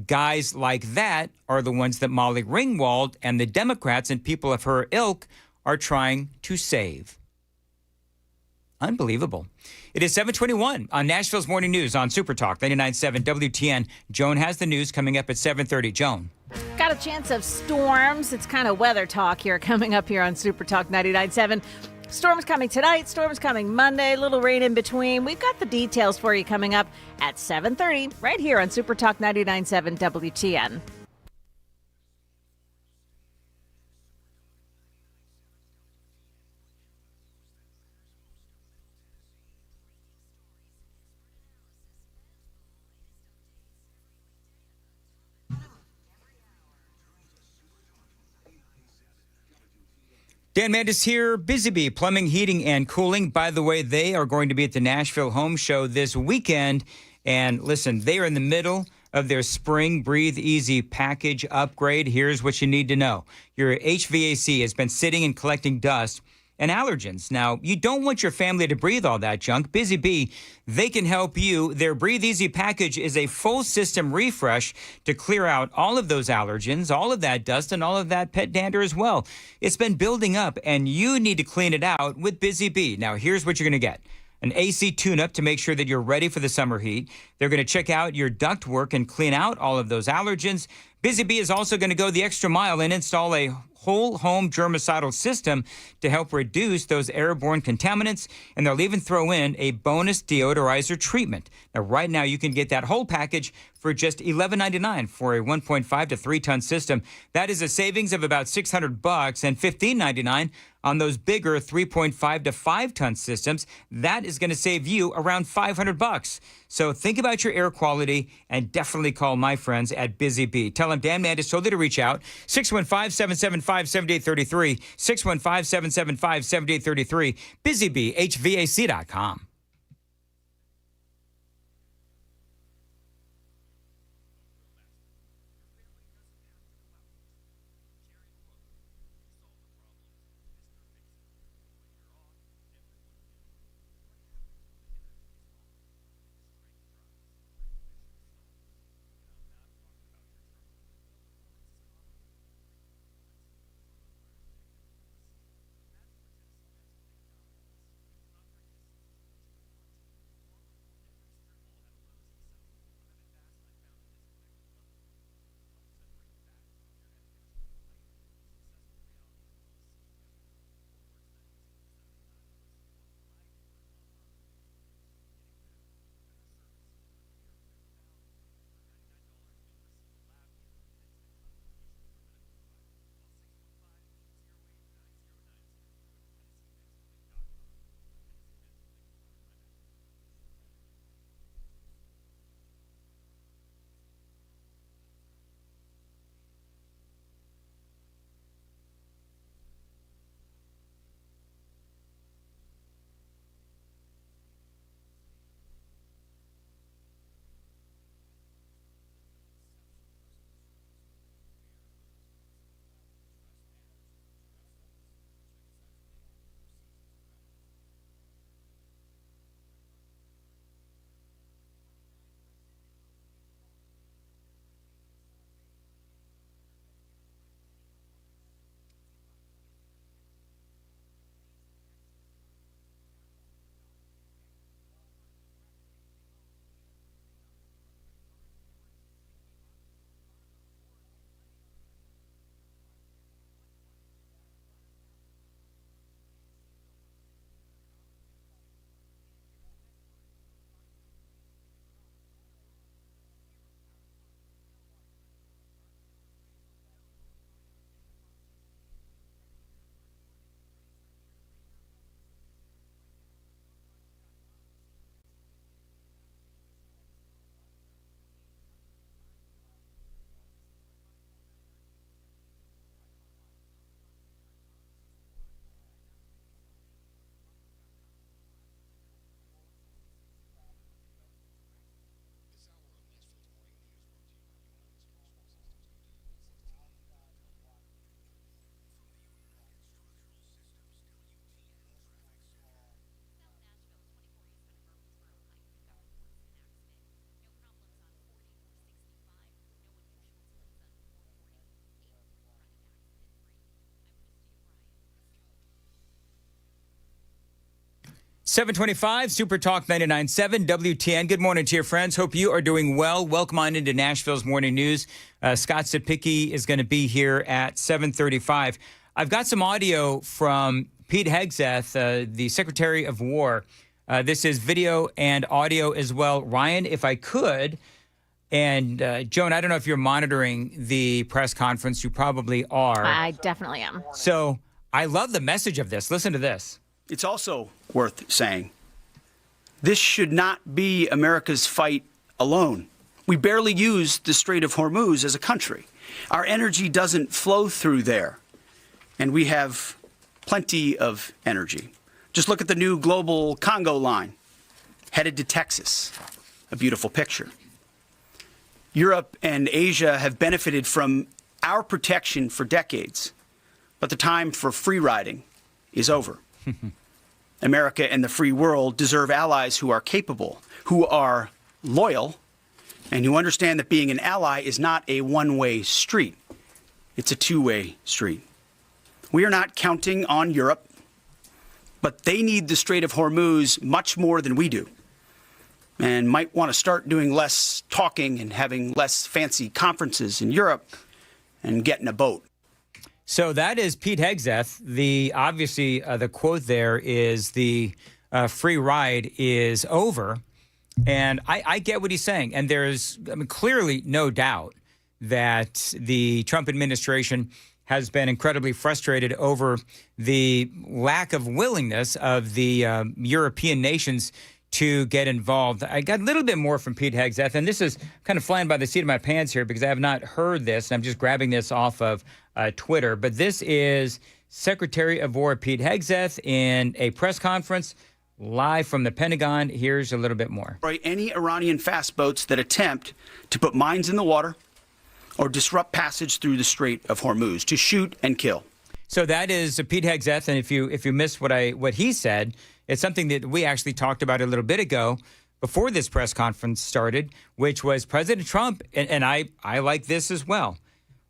Guys like that are the ones that Molly Ringwald and the Democrats and people of her ilk are trying to save. Unbelievable. It is 7:21 on Nashville's Morning News on Super Talk 99.7 WTN. Joan has the news coming up at 7:30. Joan. Got a chance of storms. It's kind of weather talk here coming up here on Super Talk 99.7. Storms coming tonight, storms coming Monday, little rain in between. We've got the details for you coming up at 7:30 right here on Super Talk 99.7 WTN. Dan Mandis here, Busy Bee Plumbing, Heating, and Cooling. By the way, they are going to be at the Nashville Home Show this weekend. And listen, they are in the middle of their spring Breathe Easy package upgrade. Here's what you need to know. Your HVAC has been sitting and collecting dust and allergens. Now, you don't want your family to breathe all that junk. Busy Bee, they can help you. Their Breathe Easy package is a full system refresh to clear out all of those allergens, all of that dust, and all of that pet dander as well. It's been building up, and you need to clean it out with Busy Bee. Now, here's what you're going to get. An AC tune-up to make sure that you're ready for the summer heat. They're going to check out your ductwork and clean out all of those allergens. Busy Bee is also going to go the extra mile and install a whole home germicidal system to help reduce those airborne contaminants, and they'll even throw in a bonus deodorizer treatment. Now, right now, you can get that whole package for just $11.99 for a 1.5 to 3-ton system. That is a savings of about $600 and $15.99 on those bigger 3.5 to 5-ton systems. That is going to save you around $500. So think about your air quality and definitely call my friends at Busy Bee. Tell them Dan Mandis told you to reach out. 615-775-7833. 615-775-7833. BusyBeeHVAC.com. 725 Super Talk 99.7 WTN. Good morning to your friends. Hope you are doing well. Welcome on into Nashville's Morning News. Scott Sapicki is going to be here at 7:35. I've got some audio from Pete Hegseth, the Secretary of War. This is video and audio as well. Ryan, if I could, and Joan, I don't know if you're monitoring the press conference. You probably are. I definitely am. So I love the message of this. Listen to this. It's also worth saying, this should not be America's fight alone. We barely use the Strait of Hormuz as a country. Our energy doesn't flow through there, and we have plenty of energy. Just look at the new global Congo line headed to Texas. A beautiful picture. Europe and Asia have benefited from our protection for decades, but the time for free riding is over. America and the free world deserve allies who are capable, who are loyal, and who understand that being an ally is not a one-way street. It's a two-way street. We are not counting on Europe, but they need the Strait of Hormuz much more than we do, and might want to start doing less talking and having less fancy conferences in Europe and get in a boat. So that is Pete Hegseth. Obviously, the quote there is the free ride is over. And I get what he's saying. And there's clearly no doubt that the Trump administration has been incredibly frustrated over the lack of willingness of the European nations to get involved. I got a little bit more from Pete Hegseth, and this is kind of flying by the seat of my pants here because I have not heard this. I'm just grabbing this off of Twitter. But this is Secretary of War Pete Hegseth in a press conference live from the Pentagon. Here's a little bit more. Any Iranian fast boats that attempt to put mines in the water or disrupt passage through the Strait of Hormuz, to shoot and kill. So that is Pete Hegseth, and if you missed what he said, it's something that we actually talked about a little bit ago before this press conference started, which was President Trump, and I like this as well,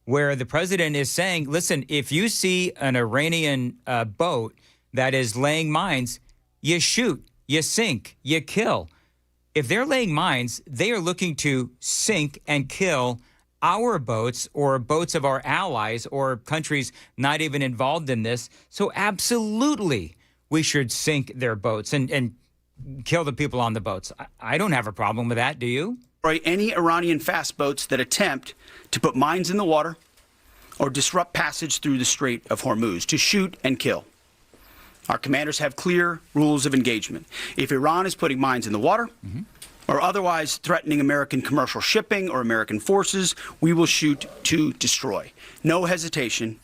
where the president is saying, listen, if you see an Iranian boat that is laying mines, you shoot, you sink, you kill. If they're laying mines, they are looking to sink and kill our boats or boats of our allies or countries not even involved in this. So absolutely, we should sink their boats and kill the people on the boats. I don't have a problem with that. Do you? Any Iranian fast boats that attempt to put mines in the water or disrupt passage through the Strait of Hormuz, to shoot and kill. Our commanders have clear rules of engagement. If Iran is putting mines in the water or otherwise threatening American commercial shipping or American forces, we will shoot to destroy. No hesitation,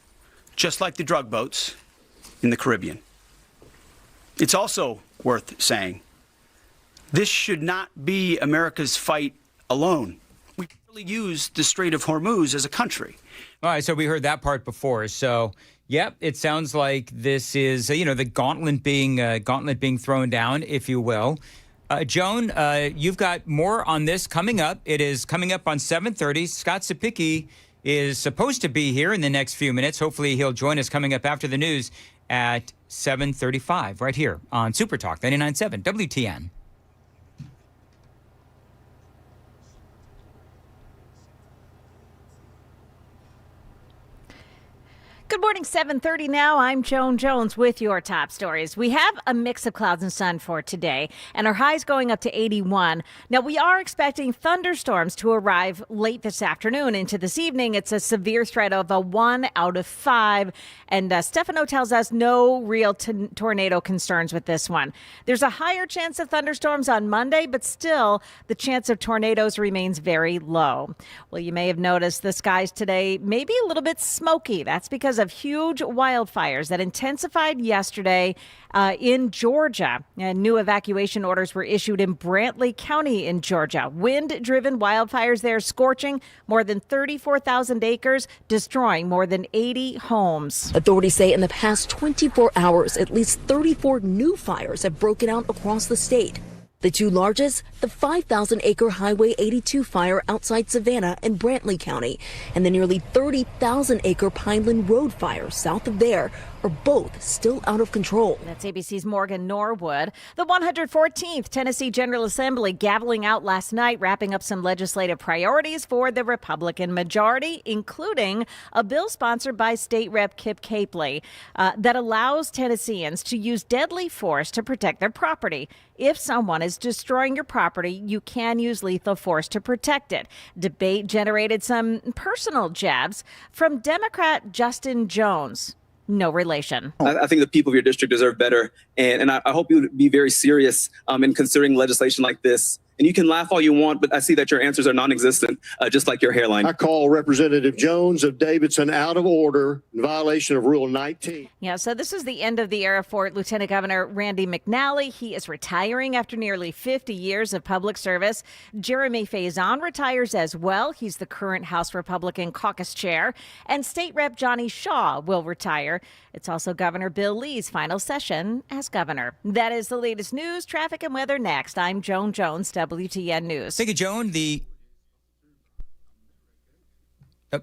just like the drug boats in the Caribbean. It's also worth saying, this should not be America's fight alone. We really use the Strait of Hormuz as a country. All right, so we heard that part before. So, yep, it sounds like this is, the gauntlet being thrown down, if you will. Joan, you've got more on this coming up. It is coming up on 7:30. Scott Sapicki is supposed to be here in the next few minutes. Hopefully he'll join us coming up after the news at 7:35 right here on Super Talk 99.7 WTN. Good morning, 7:30 now. I'm Joan Jones with your top stories. We have a mix of clouds and sun for today, and our highs going up to 81. Now, we are expecting thunderstorms to arrive late this afternoon into this evening. It's a severe threat of a 1 out of 5, and Stefano tells us no real tornado concerns with this one. There's a higher chance of thunderstorms on Monday, but still, the chance of tornadoes remains very low. Well, you may have noticed the skies today may be a little bit smoky. That's because of huge wildfires that intensified yesterday in Georgia. And new evacuation orders were issued in Brantley County in Georgia. Wind-driven wildfires there scorching more than 34,000 acres, destroying more than 80 homes. Authorities say in the past 24 hours, at least 34 new fires have broken out across the state. The two largest, the 5,000-acre Highway 82 fire outside Savannah in Brantley County, and the nearly 30,000-acre Pineland Road fire south of there, are both still out of control. That's ABC's Morgan Norwood. The 114th Tennessee General Assembly gaveling out last night, wrapping up some legislative priorities for the Republican majority, including a bill sponsored by State Rep Kip Capley that allows Tennesseans to use deadly force to protect their property. If someone is destroying your property, you can use lethal force to protect it. Debate generated some personal jabs from Democrat Justin Jones. No relation. I think the people of your district deserve better. And I hope you would be very serious in considering legislation like this. And you can laugh all you want, but I see that your answers are non-existent, just like your hairline. I call Representative Jones of Davidson out of order in violation of Rule 19. Yeah, so this is the end of the era for Lieutenant Governor Randy McNally. He is retiring after nearly 50 years of public service. Jeremy Faison retires as well. He's the current House Republican caucus chair. And State Rep Johnny Shaw will retire. It's also Governor Bill Lee's final session as governor. That is the latest news, traffic, and weather next. I'm Joan Jones, WTN News. Thank you, Joan. All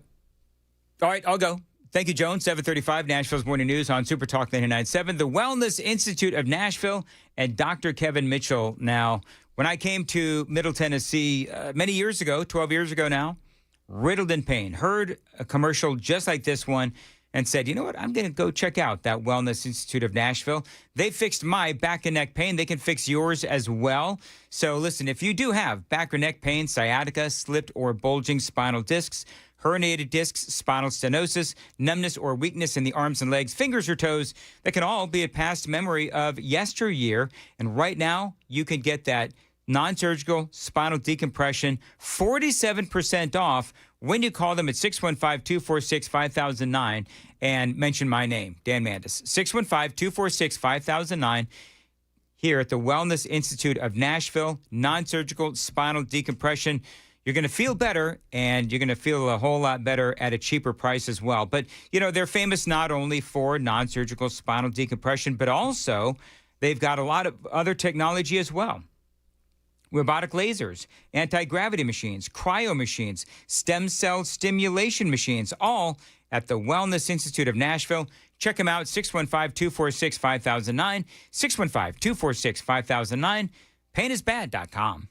right, I'll go. Thank you, Joan. 7:35, Nashville's Morning News on Super Talk 99.7. The Wellness Institute of Nashville and Dr. Kevin Mitchell. Now, when I came to Middle Tennessee many years ago, 12 years ago now, riddled in pain, heard a commercial just like this one, and said, you know what, I'm going to go check out that Wellness Institute of Nashville. They fixed my back and neck pain. They can fix yours as well. So listen, if you do have back or neck pain, sciatica, slipped or bulging spinal discs, herniated discs, spinal stenosis, numbness or weakness in the arms and legs, fingers or toes, that can all be a past memory of yesteryear. And right now, you can get that non-surgical spinal decompression 47% off when you call them at 615-246-5009 and mention my name, Dan Mandis. 615-246-5009 here at the Wellness Institute of Nashville. Non-surgical spinal decompression. You're going to feel better, and you're going to feel a whole lot better at a cheaper price as well. But, you know, they're famous not only for non-surgical spinal decompression, but also they've got a lot of other technology as well. Robotic lasers, anti-gravity machines, cryo machines, stem cell stimulation machines, all at the Wellness Institute of Nashville. Check them out, 615-246-5009, 615-246-5009, painisbad.com.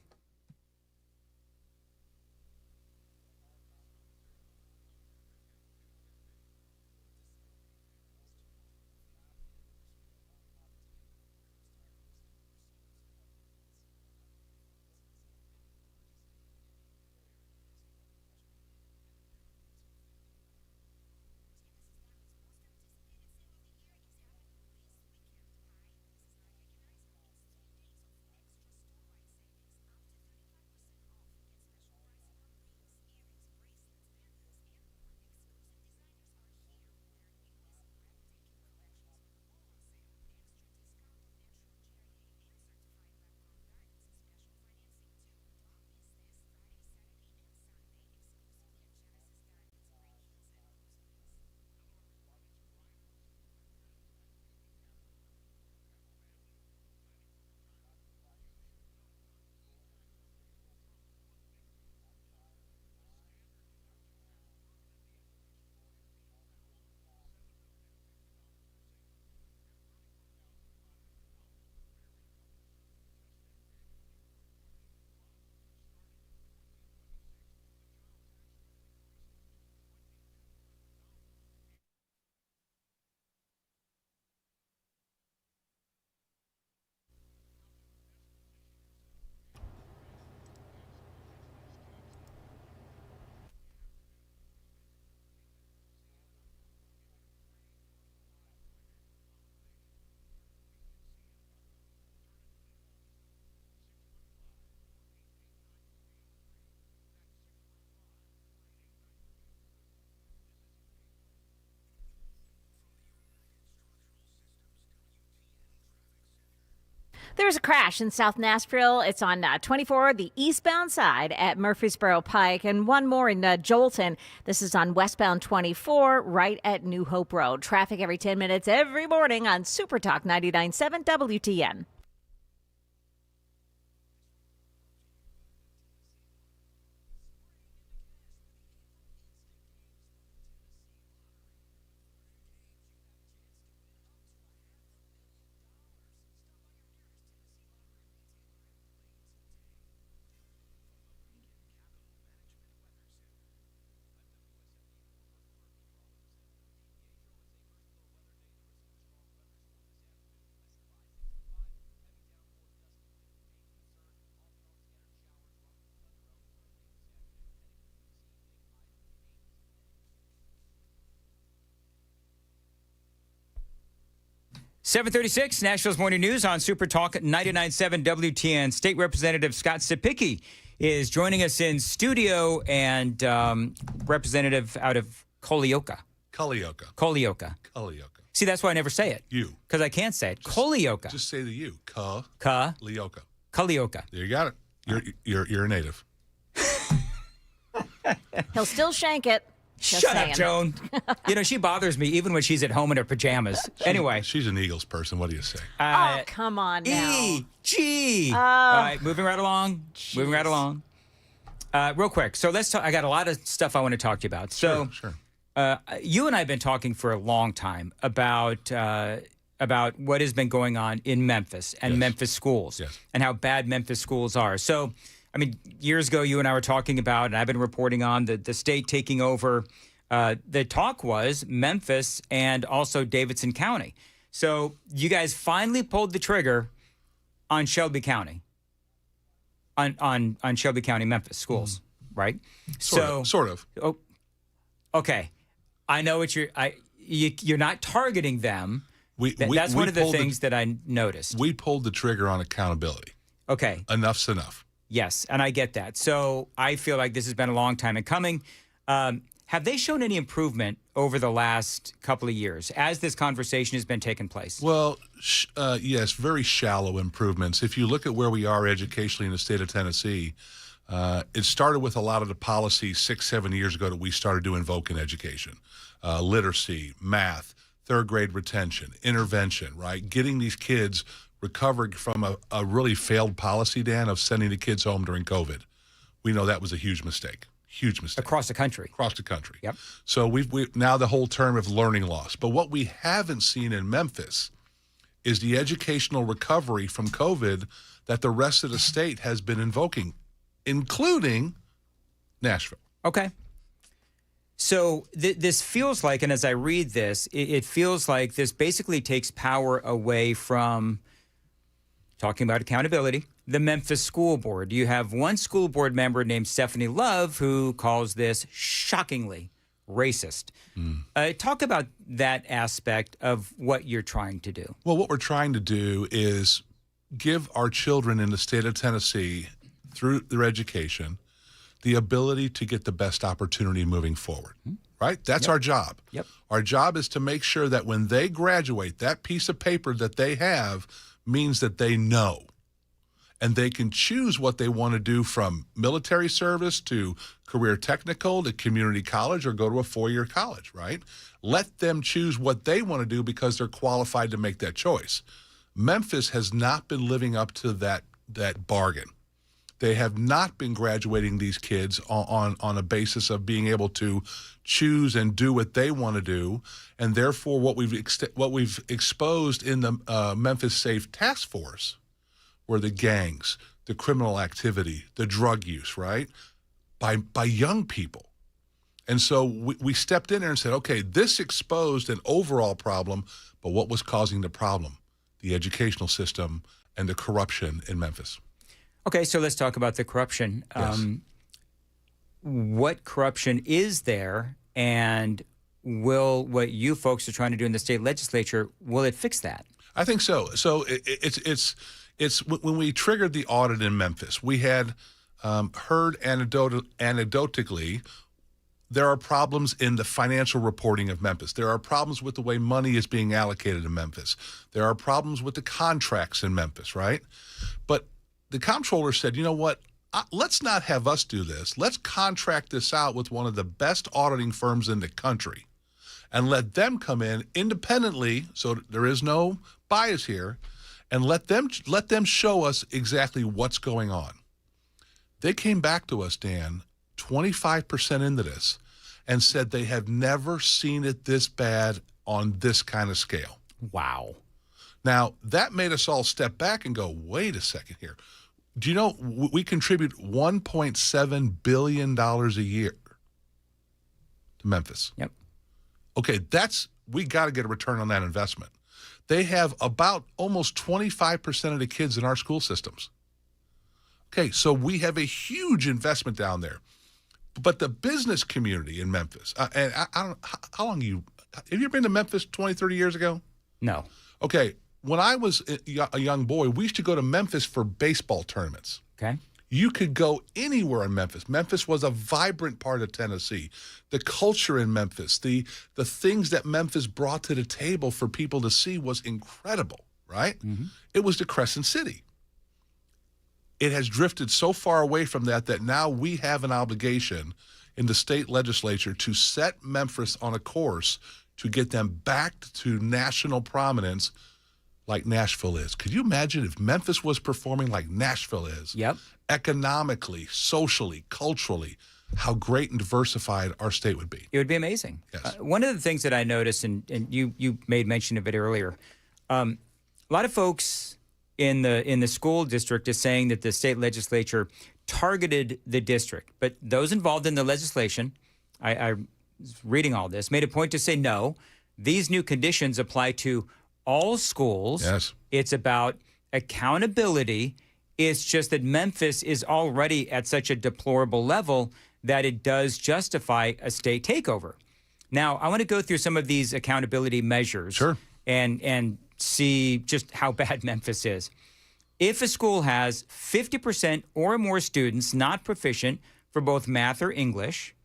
There's a crash in South Nashville. It's on 24, the eastbound side at Murfreesboro Pike, and one more in Jolton. This is on westbound 24, right at New Hope Road. Traffic every 10 minutes every morning on Super Talk 99.7 WTN. 736, Nashville's Morning News on Super Talk 99.7 WTN. State Representative Scott Sipicki is joining us in studio, and representative out of Culleoka. Culleoka. See, that's why I never say it. You. Because I can't say it. Culleoka. Just say the you. Culleoka. Culleoka. There you got it. You're a native. He'll still shank it. Just Shut saying. up, Joan. You know, she bothers me even when she's at home in her pajamas. Anyway. She's an Eagles person. What do you say? Oh, come on now. E-G. Oh. All right, moving right along. Moving right along. Real quick. So let's talk. I got a lot of stuff I want to talk to you about. So, Sure. You and I have been talking for a long time about what has been going on in Memphis and Memphis schools and how bad Memphis schools are. So, I mean, years ago, you and I were talking about, and I've been reporting on the state taking over. The talk was Memphis and also Davidson County. So you guys finally pulled the trigger on Shelby County, on Shelby County, Memphis schools, right? Sort of. Oh, okay. I know what you're not targeting them. That's one of the things that I noticed. We pulled the trigger on accountability. Okay. Enough's enough. Yes, and I get that. So I feel like this has been a long time in coming. Have they shown any improvement over the last couple of years as this conversation has been taking place? Well, yes, very shallow improvements. If you look at where we are educationally in the state of Tennessee, it started with a lot of the policies 6-7 years ago that we started to invoke in education. Literacy, math, third grade retention, intervention, right? Getting these kids recovering from a really failed policy, Dan, of sending the kids home during COVID. We know that was a huge mistake. Huge mistake. Across the country. Across the country. Yep. So we now the whole term of learning loss. But what we haven't seen in Memphis is the educational recovery from COVID that the rest of the state has been invoking, including Nashville. Okay. So this feels like, and as I read this, it feels like this basically takes power away from talking about accountability, the Memphis School Board. You have one school board member named Stephanie Love who calls this shockingly racist. Talk about that aspect of what you're trying to do. Well, what we're trying to do is give our children in the state of Tennessee, through their education, the ability to get the best opportunity moving forward, right? That's our job. Yep. Our job is to make sure that when they graduate, that piece of paper that they have means that they know and they can choose what they want to do, from military service to career technical to community college, or go to a 4-year college, right? Let them choose what they want to do because they're qualified to make that choice. Memphis has not been living up to that bargain. They have not been graduating these kids on a basis of being able to choose and do what they want to do, and therefore what we've exposed in the Memphis Safe Task Force were the gangs, the criminal activity, the drug use, right, by young people. And so we stepped in there and said, okay, this exposed an overall problem, but what was causing the problem? The educational system and the corruption in Memphis. Okay, so let's talk about the corruption. Yes. What corruption is there, and will what you folks are trying to do in the state legislature, will it fix that? I think so. So it's when we triggered the audit in Memphis, we had heard anecdotally there are problems in the financial reporting of Memphis. There are problems with the way money is being allocated in Memphis. There are problems with the contracts in Memphis, right? But the comptroller said, you know what, let's not have us do this. Let's contract this out with one of the best auditing firms in the country and let them come in independently, so there is no bias here, and let them show us exactly what's going on. They came back to us, Dan, 25% into this, and said they have never seen it this bad on this kind of scale. Wow. Now, that made us all step back and go, wait a second here. Do you know we contribute $1.7 billion a year to Memphis? Yep. Okay, we got to get a return on that investment. They have about almost 25% of the kids in our school systems. Okay, so we have a huge investment down there. But the business community in Memphis, and I don't, how long have you ever been to Memphis 20, 30 years ago? No. Okay, when I was a young boy, we used to go to Memphis for baseball tournaments. Okay. You could go anywhere in Memphis. Memphis was a vibrant part of Tennessee. The culture in Memphis, the things that Memphis brought to the table for people to see was incredible, right? Mm-hmm. It was the Crescent City. It has drifted so far away from that now we have an obligation in the state legislature to set Memphis on a course to get them back to national prominence like Nashville is. Could you imagine if Memphis was performing like Nashville is? Yep. Economically, socially, culturally, how great and diversified our state would be. It would be amazing. Yes. One of the things that I noticed, and you made mention of it earlier, a lot of folks in the school district is saying that the state legislature targeted the district, but those involved in the legislation, I was reading all this, made a point to say no. These new conditions apply to all schools. Yes. It's about accountability. It's just that Memphis is already at such a deplorable level that it does justify a state takeover. Now, I want to go through some of these accountability measures. Sure. And see just how bad Memphis is. If a school has 50% or more students not proficient for both math or English,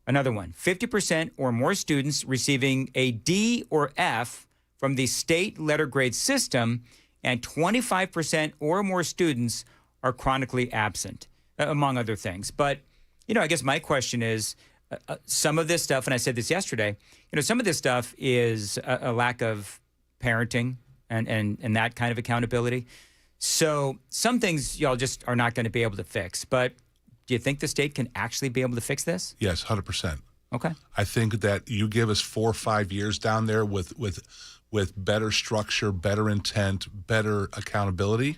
another one, 50% or more students receiving a D or F from the state letter grade system, and 25% or more students are chronically absent, among other things. But, I guess my question is, some of this stuff, and I said this yesterday, some of this stuff is a lack of parenting and that kind of accountability. So some things y'all just are not going to be able to fix. But do you think the state can actually be able to fix this? Yes, 100%. Okay. I think that you give us 4 or 5 years down there with better structure, better intent, better accountability.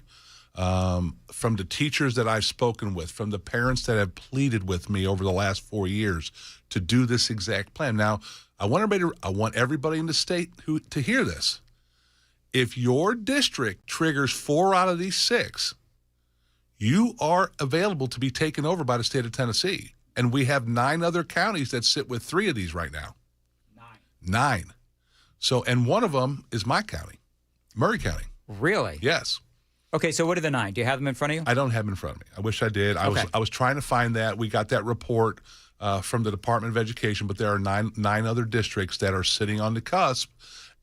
From the teachers that I've spoken with, from the parents that have pleaded with me over the last 4 years to do this exact plan. Now, I want everybody in the state to hear this. If your district triggers 4 out of these 6, you are available to be taken over by the state of Tennessee. And we have 9 other counties that sit with 3 of these right now. 9. So, and one of them is my county, Murray County. Really? Yes. Okay, so what are the 9? Do you have them in front of you? I don't have them in front of me. I wish I did. Okay. I was trying to find that. We got that report from the Department of Education, but there are nine other districts that are sitting on the cusp.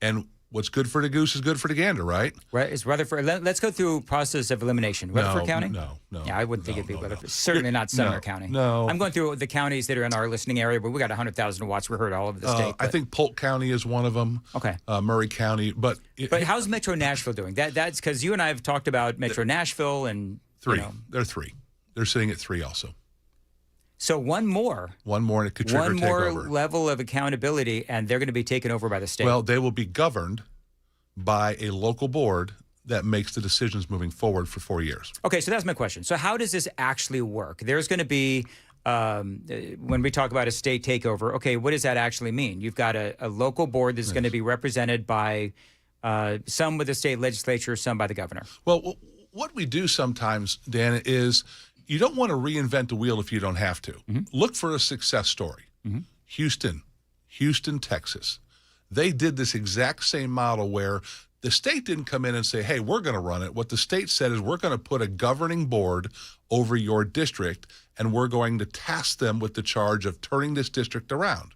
And what's good for the goose is good for the gander, right? Right. Is Rutherford? Let's go through process of elimination. Rutherford County? No. Yeah, I wouldn't think it'd be Rutherford. Certainly not Sumner County. No. I'm going through the counties that are in our listening area, but we got 100,000 watts. We heard all over the state. I think Polk County is one of them. Okay. Murray County, but how's Metro Nashville doing? That's because you and I have talked about Metro Nashville and 3. They're 3. They're sitting at 3 also. So one more and it could trigger one more takeover. level of accountability, and they're going to be taken over by the state. Well, they will be governed by a local board that makes the decisions moving forward for 4 years. Okay, so that's my question. So how does this actually work? There's going to be, when we talk about a state takeover, okay, what does that actually mean? You've got a local board that's going to be represented by some with the state legislature, some by the governor. Well, what we do sometimes, Dan, is you don't want to reinvent the wheel if you don't have to. Mm-hmm. Look for a success story. Mm-hmm. Houston, Texas. They did this exact same model where the state didn't come in and say, hey, we're going to run it. What the state said is we're going to put a governing board over your district, and we're going to task them with the charge of turning this district around.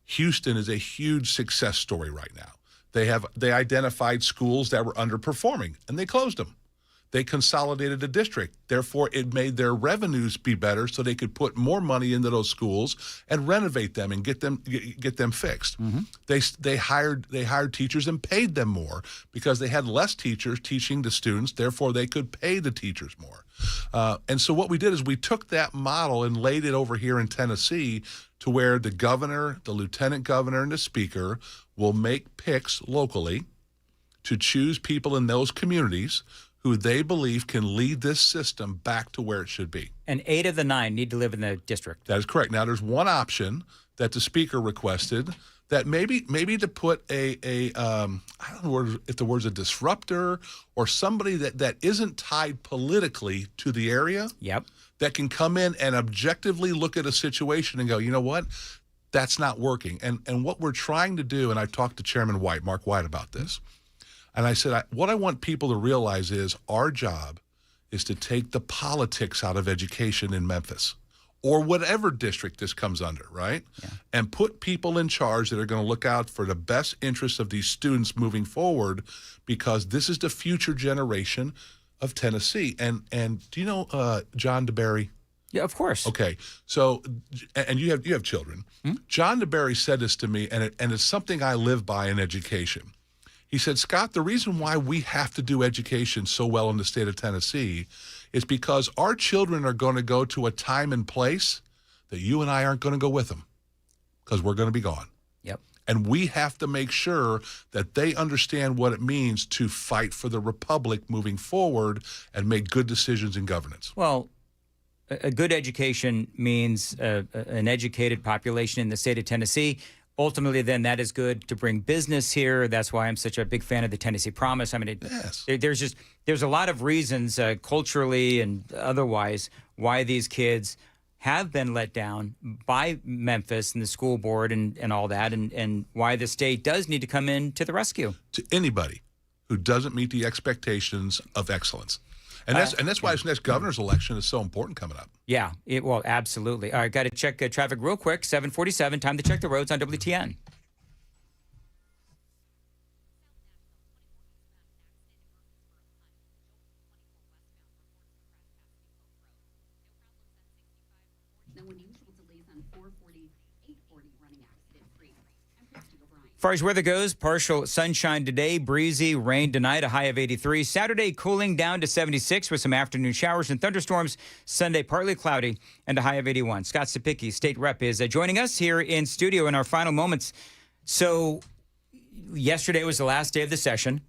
Houston is a huge success story right now. They identified schools that were underperforming, and they closed them. They consolidated the district. Therefore, it made their revenues be better so they could put more money into those schools and renovate them and get them fixed. Mm-hmm. They hired teachers and paid them more because they had less teachers teaching the students. Therefore, they could pay the teachers more. And so what we did is we took that model and laid it over here in Tennessee to where the governor, the lieutenant governor, and the speaker will make picks locally to choose people in those communities who they believe can lead this system back to where it should be. And 8 of the 9 need to live in the district. That is correct. Now, there's one option that the speaker requested that maybe to put I don't know if the word's a disruptor or somebody that isn't tied politically to the area. Yep. That can come in and objectively look at a situation and go, you know what? That's not working. And what we're trying to do, and I've talked to Chairman White, Mark White, about this, And I said, what I want people to realize is our job is to take the politics out of education in Memphis or whatever district this comes under, right? Yeah. And put people in charge that are going to look out for the best interests of these students moving forward, because this is the future generation of Tennessee. And do you know John DeBerry? Yeah, of course. Okay. So, and you have children. John DeBerry said this to me, and it's something I live by in education. He said, Scott, the reason why we have to do education so well in the state of Tennessee is because our children are going to go to a time and place that you and I aren't going to go with them, because we're going to be gone. Yep. And we have to make sure that they understand what it means to fight for the republic moving forward and make good decisions in governance. Well, a good education means an educated population in the state of Tennessee. Ultimately, then, that is good to bring business here. That's why I'm such a big fan of the Tennessee Promise. I mean, there's a lot of reasons culturally and otherwise why these kids have been let down by Memphis and the school board and all that, and why the state does need to come in to the rescue. To anybody who doesn't meet the expectations of excellence. And that's why this next governor's election is so important coming up. Yeah, well, absolutely. All right, got to check traffic real quick. 7:47, time to check the roads on WTN. As far as weather goes, partial sunshine today, breezy, rain tonight, a high of 83. Saturday, cooling down to 76 with some afternoon showers and thunderstorms. Sunday, partly cloudy and a high of 81. Scott Sapicki, state rep, is joining us here in studio in our final moments. So yesterday was the last day of the session.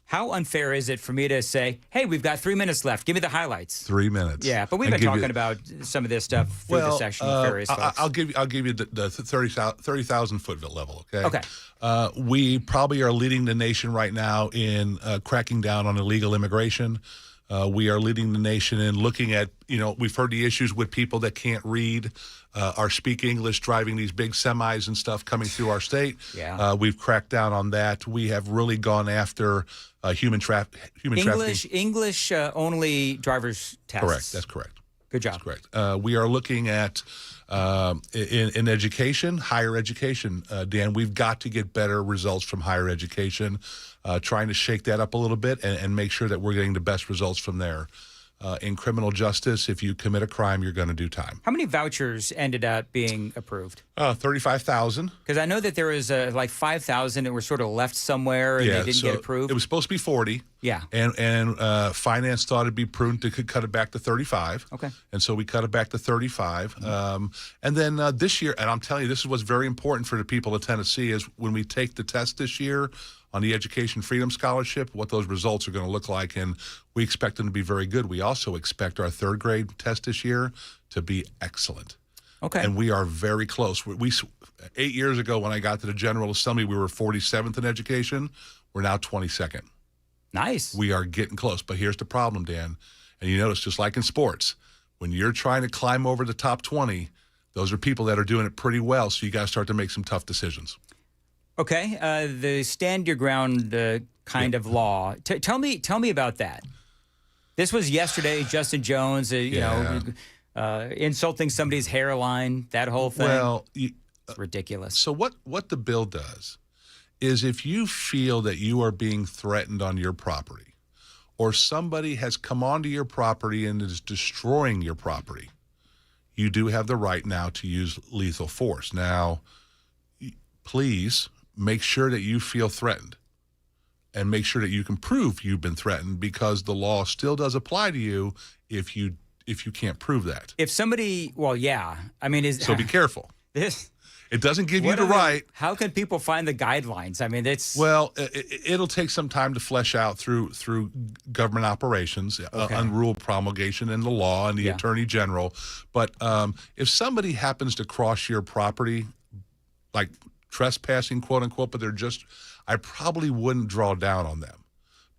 How unfair is it for me to say, hey, we've got 3 minutes left. Give me the highlights. 3 minutes. Yeah, but we've been talking about some of this stuff through the session with various folks. I'll give you the 30,000 foot level, okay? Okay. We probably are leading the nation right now in cracking down on illegal immigration. We are leading the nation in looking at, we've heard the issues with people that can't read or speak English, driving these big semis and stuff coming through our state. Yeah. We've cracked down on that. We have really gone after human trafficking. English only driver's tests. Correct. That's correct. Good job. That's correct. We are looking at in education, higher education. Dan, we've got to get better results from higher education. Trying to shake that up a little bit and make sure that we're getting the best results from there. In criminal justice, if you commit a crime, you're going to do time. How many vouchers ended up being approved? 35,000. Because I know that there was like 5,000 that were sort of left somewhere and they didn't get approved. It was supposed to be 40. Yeah. And finance thought it'd be prudent to cut it back to 35. Okay. And so we cut it back to 35. And then this year, and I'm telling you, this is what's very important for the people of Tennessee, is when we take the test this year on the Education Freedom Scholarship, what those results are going to look like, and we expect them to be very good. We also expect our third grade test this year to be excellent. Okay. And we are very close. We 8 years ago when I got to the General Assembly, we were 47th in education. We're now 22nd. Nice. We are getting close. But here's the problem, Dan, and you notice just like in sports, when you're trying to climb over the top 20, those are people that are doing it pretty well, so you got to start to make some tough decisions. Okay, the stand your ground kind of law. Tell me about that. This was yesterday. Justin Jones, insulting somebody's hairline, that whole thing. Well, it's ridiculous. So what the bill does is, if you feel that you are being threatened on your property, or somebody has come onto your property and is destroying your property, you do have the right now to use lethal force. Now, please make sure that you feel threatened and make sure that you can prove you've been threatened, because the law still does apply to you if you can't prove that. If somebody, well, yeah. I mean, so be careful. It doesn't give you the right. How can people find the guidelines? I mean, it's... Well, it'll take some time to flesh out through government operations, on rule promulgation and the law and the Attorney General. But if somebody happens to cross your property, like trespassing, quote unquote, but I probably wouldn't draw down on them.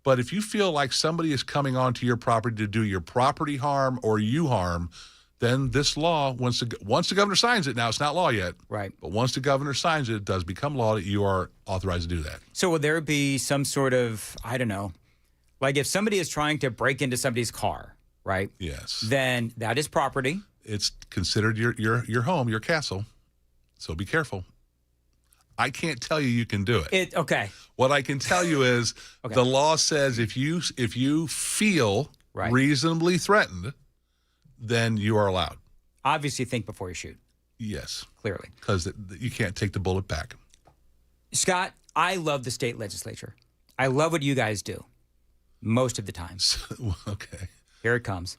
But if you feel like somebody is coming onto your property to do your property harm or you harm, then this law, once the governor signs it, now it's not law yet. Right. But once the governor signs it, it does become law that you are authorized to do that. So will there be some sort of, I don't know, like if somebody is trying to break into somebody's car, right? Yes. Then that is property. It's considered your home, your castle. So be careful. I can't tell you can do it. Okay. What I can tell you is the law says if you feel reasonably threatened, then you are allowed. Obviously, think before you shoot. Yes. Clearly. Because you can't take the bullet back. Scott, I love the state legislature. I love what you guys do most of the time. Okay. Here it comes.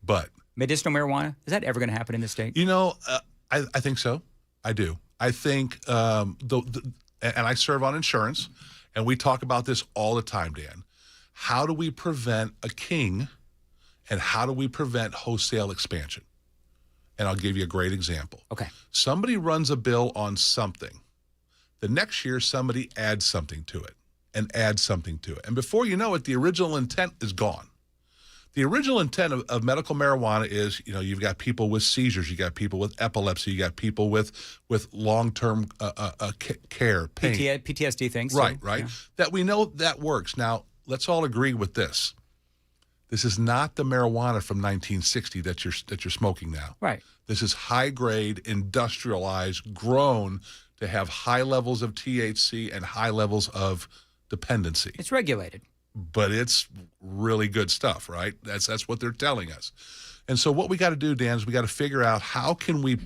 But medicinal marijuana, is that ever going to happen in the state? You know, I think so. I do. I think, and I serve on insurance, and we talk about this all the time, Dan. How do we prevent a king, and how do we prevent wholesale expansion? And I'll give you a great example. Okay. Somebody runs a bill on something. The next year, somebody adds something to it and adds something to it. And before you know it, the original intent is gone. The original intent of medical marijuana is, you've got people with seizures, you got people with epilepsy, you got people with long-term care, pain. PTSD things. Right. Yeah. That we know that works. Now, let's all agree with this. This is not the marijuana from 1960 that you're smoking now. Right. This is high-grade, industrialized, grown to have high levels of THC and high levels of dependency. It's regulated. But it's really good stuff, right? That's what they're telling us. And so what we got to do, Dan, is we got to figure out how can we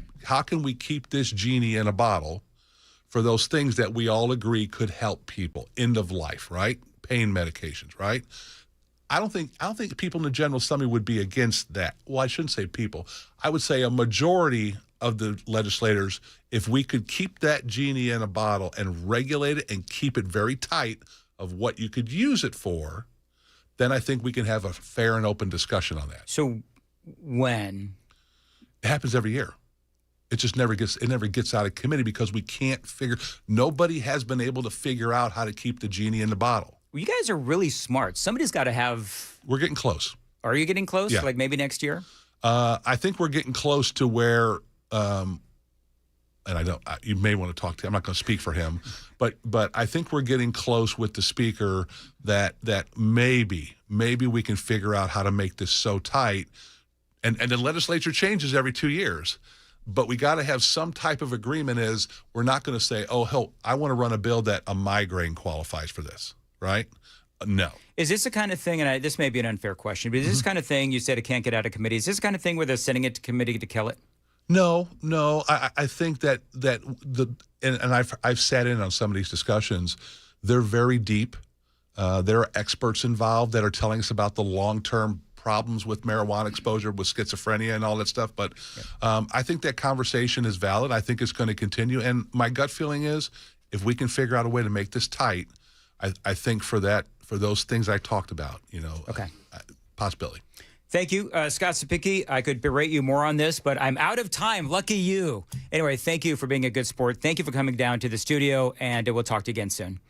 keep this genie in a bottle for those things that we all agree could help people. End of life, right? Pain medications, right? I don't think people in the general assembly would be against that. Well, I shouldn't say people. I would say a majority of the legislators, if we could keep that genie in a bottle and regulate it and keep it very tight of what you could use it for, then I think we can have a fair and open discussion on that. So when? It happens every year. It just never gets out of committee because we can't nobody has been able to figure out how to keep the genie in the bottle. Well, you guys are really smart. Somebody's got to have. We're getting close. Are you getting close? Yeah. Like maybe next year? I think we're getting close to where, and you may want to talk to him. I'm not going to speak for him, but I think we're getting close with the speaker that maybe we can figure out how to make this so tight. And the legislature changes every 2 years. But we got to have some type of agreement is we're not going to say, I want to run a bill that a migraine qualifies for this, right? No. Is this the kind of thing, and this may be an unfair question, but is this the kind of thing you said it can't get out of committee? Is this the kind of thing where they're sending it to committee to kill it? No. I think that I've sat in on some of these discussions. They're very deep. There are experts involved that are telling us about the long-term problems with marijuana exposure, with schizophrenia and all that stuff. But I think that conversation is valid. I think it's going to continue. And my gut feeling is if we can figure out a way to make this tight, I think for those things I talked about, possibility. Thank you, Scott Sapicki. I could berate you more on this, but I'm out of time. Lucky you. Anyway, thank you for being a good sport. Thank you for coming down to the studio, and we'll talk to you again soon.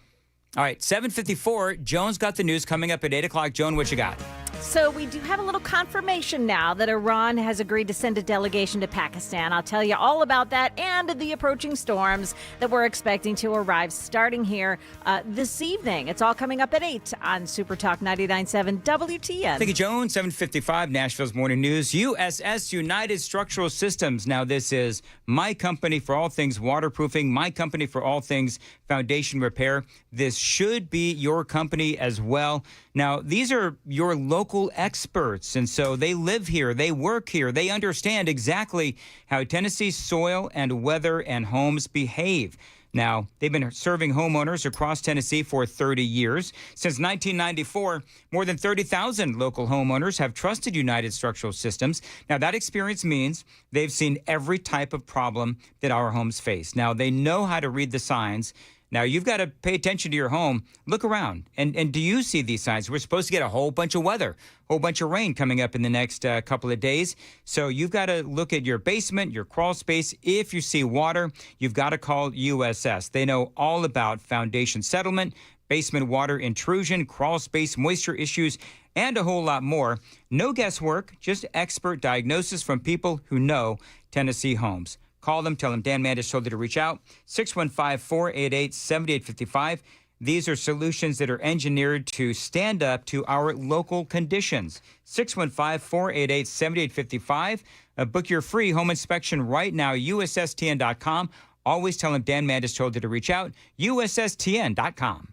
All right, 7:54. Joan's got the news coming up at 8 o'clock. Joan, what you got? So we do have a little confirmation now that Iran has agreed to send a delegation to Pakistan. I'll tell you all about that and the approaching storms that we're expecting to arrive starting here this evening. It's all coming up at 8 on Super Talk 99.7 WTN. Thank you, Joan. 7:55, Nashville's Morning News. USS United Structural Systems. Now, this is my company for all things waterproofing, my company for all things foundation repair. This should be your company as well. Now, these are your local experts, and so they live here, they work here, they understand exactly how Tennessee's soil and weather and homes behave. Now, they've been serving homeowners across Tennessee for 30 years. Since 1994, more than 30,000 local homeowners have trusted United Structural Systems. Now, that experience means they've seen every type of problem that our homes face. Now, they know how to read the signs. Now, you've got to pay attention to your home. Look around. And do you see these signs? We're supposed to get a whole bunch of weather, a whole bunch of rain coming up in the next couple of days. So you've got to look at your basement, your crawl space. If you see water, you've got to call USS. They know all about foundation settlement, basement water intrusion, crawl space, moisture issues, and a whole lot more. No guesswork, just expert diagnosis from people who know Tennessee homes. Call them, tell them Dan Mandis told you to reach out, 615-488-7855. These are solutions that are engineered to stand up to our local conditions. 615-488-7855. Book your free home inspection right now, USSTN.com. Always tell them Dan Mandis told you to reach out, USSTN.com.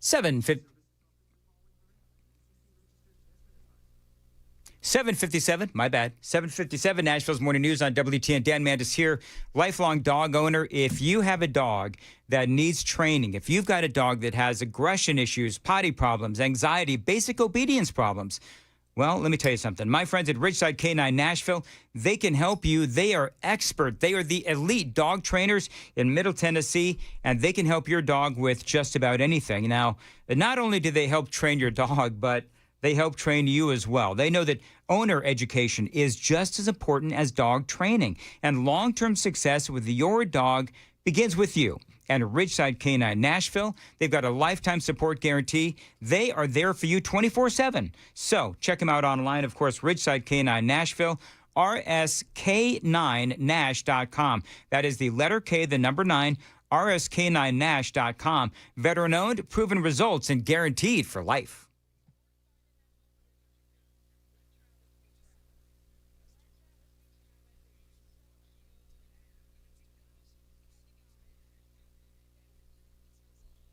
Seven 7:57, my bad. 7:57, Nashville's Morning News on WTN. Dan Mandis here, lifelong dog owner. If you have a dog that needs training, if you've got a dog that has aggression issues, potty problems, anxiety, basic obedience problems, well, let me tell you something. My friends at Ridgeside K9 Nashville, they can help you. They are expert. They are the elite dog trainers in Middle Tennessee, and they can help your dog with just about anything. Now, not only do they help train your dog, but they help train you as well. They know that owner education is just as important as dog training, and long-term success with your dog begins with you. And Ridgeside K9 Nashville, they've got a lifetime support guarantee. They are there for you 24/7. So check them out online, of course, Ridgeside K9 Nashville, rsk9nash.com. That is the letter K, the number 9, rsk9nash.com. Veteran-owned, proven results, and guaranteed for life.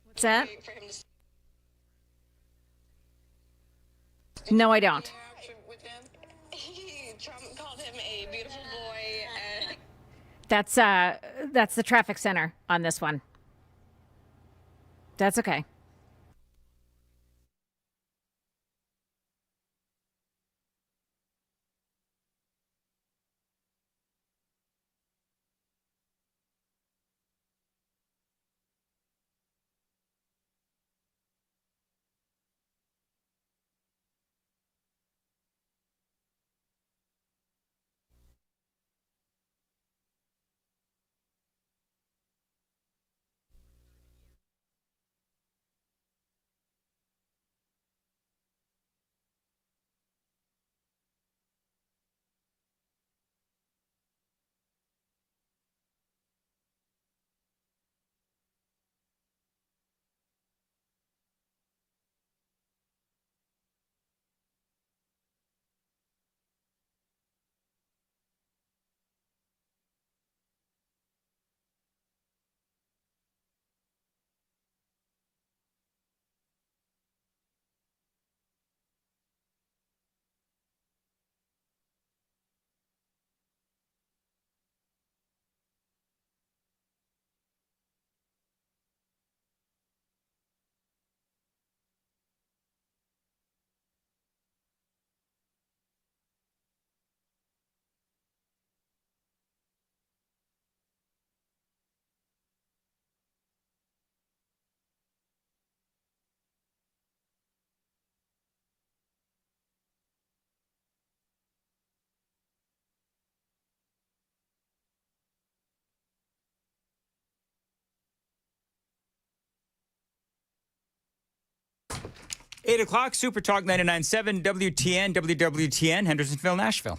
What's that? No, I don't. That's the traffic center on this one. That's okay. Eight o'clock, Super Talk 99.7, WTN, WWTN, Hendersonville, Nashville.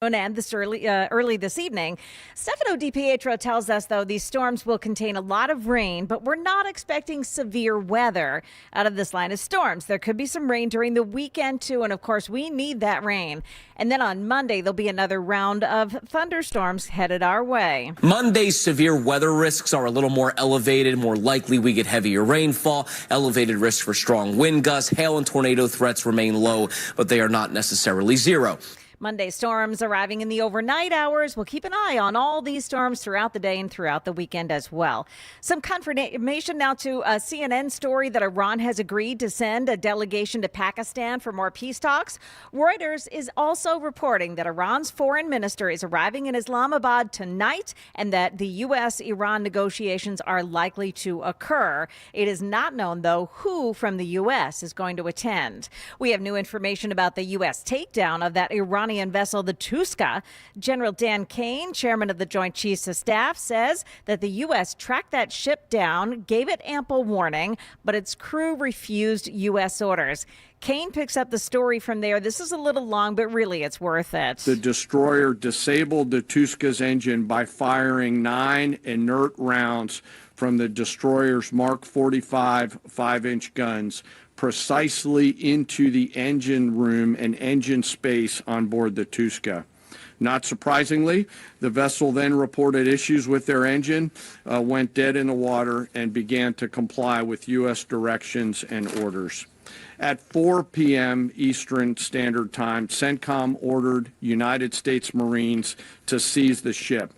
And this early this evening. Stefano DiPietro tells us, though, these storms will contain a lot of rain, but we're not expecting severe weather out of this line of storms. There could be some rain during the weekend, too, and of course, we need that rain. And then on Monday, there'll be another round of thunderstorms headed our way. Monday's severe weather risks are a little more elevated, more likely we get heavier rainfall, elevated risk for strong wind gusts, hail and tornado threats remain low, but they are not necessarily zero. Monday storms arriving in the overnight hours. We'll keep an eye on all these storms throughout the day and throughout the weekend as well. Some confirmation now to a CNN story that Iran has agreed to send a delegation to Pakistan for more peace talks. Reuters is also reporting that Iran's foreign minister is arriving in Islamabad tonight and that the U.S.-Iran negotiations are likely to occur. It is not known, though, who from the U.S. is going to attend. We have new information about the U.S. takedown of that Iranian vessel, the Tuska. General Dan Kane, chairman of the Joint Chiefs of Staff, says that the U.S. tracked that ship down, gave it ample warning, but its crew refused U.S. orders. Kane picks up the story from there. This is a little long, but really it's worth it. The destroyer disabled the Tuska's engine by firing 9 inert rounds from the destroyer's Mark 45 5-inch guns precisely into the engine room and engine space on board the Tuska. Not surprisingly, the vessel then reported issues with their engine, went dead in the water, and began to comply with U.S. directions and orders. At 4 p.m. Eastern Standard Time, CENTCOM ordered United States Marines to seize the ship.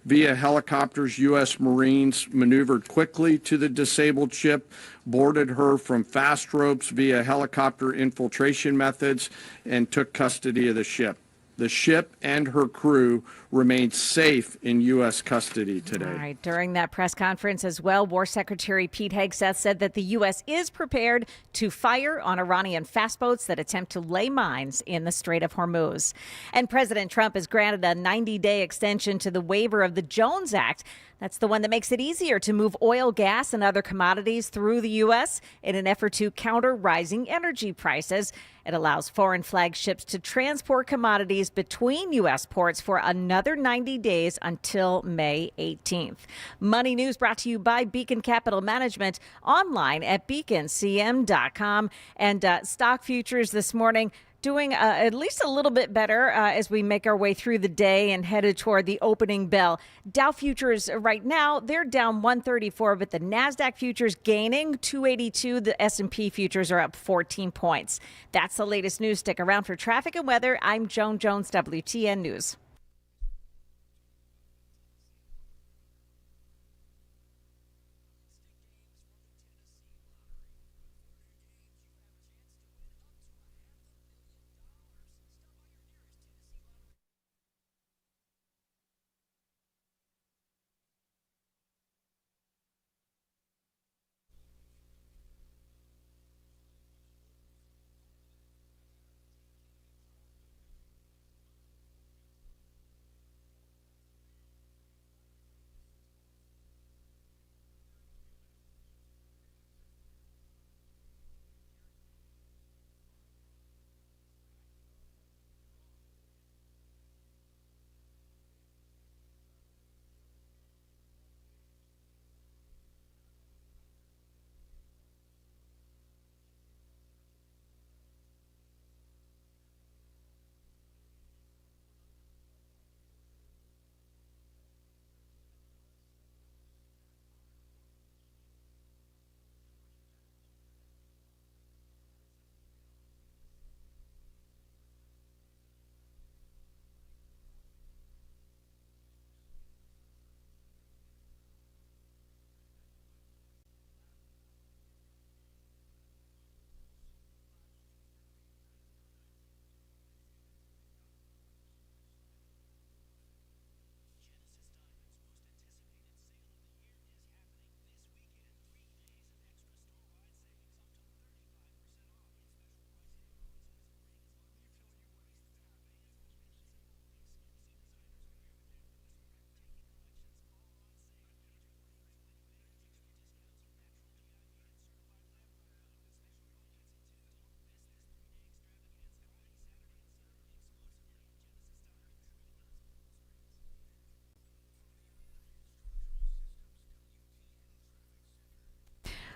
Via helicopters, U.S. Marines maneuvered quickly to the disabled ship, boarded her from fast ropes via helicopter infiltration methods, and took custody of the ship. The ship and her crew remain safe in U.S. custody today. All right. During that press conference as well, War Secretary Pete Hegseth said that the U.S. is prepared to fire on Iranian fast boats that attempt to lay mines in the Strait of Hormuz. And President Trump has granted a 90-day extension to the waiver of the Jones Act. That's the one that makes it easier to move oil, gas, and other commodities through the U.S. in an effort to counter rising energy prices. It allows foreign flag ships to transport commodities between U.S. ports for another 90 days until May 18th. Money News brought to you by Beacon Capital Management, online at beaconcm.com. And stock futures this morning doing at least a little bit better as we make our way through the day and headed toward the opening bell. Dow futures right now, they're down 134, but the NASDAQ futures gaining 282. The S&P futures are up 14 points. That's the latest news. Stick around for traffic and weather. I'm Joan Jones, WTN News.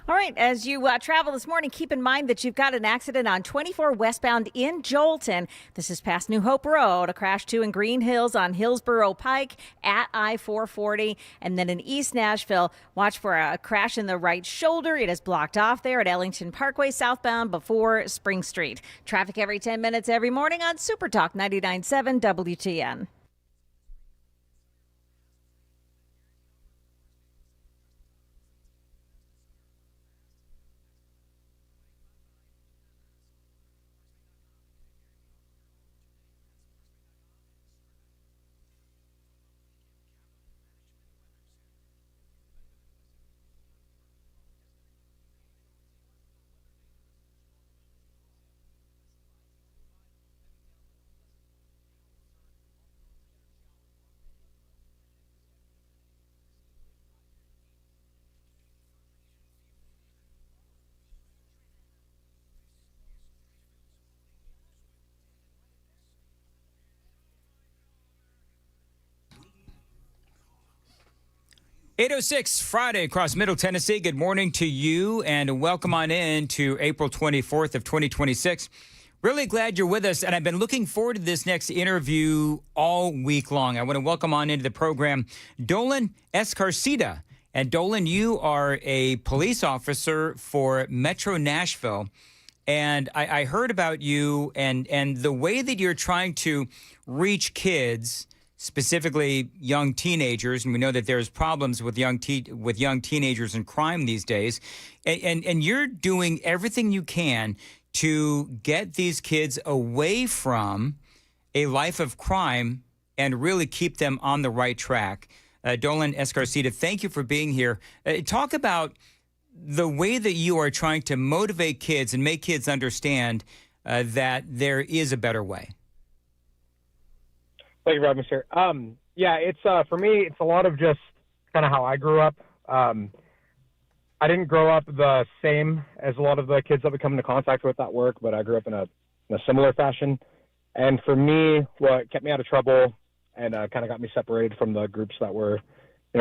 All right, as you travel this morning, keep in mind that you've got an accident on 24 westbound in Jolton. This is past New Hope Road, a crash 2 in Green Hills on Hillsborough Pike at I-440. And then in East Nashville, watch for a crash in the right shoulder. It is blocked off there at Ellington Parkway southbound before Spring Street. Traffic every 10 minutes every morning on Super Talk 99.7 WTN. .806 Friday across Middle Tennessee. Good morning to you and welcome on in to April 24th of 2026. Really glad you're with us, and I've been looking forward to this next interview all week long. I want to welcome on into the program Dolan Escarcita. And Dolan, you are a police officer for Metro Nashville. And I heard about you and the way that you're trying to reach kids, specifically young teenagers, and we know that there's problems with young teenagers and crime these days, and you're doing everything you can to get these kids away from a life of crime and really keep them on the right track. Dolan Escarcita, thank you for being here. Talk about the way that you are trying to motivate kids and make kids understand that there is a better way. Thank you for having me, sir. Yeah, it's for me, it's a lot of just kind of how I grew up. I didn't grow up the same as a lot of the kids that we come into contact with at work, but I grew up in a similar fashion. And for me, what kept me out of trouble and kind of got me separated from the groups that were,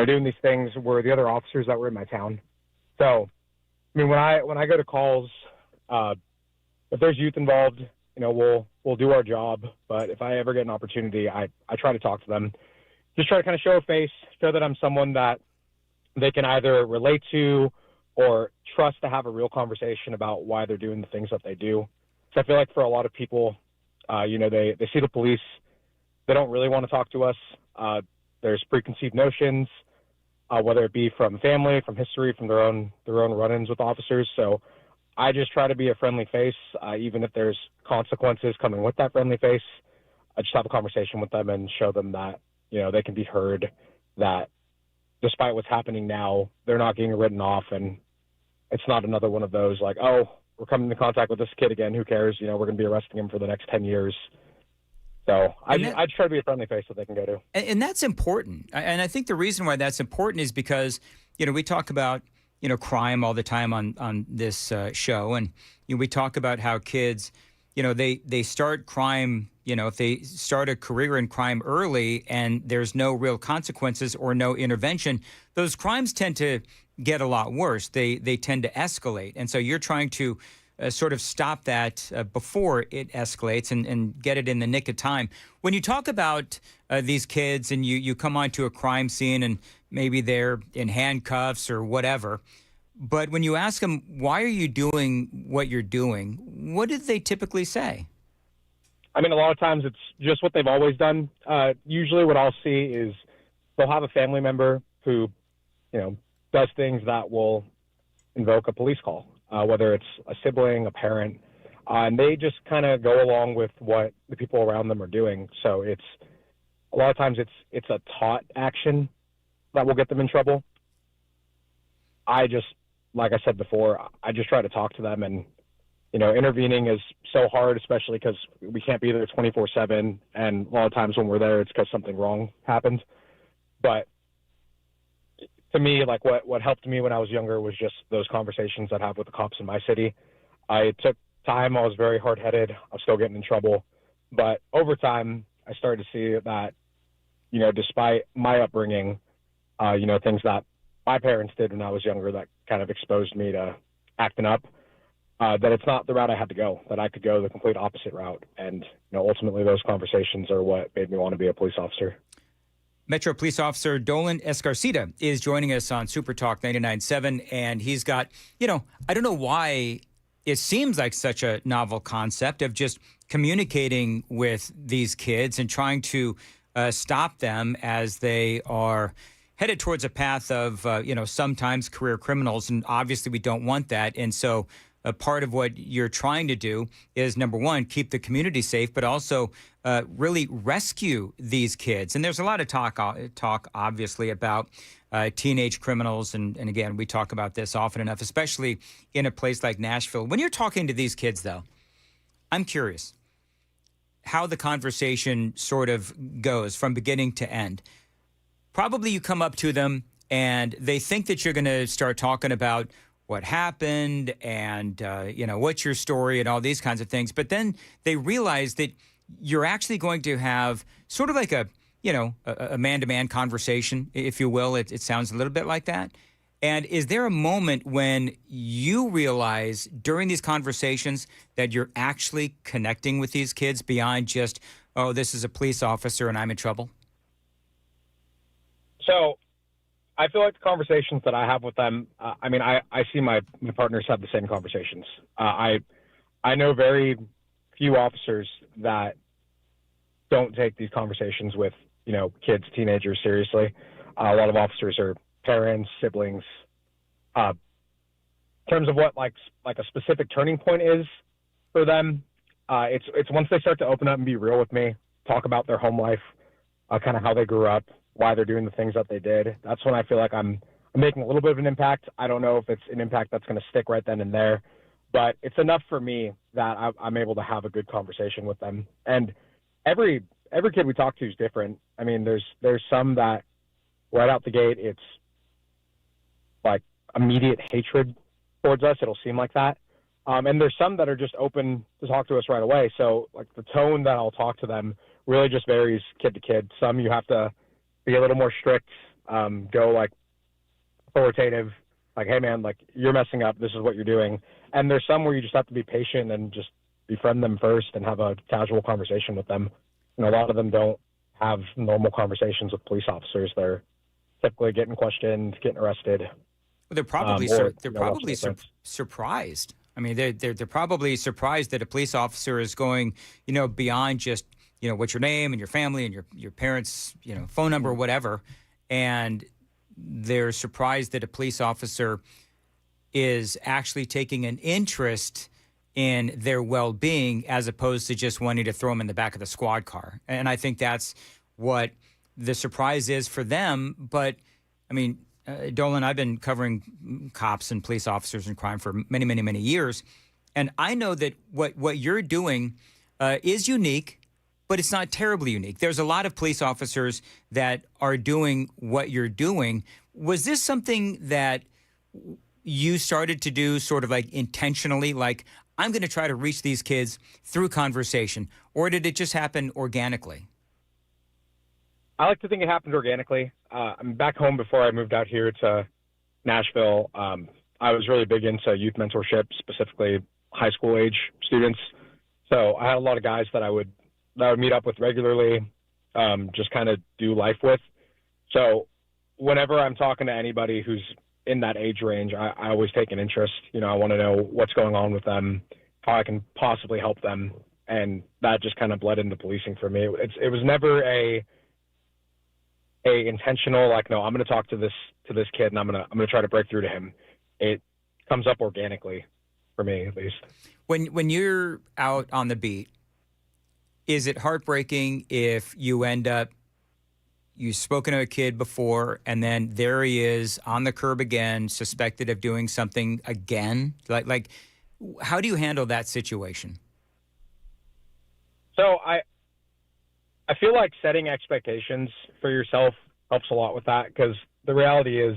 doing these things were the other officers that were in my town. So, I mean, when I go to calls, if there's youth involved, we'll do our job. But if I ever get an opportunity, I try to talk to them. Just try to kind of show a face, show that I'm someone that they can either relate to or trust to have a real conversation about why they're doing the things that they do. So I feel like for a lot of people, they see the police, they don't really want to talk to us. There's preconceived notions, whether it be from family, from history, from their own run-ins with officers. So I just try to be a friendly face, even if there's consequences coming with that friendly face. I just have a conversation with them and show them that, they can be heard, that despite what's happening now, they're not getting written off. And it's not another one of those like, oh, we're coming into contact with this kid again. Who cares? We're going to be arresting him for the next 10 years. So I try to be a friendly face that they can go to. And that's important. And I think the reason why that's important is because, we talk about, crime all the time on this show. And we talk about how kids, they start crime, if they start a career in crime early and there's no real consequences or no intervention, those crimes tend to get a lot worse. They tend to escalate. And so you're trying to sort of stop that before it escalates and get it in the nick of time. When you talk about these kids and you come onto a crime scene and maybe they're in handcuffs or whatever, but when you ask them, why are you doing what you're doing, what do they typically say? I mean, a lot of times it's just what they've always done. Usually what I'll see is they'll have a family member who, does things that will invoke a police call, whether it's a sibling, a parent, and they just kind of go along with what the people around them are doing. So it's a lot of times it's a taught action that will get them in trouble. I just, like I said before, I just try to talk to them, and intervening is so hard, especially because we can't be there 24/7, and a lot of times when we're there, it's because something wrong happened. But to me, like what helped me when I was younger was just those conversations I'd have with the cops in my city. It took time. I was very hard-headed. I was still getting in trouble. But over time, I started to see that, despite my upbringing, things that my parents did when I was younger that kind of exposed me to acting up, that it's not the route I had to go, that I could go the complete opposite route. And, ultimately those conversations are what made me want to be a police officer. Metro Police Officer Dolan Escarcita is joining us on Super Talk 99.7, and he's got, I don't know why it seems like such a novel concept of just communicating with these kids and trying to stop them as they are headed towards a path of, sometimes career criminals. And obviously we don't want that. And so a part of what you're trying to do is, number one, keep the community safe, but also really rescue these kids. And there's a lot of talk obviously, about teenage criminals. And again, we talk about this often enough, especially in a place like Nashville. When you're talking to these kids, though, I'm curious how the conversation sort of goes from beginning to end. Probably you come up to them and they think that you're going to start talking about what happened and, what's your story and all these kinds of things. But then they realize that you're actually going to have sort of like a man-to-man conversation, if you will. It sounds a little bit like that. And is there a moment when you realize during these conversations that you're actually connecting with these kids beyond just, oh, this is a police officer and I'm in trouble? So I feel like the conversations that I have with them, I see my partners have the same conversations. I know very few officers that don't take these conversations with, kids, teenagers seriously. A lot of officers are parents, siblings. In terms of what like a specific turning point is for them, it's once they start to open up and be real with me, talk about their home life, kind of how they grew up, why they're doing the things that they did. That's when I feel like I'm making a little bit of an impact. I don't know if it's an impact that's going to stick right then and there, but it's enough for me that I'm able to have a good conversation with them. And every kid we talk to is different. I mean, there's some that right out the gate, it's like immediate hatred towards us. It'll seem like that. And there's some that are just open to talk to us right away. So like the tone that I'll talk to them really just varies kid to kid. Some you have to be a little more strict, go like authoritative, like, hey man, like you're messing up, this is what you're doing. And there's some where you just have to be patient and just befriend them first and have a casual conversation with them. A lot of them don't have normal conversations with police officers. They're typically getting questioned, getting arrested. Well, they're probably surprised. I mean, they're probably surprised that a police officer is going, beyond just, what's your name and your family and your parents, phone number, whatever. And they're surprised that a police officer is actually taking an interest in their well-being as opposed to just wanting to throw them in the back of the squad car. And I think that's what the surprise is for them. But, I mean, Dolan, I've been covering cops and police officers and crime for many, many, many years. And I know that what you're doing is unique, but it's not terribly unique. There's a lot of police officers that are doing what you're doing. Was this something that you started to do sort of like intentionally, like, I'm going to try to reach these kids through conversation, or did it just happen organically? I like to think it happened organically. I'm back home before I moved out here to Nashville. I was really big into youth mentorship, specifically high school age students. So I had a lot of guys that I would meet up with regularly, just kind of do life with. So whenever I'm talking to anybody who's in that age range, I always take an interest. I want to know what's going on with them, how I can possibly help them. And that just kind of bled into policing for me. It was never a intentional, like, no, I'm going to talk to this kid and I'm going to try to break through to him. It comes up organically for me, at least. When you're out on the beat, is it heartbreaking if you end up, you've spoken to a kid before and then there he is on the curb again, suspected of doing something again? Like how do you handle that situation? So I feel like setting expectations for yourself helps a lot with that, because the reality is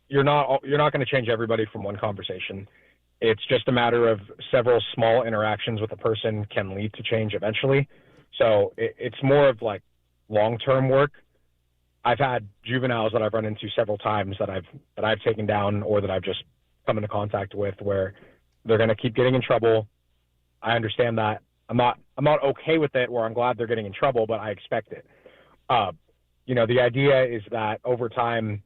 you're not going to change everybody from one conversation. It's just a matter of several small interactions with a person can lead to change eventually. So it's more of like long-term work. I've had juveniles that I've run into several times that I've taken down or that I've just come into contact with where they're going to keep getting in trouble. I understand that. I'm not okay with it where I'm glad they're getting in trouble, but I expect it. The idea is that over time,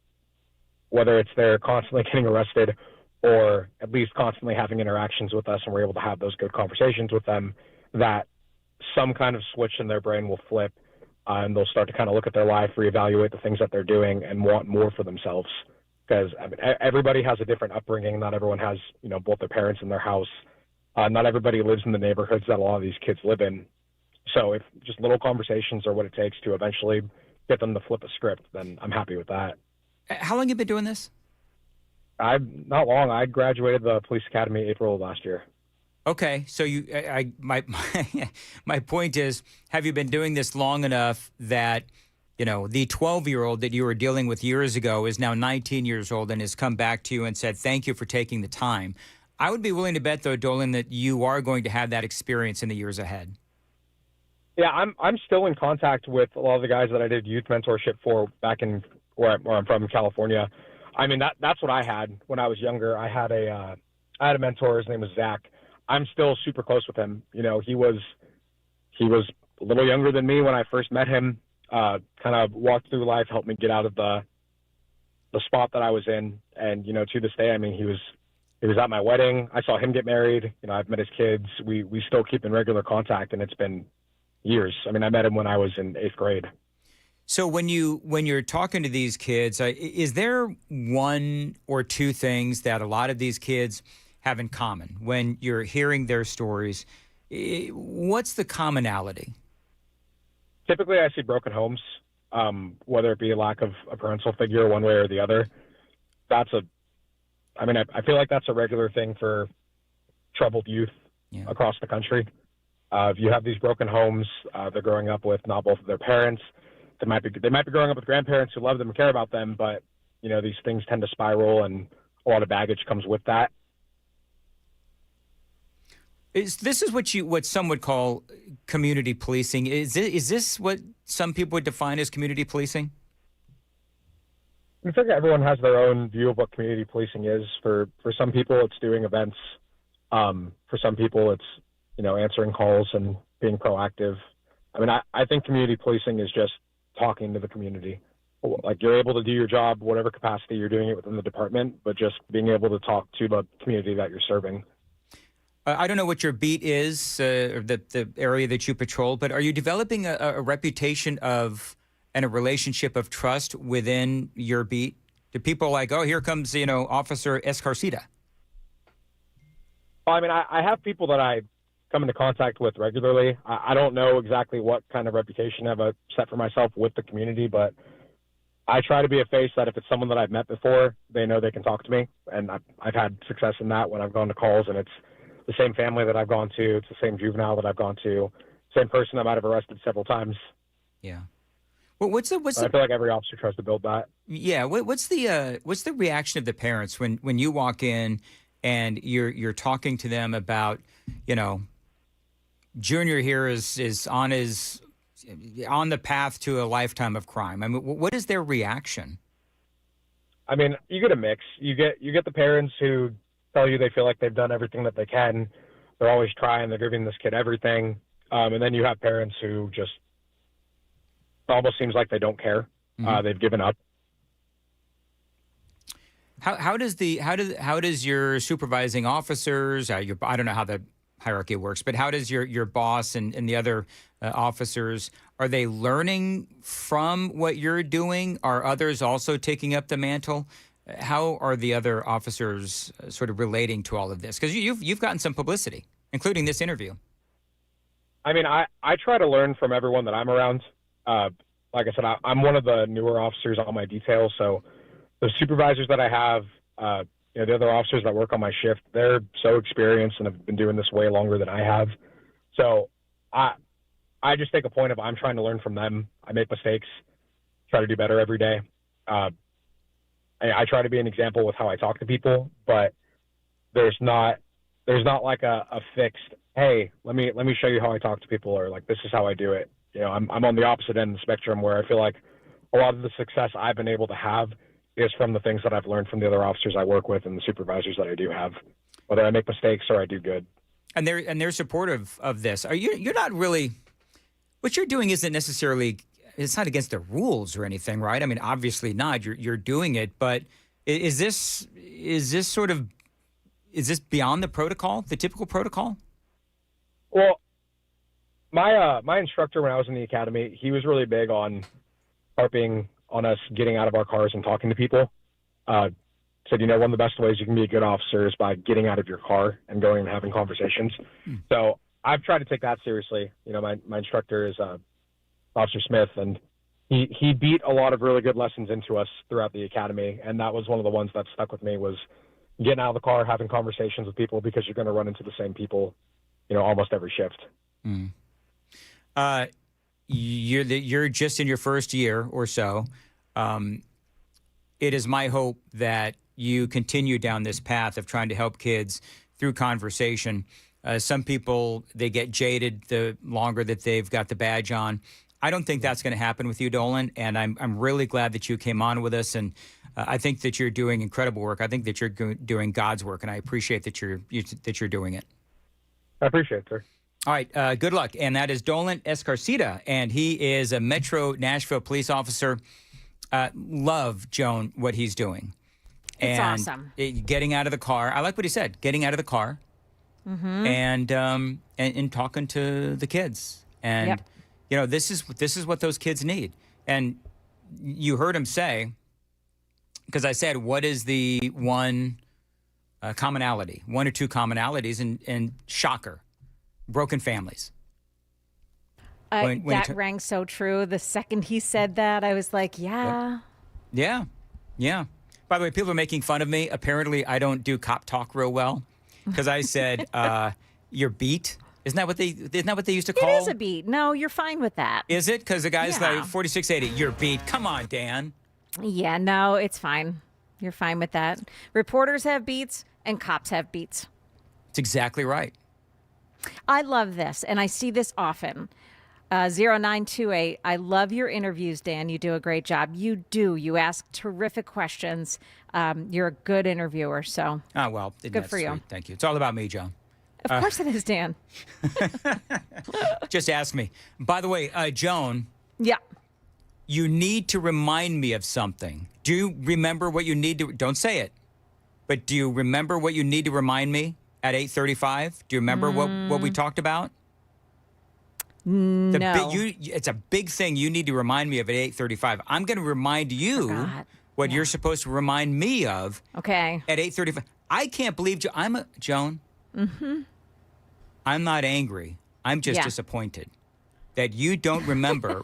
whether it's they're constantly getting arrested or at least constantly having interactions with us and we're able to have those good conversations with them, that some kind of switch in their brain will flip and they'll start to kind of look at their life, reevaluate the things that they're doing, and want more for themselves. Because everybody has a different upbringing. Not everyone has, both their parents in their house. Not everybody lives in the neighborhoods that a lot of these kids live in. So if just little conversations are what it takes to eventually get them to flip a script, then I'm happy with that. How long have you been doing this? Not long. I graduated the police academy April of last year. Okay, so my point is, have you been doing this long enough that, the 12-year-old that you were dealing with years ago is now 19 years old and has come back to you and said, thank you for taking the time. I would be willing to bet, though, Dolan, that you are going to have that experience in the years ahead. Yeah, I'm still in contact with a lot of the guys that I did youth mentorship for back in where I'm from, California. I mean, that's what I had when I was younger. I had a mentor. His name was Zach. I'm still super close with him. He was a little younger than me when I first met him. Kind of walked through life, helped me get out of the spot that I was in, and to this day, I mean, he was at my wedding. I saw him get married. I've met his kids. We still keep in regular contact, and it's been years. I mean, I met him when I was in 8th grade. So when you're talking to these kids, is there one or two things that a lot of these kids have in common when you're hearing their stories? What's the commonality? Typically, I see broken homes, whether it be a lack of a parental figure one way or the other. I feel like that's a regular thing for troubled youth across the country. If you have these broken homes, they're growing up with not both of their parents. They might be growing up with grandparents who love them and care about them, but these things tend to spiral, and a lot of baggage comes with that. This is what some would call community policing. Is this what some people would define as community policing? I think everyone has their own view of what community policing is. For some people, it's doing events. For some people, it's answering calls and being proactive. I mean, I think community policing is just talking to the community. Like, you're able to do your job, whatever capacity you're doing it within the department, but just being able to talk to the community that you're serving. I don't know what your beat is, or the area that you patrol, but are you developing a reputation of and a relationship of trust within your beat? Do people like, oh, here comes, Officer Escarcita? Well, I mean, I have people that I come into contact with regularly. I don't know exactly what kind of reputation I have set for myself with the community, but I try to be a face that if it's someone that I've met before, they know they can talk to me. And I've had success in that when I've gone to calls, and it's the same family that I've gone to. It's the same juvenile that I've gone to. Same person I might have arrested several times. Yeah. Well, what's I feel like every officer tries to build that. Yeah. What's the reaction of the parents when you walk in and you're talking to them about, Junior here is on the path to a lifetime of crime? I mean, what is their reaction? I mean, you get a mix. You get the parents who tell you they feel like they've done everything that they can. They're always trying. They're giving this kid everything. And then you have parents who just almost seems like they don't care. Mm-hmm. They've given up. How does your supervising officers? I don't know how the hierarchy works, but how does your boss and the other officers, are they learning from what you're doing? Are others also taking up the mantle? How are the other officers sort of relating to all of this? Because you've gotten some publicity, including this interview. I mean, I try to learn from everyone that I'm around. Like I said, I'm one of the newer officers on my detail, so the supervisors that I have, the other officers that work on my shift, they're so experienced and have been doing this way longer than I have. So I just take a point of I'm trying to learn from them. I make mistakes, try to do better every day. I try to be an example with how I talk to people, but there's not like a fixed, hey, let me show you how I talk to people, or like, this is how I do it. I'm on the opposite end of the spectrum where I feel like a lot of the success I've been able to have is from the things that I've learned from the other officers I work with and the supervisors that I do have, whether I make mistakes or I do good. And they're supportive of this. You're not really, what you're doing isn't necessarily, it's not against the rules or anything, right? I mean, obviously not. You're doing it, but is this beyond the protocol, the typical protocol? Well, my instructor when I was in the academy, he was really big on harping on us getting out of our cars and talking to people. Said, one of the best ways you can be a good officer is by getting out of your car and going and having conversations. So I've tried to take that seriously. My instructor is Officer Smith, and he beat a lot of really good lessons into us throughout the academy, and that was one of the ones that stuck with me was getting out of the car, having conversations with people, because you're going to run into the same people, almost every shift. You're just in your first year or so. It is my hope that you continue down this path of trying to help kids through conversation. Some people, they get jaded the longer that they've got the badge on. I don't think that's going to happen with you, Dolan, and I'm really glad that you came on with us, and I think that you're doing incredible work. I think that you're doing God's work, and I appreciate that you're doing it. I appreciate it, sir. All right, good luck. And that is Dolan Escarcita, and he is a Metro Nashville police officer. Love, Joan, what he's doing. It's and awesome. Getting out of the car. I like what he said. Getting out of the car and talking to the kids. And this is what those kids need. And you heard him say, because I said, what is the one commonality, one or two commonalities? And shocker, broken families. That rang so true. The second he said that, I was like, yeah. Yep. Yeah. By the way, people are making fun of me. Apparently, I don't do cop talk real well because I said, you're beat. Isn't that what they used to call? It is a beat. No, you're fine with that. Is it? Because the guy's like 4680. You're beat. Come on, Dan. Yeah, no, it's fine. You're fine with that. Reporters have beats and cops have beats. That's exactly right. I love this, and I see this often. 0928, I love your interviews, Dan. You do a great job. You do. You ask terrific questions. You're a good interviewer, so well, good for you. Sweet. Thank you. It's all about me, Joan. Of course it is, Dan. Just ask me. By the way, Joan. Yeah. You need to remind me of something. Do you remember what you need to? Don't say it. But do you remember what you need to remind me at 8:35? Do you remember what we talked about? No. It's a big thing you need to remind me of at 8:35. I'm going to remind you what you're supposed to remind me of. Okay. At 8:35. I can't believe Joan. Mm-hmm. I'm not angry. I'm just disappointed that you don't remember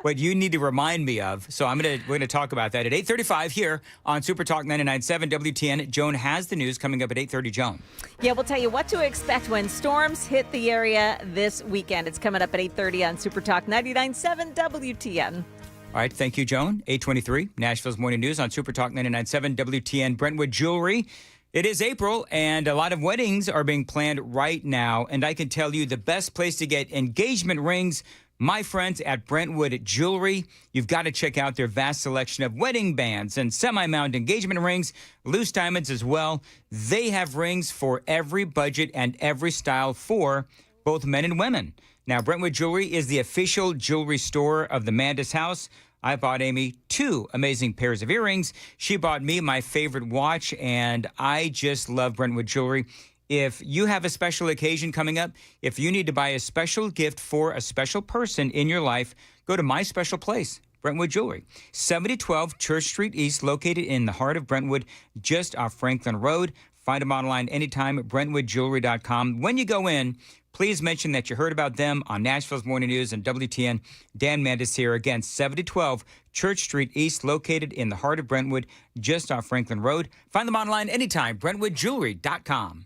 what you need to remind me of. So we're gonna talk about that at 8:35 here on Super Talk 99.7 WTN. Joan has the news coming up at 8:30. Joan. Yeah, we'll tell you what to expect when storms hit the area this weekend. It's coming up at 8:30 on Super Talk 99.7 WTN. All right, thank you, Joan. 8:23, Nashville's Morning News on Super Talk 99.7 WTN. Brentwood Jewelry. It is April, and a lot of weddings are being planned right now. And I can tell you the best place to get engagement rings, my friends at Brentwood Jewelry. You've got to check out their vast selection of wedding bands and semi-mount engagement rings, loose diamonds as well. They have rings for every budget and every style for both men and women. Now, Brentwood Jewelry is the official jewelry store of the Mandis House. I bought Amy 2 amazing pairs of earrings. She bought me my favorite watch, and I just love Brentwood Jewelry. If you have a special occasion coming up, if you need to buy a special gift for a special person in your life, go to my special place, Brentwood Jewelry. 7012 Church Street East, located in the heart of Brentwood, just off Franklin Road. Find them online anytime at BrentwoodJewelry.com. When you go in, please mention that you heard about them on Nashville's Morning News and WTN. Dan Mandis here again, 7012 Church Street East, located in the heart of Brentwood, just off Franklin Road. Find them online anytime, BrentwoodJewelry.com.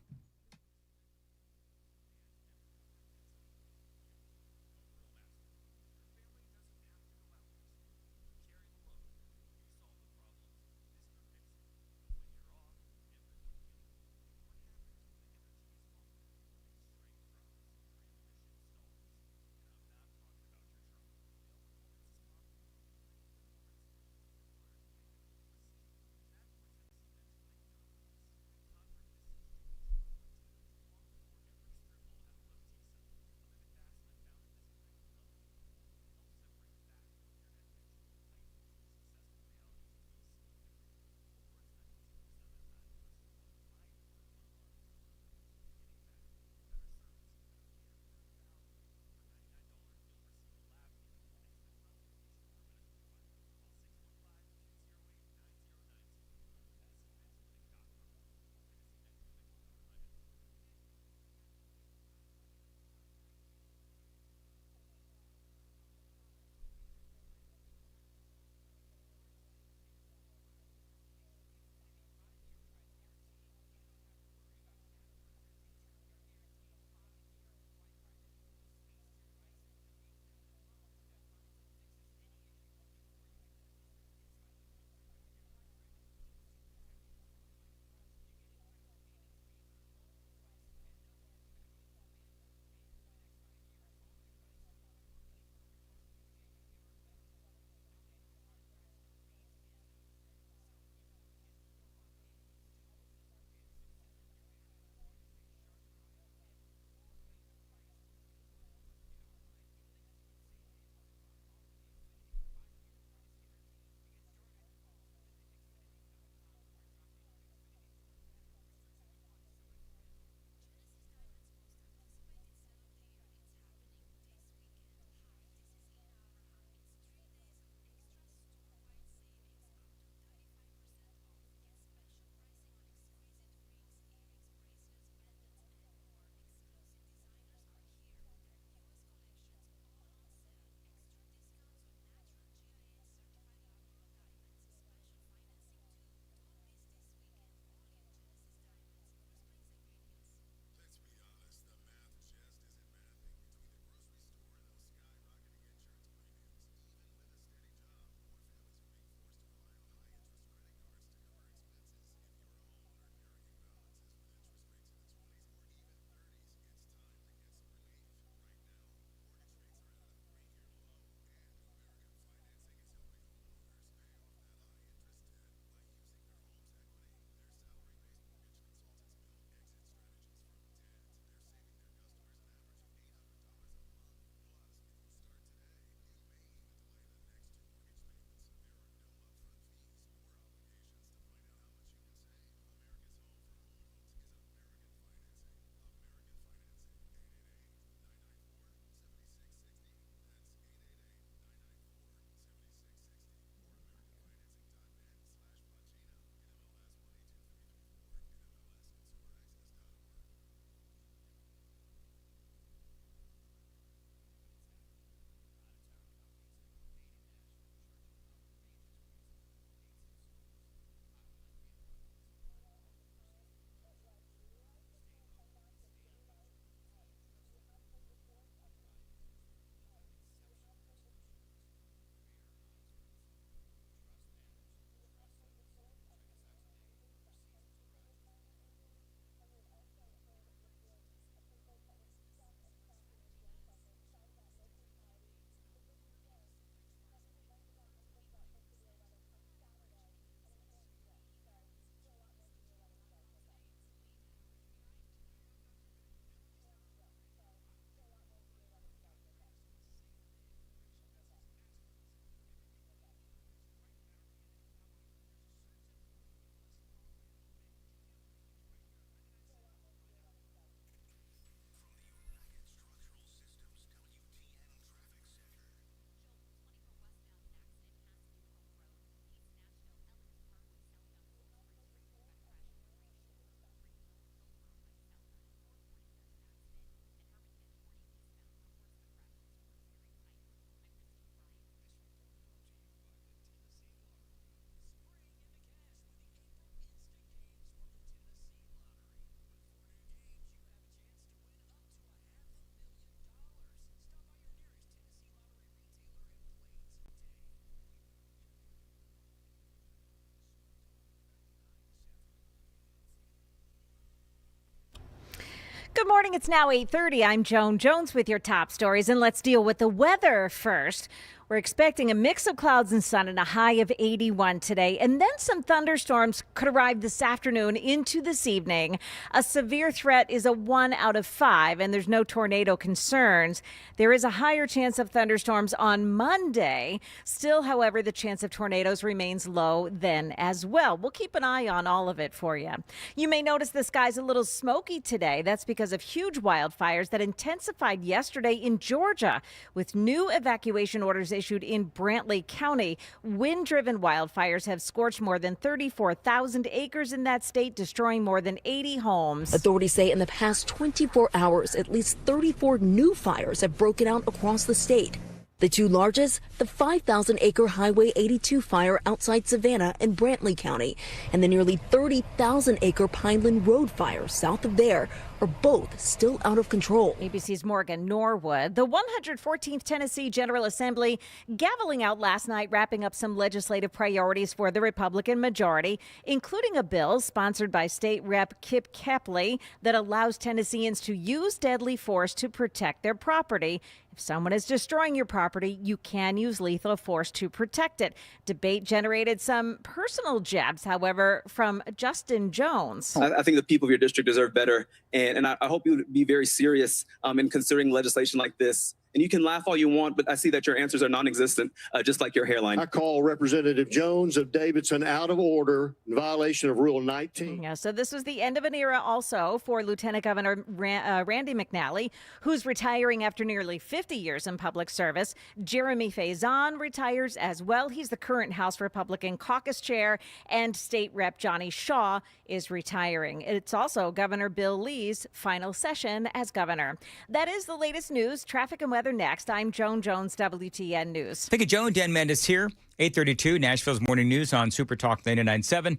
Good morning. It's now 8:30. I'm Joan Jones with your top stories, and let's deal with the weather first. We're expecting a mix of clouds and sun and a high of 81 today, and then some thunderstorms could arrive this afternoon into this evening. A severe threat is a 1 out of 5, and there's no tornado concerns. There is a higher chance of thunderstorms on Monday. Still, however, the chance of tornadoes remains low then as well. We'll keep an eye on all of it for you. You may notice the sky's a little smoky today. That's because of huge wildfires that intensified yesterday in Georgia, with new evacuation orders issued in Brantley County. Wind-driven wildfires have scorched more than 34,000 acres in that state, destroying more than 80 homes. Authorities say in the past 24 hours, at least 34 new fires have broken out across the state. The two largest, the 5,000-acre Highway 82 fire outside Savannah in Brantley County, and the nearly 30,000-acre Pineland Road fire south of there, are both still out of control. ABC's Morgan Norwood. The 114th Tennessee General Assembly gaveling out last night, wrapping up some legislative priorities for the Republican majority, including a bill sponsored by State Rep Kip Kepley that allows Tennesseans to use deadly force to protect their property. If someone is destroying your property, you can use lethal force to protect it. Debate generated some personal jabs, however, from Justin Jones. I think the people of your district deserve better. And I hope you would be very serious in considering legislation like this. And you can laugh all you want, but I see that your answers are non-existent, just like your hairline. I call Representative Jones of Davidson out of order in violation of Rule 19. Yeah, so this was the end of an era also for Lieutenant Governor Randy McNally, who's retiring after nearly 50 years in public service. Jeremy Faison retires as well. He's the current House Republican caucus chair, and State Rep Johnny Shaw is retiring. It's also Governor Bill Lee's final session as governor. That is the latest news. Traffic and weather next. I'm Joan Jones, WTN News. Thank you, Joan. Dan Mendes here. 8:32, Nashville's Morning News on Super Talk 99.7.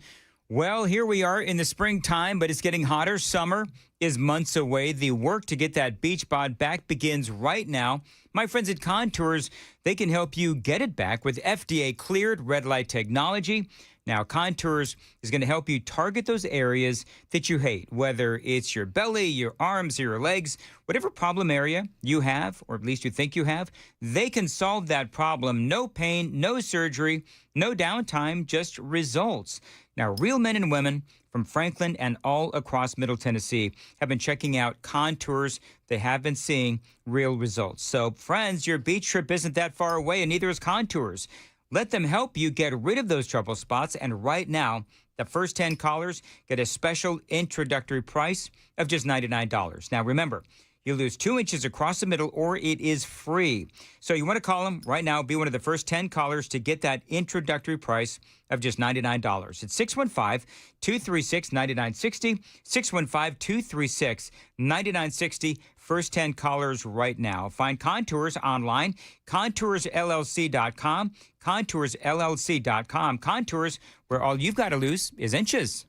Well, here we are in the springtime, but it's getting hotter. Summer is months away. The work to get that beach bod back begins right now. My friends at Contours, they can help you get it back with FDA-cleared red light technology. Now, Contours is going to help you target those areas that you hate, whether it's your belly, your arms, or your legs, whatever problem area you have, or at least you think you have, they can solve that problem. No pain, no surgery, no downtime, just results. Now, real men and women from Franklin and all across Middle Tennessee have been checking out Contours. They have been seeing real results. So, friends, your beach trip isn't that far away, and neither is Contours. Let them help you get rid of those trouble spots. And right now, the first 10 callers get a special introductory price of just $99. Now, remember, you lose 2 inches across the middle or it is free. So you want to call them right now. Be one of the first 10 callers to get that introductory price of just $99. It's 615-236-9960, 615-236-9960. First 10 callers right now. Find Contours online, contoursllc.com, contoursllc.com. Contours, where all you've got to lose is inches.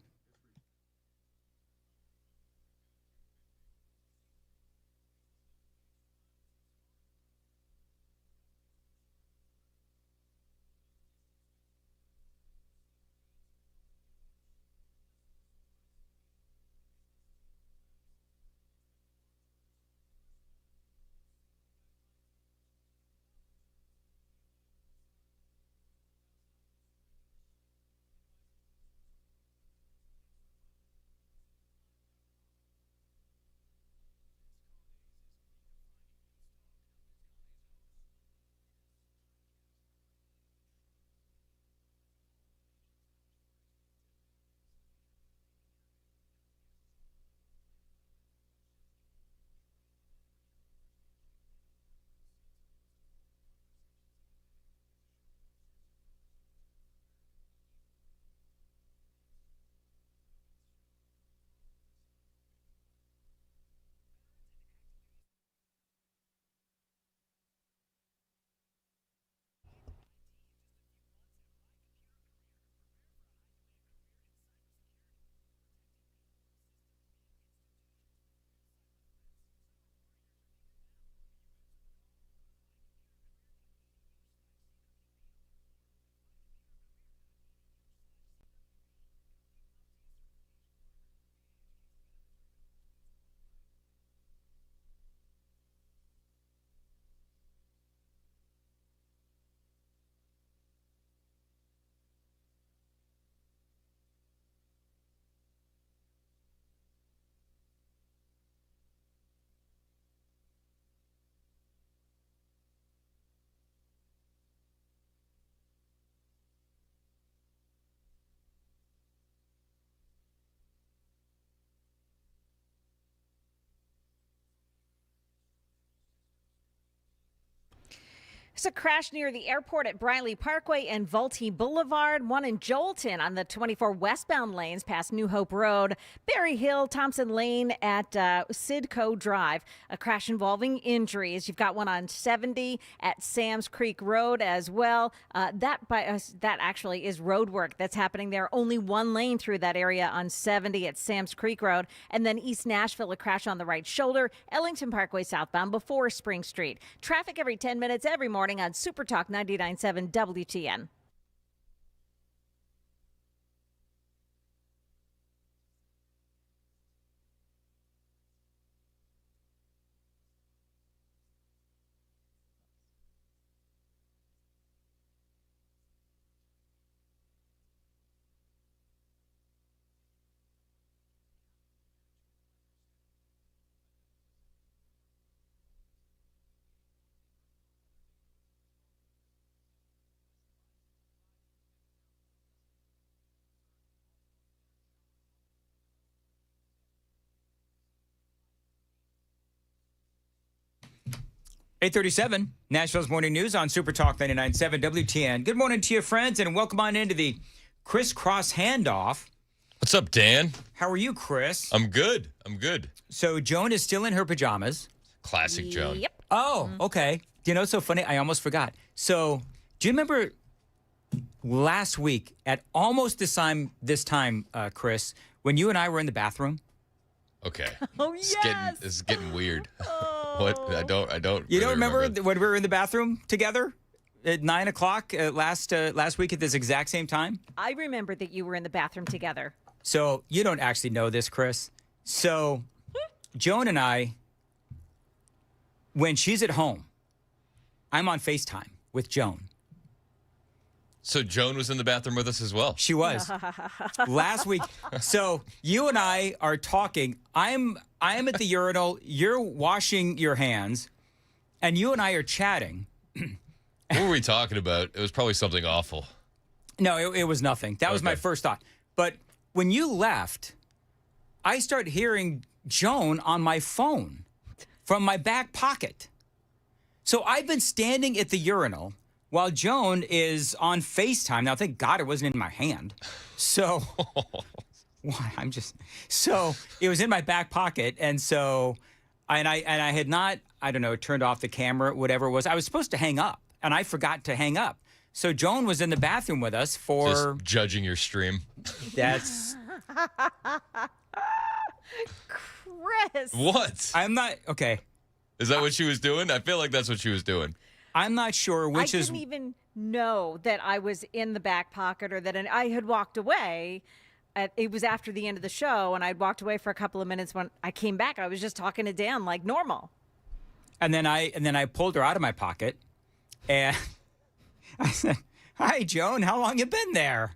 There's a crash near the airport at Briley Parkway and Vultee Boulevard. One in Joelton on the 24 westbound lanes past New Hope Road. Berry Hill, Thompson Lane at Sidco Drive. A crash involving injuries. You've got one on 70 at Sam's Creek Road as well. That actually is road work that's happening there. Only one lane through that area on 70 at Sam's Creek Road. And then East Nashville, a crash on the right shoulder. Ellington Parkway southbound before Spring Street. Traffic every 10 minutes every morning on Super Talk 99.7 WTN. .837, Nashville's Morning News on Super Talk 99.7 WTN. Good morning to you, friends, and welcome on into the crisscross handoff. What's up, Dan? How are you, Chris? I'm good. So Joan is still in her pajamas. Classic Joan. Yep. Oh, okay. Do you know what's so funny? I almost forgot. So do you remember last week at almost this time, Chris, when you and I were in the bathroom? Okay. Oh, This yes. is getting weird. What? I don't. You really don't remember when we were in the bathroom together at 9 o'clock last week at this exact same time? I remember that you were in the bathroom together. So you don't actually know this, Chris. So Joan and I, when she's at home, I'm on FaceTime with Joan. So Joan was in the bathroom with us as well. She was last week. So you and I are talking. I am at the urinal. You're washing your hands, and you and I are chatting. What were we talking about? It was probably something awful. No, it was nothing. That was my first thought. But when you left, I start hearing Joan on my phone from my back pocket. So I've been standing at the urinal while Joan is on FaceTime. Now, thank God it wasn't in my hand. So, so it was in my back pocket. And so, I had not, I don't know, turned off the camera, whatever it was. I was supposed to hang up, and I forgot to hang up. So Joan was in the bathroom with us for... Just judging your stream. That's... Chris. What? I'm not... Okay. Is that what she was doing? I feel like that's what she was doing. I'm not sure which I is... didn't even know that I was in the back pocket or that I had walked away. It was after the end of the show, and I'd walked away for a couple of minutes. When I came back, I was just talking to Dan like normal. And then I pulled her out of my pocket, and I said, "Hi, Joan. How long you been there?"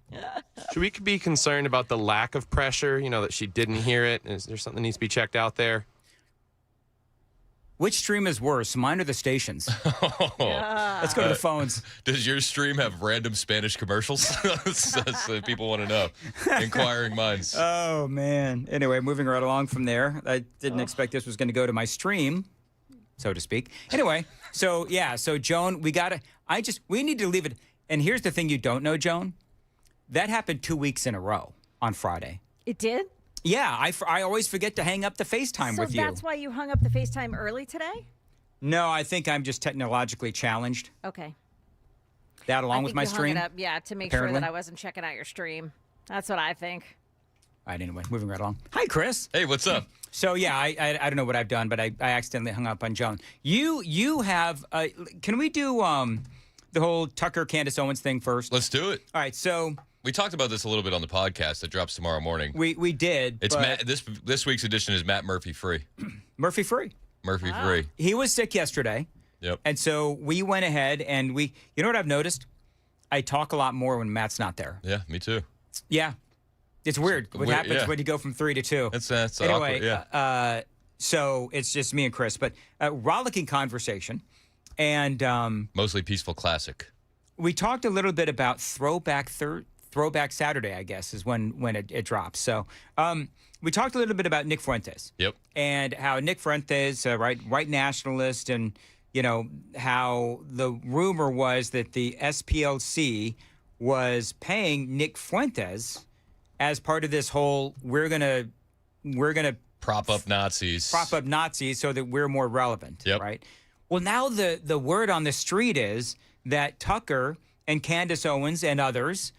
Should we be concerned about the lack of pressure? You know, that she didn't hear it? Is there something that needs to be checked out there? Which stream is worse, mine or the station's? Let's go to the phones. Does your stream have random Spanish commercials? So people want to know. Inquiring minds. Oh, man. Anyway, moving right along from there. I didn't expect this was going to go to my stream, so to speak. Anyway, so Joan, we need to leave it. And here's the thing you don't know, Joan. That happened 2 weeks in a row on Friday. It did? Yeah, I always forget to hang up the FaceTime with you. So that's why you hung up the FaceTime early today? No, I think I'm just technologically challenged. Okay. That along with my stream? Hung it up, yeah, to make apparently. sure that I wasn't checking out your stream. That's what I think. All right, anyway, moving right along. Hi, Chris. Hey, what's up? So, yeah, I don't know what I've done, but I accidentally hung up on Joan. You have, can we do the whole Tucker Candace Owens thing first? Let's do it. All right, so... We talked about this a little bit on the podcast that drops tomorrow morning. We did. It's Matt, this week's edition is Matt Murphy free. Murphy free. Murphy free. He was sick yesterday. Yep. And so we went ahead and you know what I've noticed? I talk a lot more when Matt's not there. Yeah, me too. Yeah. It's weird what happens when you go from 3 to 2. That's anyway, awkward, yeah. So it's just me and Chris, but rollicking conversation. And mostly peaceful classic. We talked a little bit about Throwback Saturday, I guess, is when it drops. So we talked a little bit about Nick Fuentes. Yep. And how Nick Fuentes, right nationalist, and how the rumor was that the SPLC was paying Nick Fuentes as part of this whole we're gonna prop up Nazis so that we're more relevant, right? Well, now the word on the street is that Tucker and Candace Owens and others,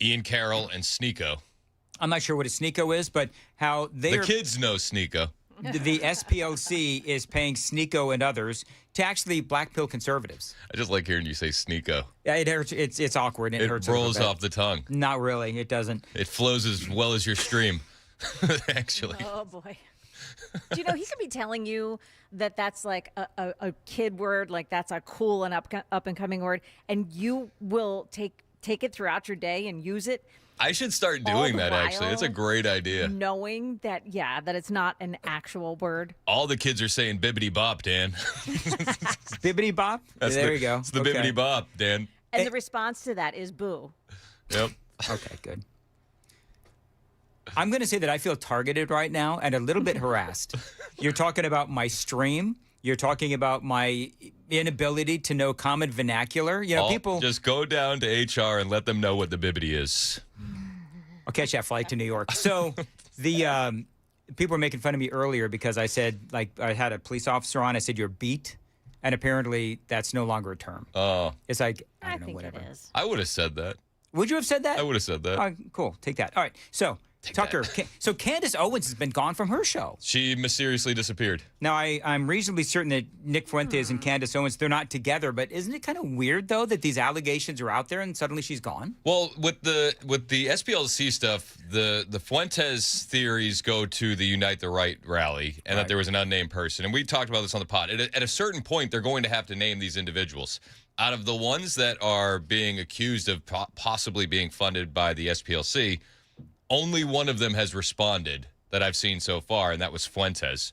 Ian Carroll and Sneeko. I'm not sure what a Sneeko is, but how the kids know Sneeko. The SPLC is paying Sneeko and others to actually black pill conservatives. I just like hearing you say Sneeko. Yeah, it hurts. It's awkward. And it hurts. It rolls off the tongue. Not really. It doesn't. It flows as well as your stream, actually. Oh, boy. Do you know, he could be telling you that that's like a kid word, like that's a cool and up and coming word, and you will take it throughout your day and use it. I should start doing that, actually. It's a great idea. Knowing that, that it's not an actual word. All the kids are saying bibbity bop, Dan. Bibbity bop? There you go. It's the bibbity bop, Dan. And the response to that is boo. Yep. Okay, good. I'm going to say that I feel targeted right now and a little bit harassed. You're talking about my stream. You're talking about my inability to know common vernacular. People just go down to HR and let them know what the bibbity is. I'll catch that flight to New York. So the people were making fun of me earlier because I said, like, I had a police officer on. I said, you're beat. And apparently that's no longer a term. Oh. It's like, I don't know, whatever. It is. I would have said that. Would you have said that? I would have said that. Cool. Take that. All right. So Tucker. So Candace Owens has been gone from her show. She mysteriously disappeared. Now, I'm reasonably certain that Nick Fuentes and Candace Owens, they're not together. But isn't it kind of weird, though, that these allegations are out there and suddenly she's gone? Well, with the SPLC stuff, the Fuentes theories go to the Unite the Right rally and that there was an unnamed person. And we talked about this on the pod. At a certain point, they're going to have to name these individuals. Out of the ones that are being accused of possibly being funded by the SPLC, only one of them has responded that I've seen so far, and that was Fuentes.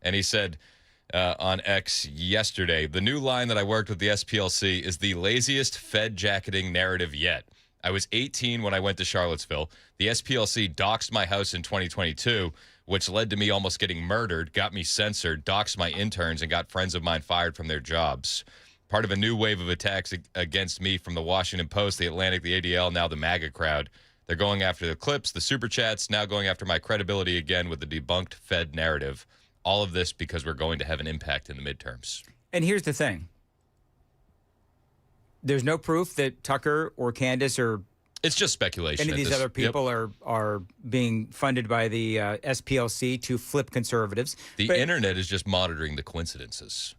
And he said on X yesterday, the new line that I worked with the SPLC is the laziest Fed jacketing narrative yet. I was 18 when I went to Charlottesville. The SPLC doxed my house in 2022, which led to me almost getting murdered, got me censored, doxed my interns, and got friends of mine fired from their jobs. Part of a new wave of attacks against me from the Washington Post, the Atlantic, the ADL, now the MAGA crowd. They're going after the clips, the super chats, now going after my credibility again with the debunked Fed narrative. All of this because we're going to have an impact in the midterms. And here's the thing. There's no proof that Tucker or Candace or it's just speculation. Any of these other people are being funded by the SPLC to flip conservatives. The internet is just monitoring the coincidences.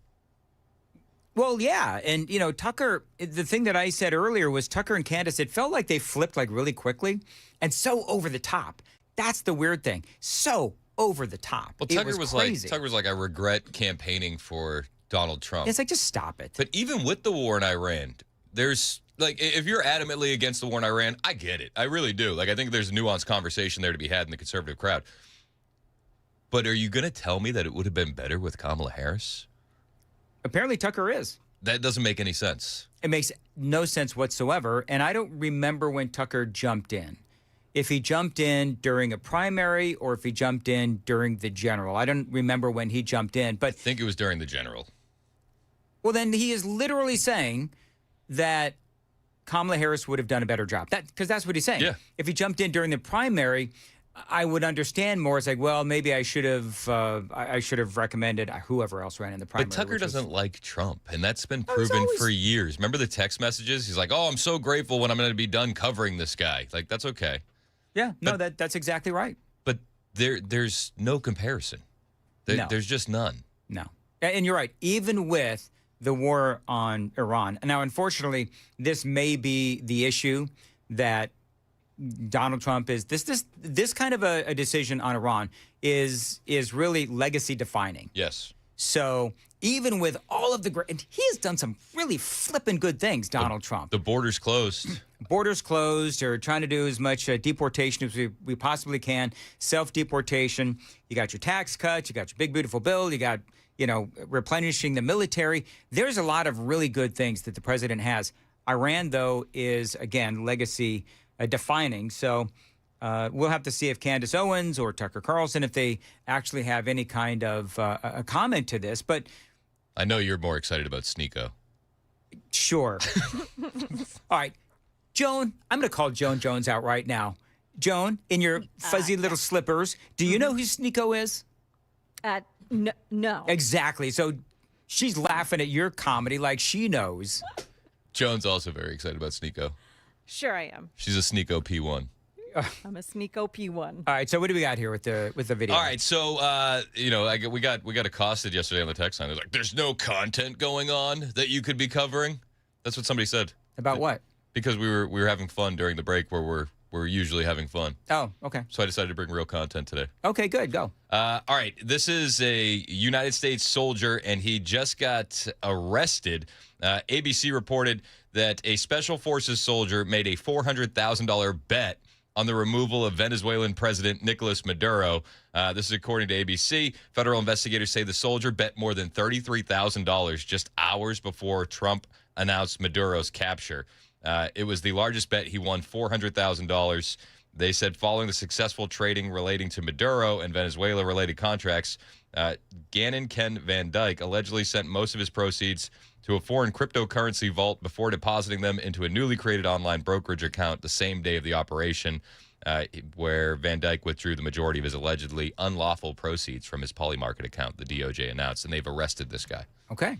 Well, yeah. And, Tucker, the thing that I said earlier was Tucker and Candace, it felt like they flipped like really quickly and so over the top. That's the weird thing. So over the top. Well, Tucker was like, I regret campaigning for Donald Trump. It's like, just stop it. But even with the war in Iran, there's like, if you're adamantly against the war in Iran, I get it. I really do. Like, I think there's a nuanced conversation there to be had in the conservative crowd. But are you going to tell me that it would have been better with Kamala Harris? Apparently Tucker is. That doesn't make any sense. It makes no sense whatsoever. And I don't remember when Tucker jumped in. If he jumped in during a primary or if he jumped in during the general. I don't remember when he jumped in. But I think it was during the general. Well, then he is literally saying that Kamala Harris would have done a better job. Because that's what he's saying. Yeah. If he jumped in during the primary, I would understand more. It's like, well, maybe I should have recommended whoever else ran in the primary. But Tucker doesn't like Trump, and that's been proven for years. Remember the text messages? He's like, "Oh, I'm so grateful when I'm going to be done covering this guy." Like, that's okay. Yeah, no, that's exactly right. But there's no comparison. There's just none. No, and you're right. Even with the war on Iran, now, unfortunately, this may be the issue that Donald Trump is this kind of a decision on Iran is really legacy defining. Yes. So even with all of the great, and he has done some really flippin' good things, Donald Trump. The border's closed. Borders closed. Or trying to do as much deportation as we possibly can. Self-deportation. You got your tax cuts. You got your big beautiful bill. You got replenishing the military. There's a lot of really good things that the president has. Iran, though, is again legacy defining. So we'll have to see if Candace Owens or Tucker Carlson, if they actually have any kind of a comment to this. But I know you're more excited about Sneeko. Sure. All right. Joan, I'm going to call Joan Jones out right now. Joan, in your fuzzy little slippers, do you know who Sneeko is? No. Exactly. So she's laughing at your comedy like she knows. Joan's also very excited about Sneeko. Sure I am. She's a Sneeko P1. I'm a Sneeko P1. All right, so what do we got here with the video? All right, so we got accosted yesterday on the text line. They're like, "There's no content going on that you could be covering." That's what somebody said. About what? Because we were having fun during the break where we're usually having fun. Oh, okay. So I decided to bring real content today. Okay, good. Go. All right, this is a United States soldier, and he just got arrested. ABC reported that a Special Forces soldier made a $400,000 bet on the removal of Venezuelan President Nicolas Maduro. This is according to ABC. Federal investigators say the soldier bet more than $33,000 just hours before Trump announced Maduro's capture. It was the largest bet. He won $400,000. They said following the successful trading relating to Maduro and Venezuela-related contracts, Gannon Ken Van Dyke allegedly sent most of his proceeds to a foreign cryptocurrency vault before depositing them into a newly created online brokerage account the same day of the operation, where Van Dyke withdrew the majority of his allegedly unlawful proceeds from his Polymarket account, the DOJ announced, and they've arrested this guy. Okay.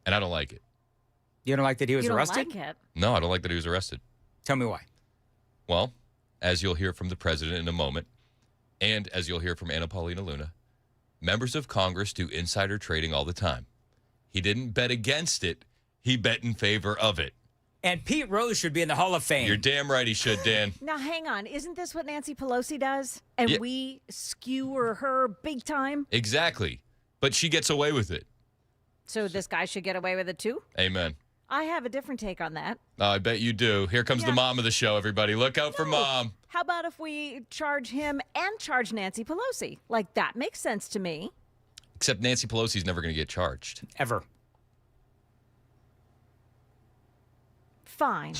And I don't like it. You don't like that he was arrested? You don't like it? No, I don't like that he was arrested. Tell me why. Well, as you'll hear from the president in a moment, and as you'll hear from Anna Paulina Luna, members of Congress do insider trading all the time. He didn't bet against it. He bet in favor of it. And Pete Rose should be in the Hall of Fame. You're damn right he should, Dan. Now, hang on. Isn't this what Nancy Pelosi does? And Yeah. we skewer her big time? Exactly. But she gets away with it. So this guy should get away with it too? Amen. I have a different take on that. I bet you do. Here comes the mom of the show, everybody. Look out for Mom. How about if we charge him and charge Nancy Pelosi? Like, that makes sense to me. Except Nancy Pelosi's never going to get charged. Ever. Fine.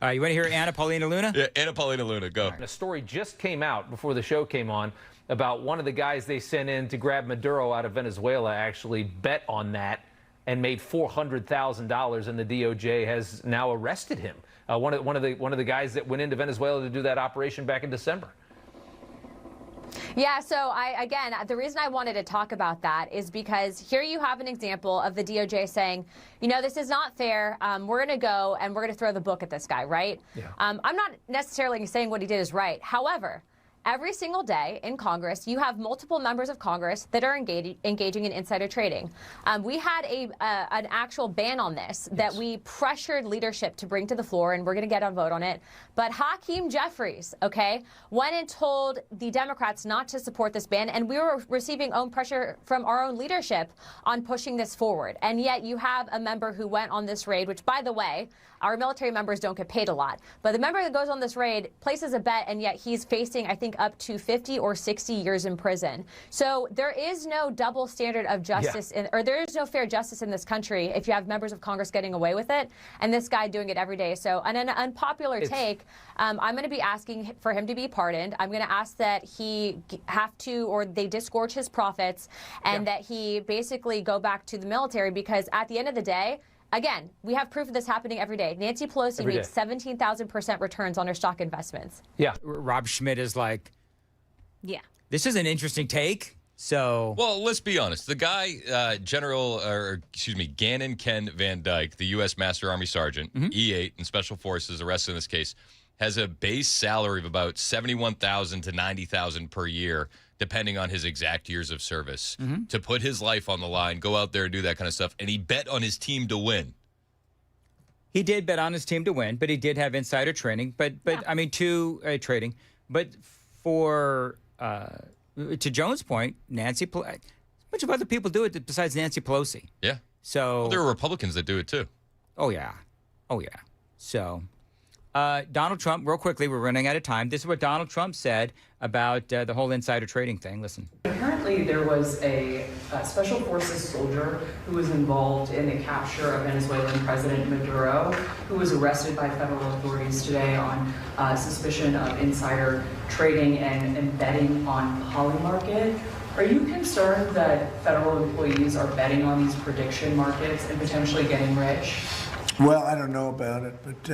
You want to hear Anna Paulina Luna? Yeah, Anna Paulina Luna, go. A story just came out before the show came on about one of the guys they sent in to grab Maduro out of Venezuela actually bet on that and made $400,000, and the DOJ has now arrested him. One of the guys that went into Venezuela to do that operation back in December. Yeah, so the reason I wanted to talk about that is because here you have an example of the DOJ saying, you know, this is not fair. We're going to go and we're going to throw the book at this guy, right? Yeah. I'm not necessarily saying what he did is right. However, every single day in Congress, you have multiple members of Congress that are engaging in insider trading. We had an actual ban on this that we pressured leadership to bring to the floor, and we're going to get a vote on it. But Hakeem Jeffries, went and told the Democrats not to support this ban, and we were receiving own pressure from our own leadership on pushing this forward. And yet you have a member who went on this raid, which, by the way, our military members don't get paid a lot. But the member that goes on this raid places a bet, and yet he's facing, I think, up to 50 or 60 years in prison. So there is no double standard of justice, or there is no fair justice in this country if you have members of Congress getting away with it, and this guy doing it every day. So on an unpopular take, I'm going to be asking for him to be pardoned. I'm going to ask that he they disgorge his profits, and that he basically go back to the military, because at the end of the day, again, we have proof of this happening every day. Nancy Pelosi makes 17,000% returns on her stock investments. Yeah. Rob Schmidt is like, yeah, this is an interesting take. So, well, let's be honest. The guy, Gannon Ken Van Dyke, the U.S. Master Army Sergeant, E8 in Special Forces, arrested in this case, has a base salary of about $71,000 to $90,000 per year, depending on his exact years of service, to put his life on the line, go out there and do that kind of stuff. And he bet on his team to win. He did bet on his team to win, but he did have insider trading. Trading. But for to Joan's point, a bunch of other people do it besides Nancy Pelosi. Yeah. So there are Republicans that do it too. Oh yeah. So. Donald Trump, real quickly, we're running out of time. This is what Donald Trump said about the whole insider trading thing. Listen. Apparently, there was a Special Forces soldier who was involved in the capture of Venezuelan President Maduro, who was arrested by federal authorities today on suspicion of insider trading and betting on Polymarket. Are you concerned that federal employees are betting on these prediction markets and potentially getting rich? Well, I don't know about it, but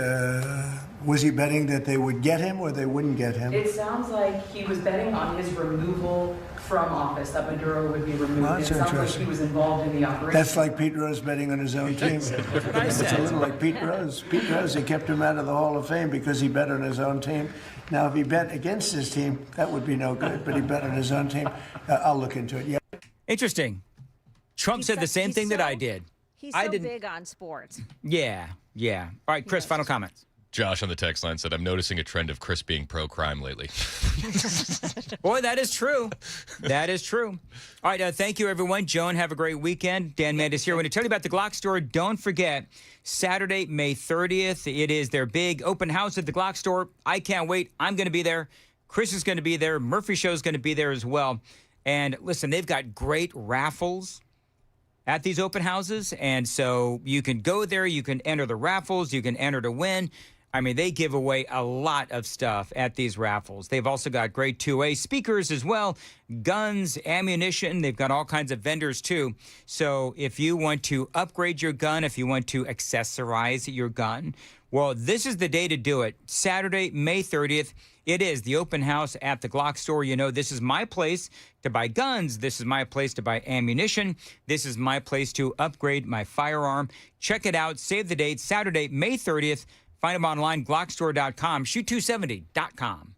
was he betting that they would get him or they wouldn't get him? It sounds like he was betting on his removal from office, that Maduro would be removed. Well, that's it sounds like interesting. he was involved in the operation. That's like Pete Rose betting on his own team. That's what I It's said. a little like Pete Rose. Pete Rose, they kept him out of the Hall of Fame because he bet on his own team. Now, if he bet against his team, that would be no good, but he bet on his own team. I'll look into it, yeah. Interesting. Trump said the same thing that I did. He's I so didn't. big on sports. Yeah. All right, Chris, final comments. Josh on the text line said, I'm noticing a trend of Chris being pro-crime lately. Boy, that is true. That is true. All right, thank you, everyone. Joan, have a great weekend. Dan Mandis here. I want to tell you about the Glock store. Don't forget, Saturday, May 30th, it is their big open house at the Glock store. I can't wait. I'm going to be there. Chris is going to be there. Murphy Show is going to be there as well. And listen, they've got great raffles at these open houses. And so you can go there. You can enter the raffles. You can enter to win. I mean, they give away a lot of stuff at these raffles. They've also got great 2A speakers as well, guns, ammunition. They've got all kinds of vendors, too. So if you want to upgrade your gun, if you want to accessorize your gun, well, this is the day to do it. Saturday, May 30th. It is the open house at the Glock store. You know, this is my place to buy guns. This is my place to buy ammunition. This is my place to upgrade my firearm. Check it out. Save the date, Saturday, May 30th. Find them online, glockstore.com, shoot270.com.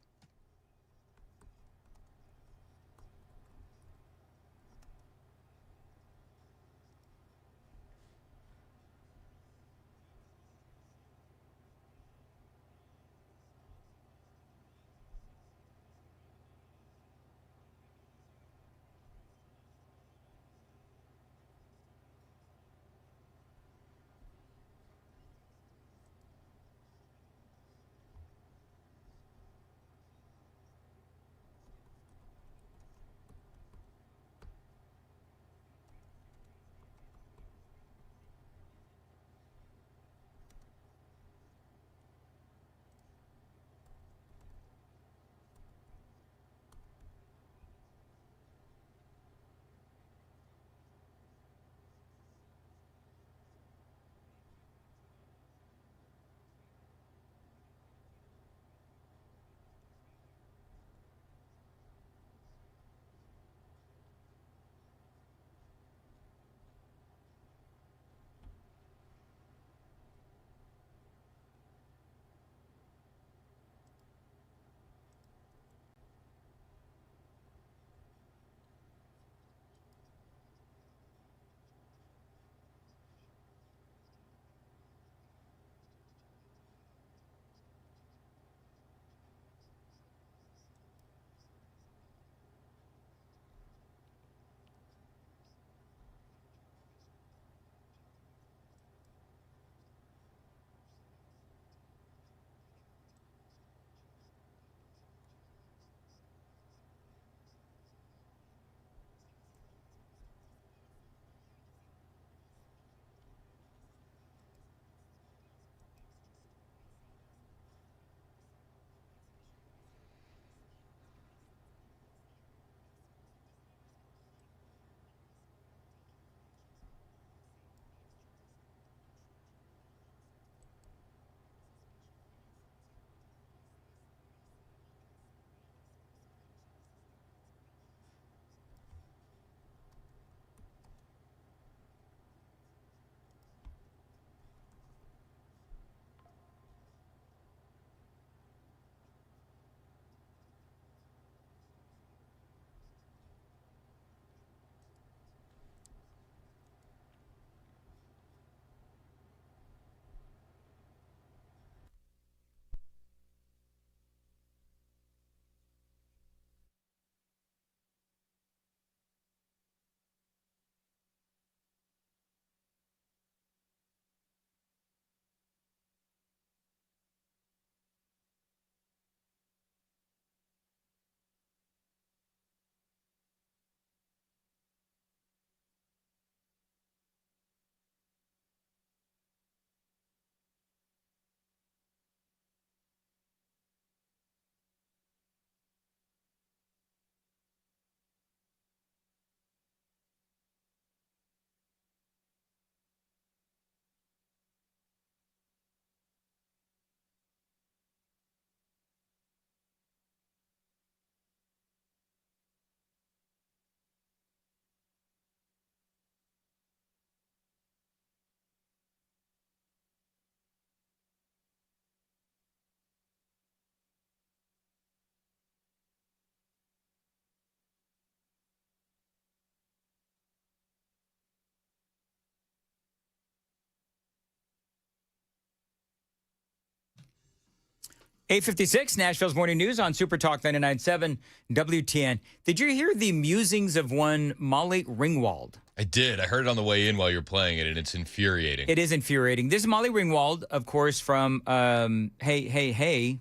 8:56, Nashville's Morning News on Super Talk 99.7 WTN. Did you hear the musings of one Molly Ringwald? I did. I heard it on the way in while you were playing it, and it's infuriating. It is infuriating. This is Molly Ringwald, of course, from Hey, Hey, Hey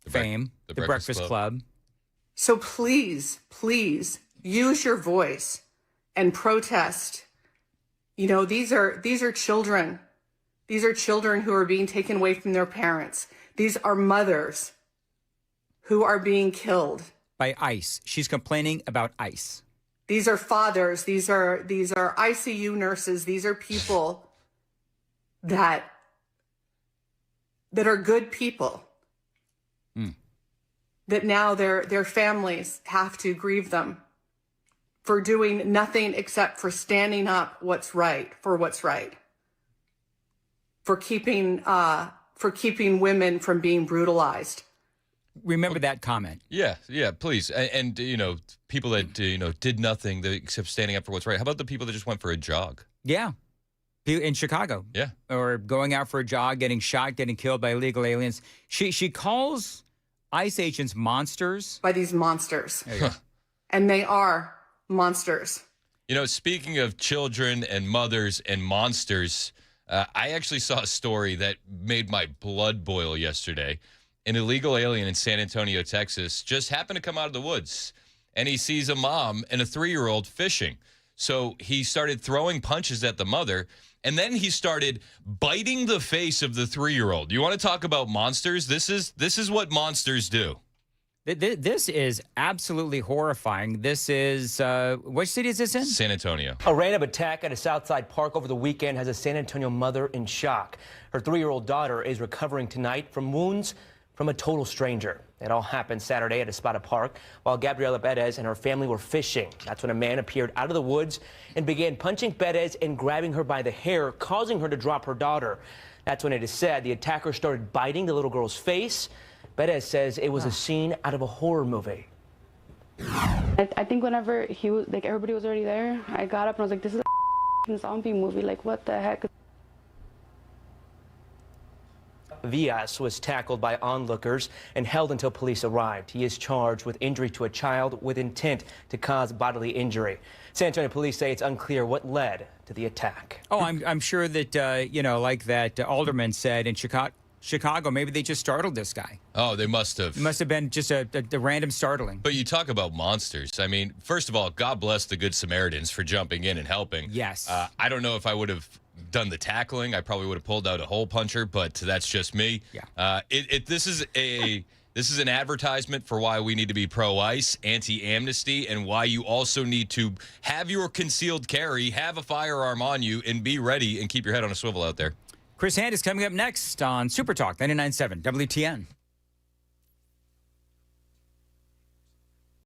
fame, the Breakfast Club. So please, please use your voice and protest. You know, these are children. These are children who are being taken away from their parents. These are mothers who are being killed By ICE. She's complaining about ICE. These are fathers. These are ICU nurses. These are people that are good people. That now their families have to grieve them for doing nothing except for standing up for what's right, for keeping women from being brutalized. Remember that comment. Yeah, please. And people that, did nothing except standing up for what's right. How about the people that just went for a jog? Yeah. In Chicago. Yeah. Or going out for a jog, getting shot, getting killed by illegal aliens. She calls ICE agents monsters. By these monsters. And they are monsters. Speaking of children and mothers and monsters, I actually saw a story that made my blood boil yesterday. An illegal alien in San Antonio, Texas, just happened to come out of the woods, and he sees a mom and a 3-year-old fishing. So he started throwing punches at the mother, and then he started biting the face of the 3-year-old. You want to talk about monsters? This is what monsters do. This is absolutely horrifying. This is, what city is this in? San Antonio. A random attack at a Southside park over the weekend has a San Antonio mother in shock. Her 3-year-old daughter is recovering tonight from wounds from a total stranger. It all happened Saturday at Espada Park while Gabriela Perez and her family were fishing. That's when a man appeared out of the woods and began punching Perez and grabbing her by the hair, causing her to drop her daughter. That's when it is said the attacker started biting the little girl's face. Perez says it was a scene out of a horror movie. I think whenever he was, everybody was already there, I got up and I was like, this is a zombie movie. Like, what the heck? Villas was tackled by onlookers and held until police arrived. He is charged with injury to a child with intent to cause bodily injury. San Antonio police say it's unclear what led to the attack. Oh, I'm sure that, like that alderman said in Chicago, maybe they just startled this guy. Oh, they must have. It must have been just a random startling. But you talk about monsters. I mean, first of all, God bless the Good Samaritans for jumping in and helping. Yes. I don't know if I would have done the tackling. I probably would have pulled out a hole puncher, but that's just me. Yeah. This is an advertisement for why we need to be pro-ICE, anti-amnesty, and why you also need to have your concealed carry, have a firearm on you, and be ready and keep your head on a swivel out there. Chris Hand is coming up next on Super Talk 99.7 WTN.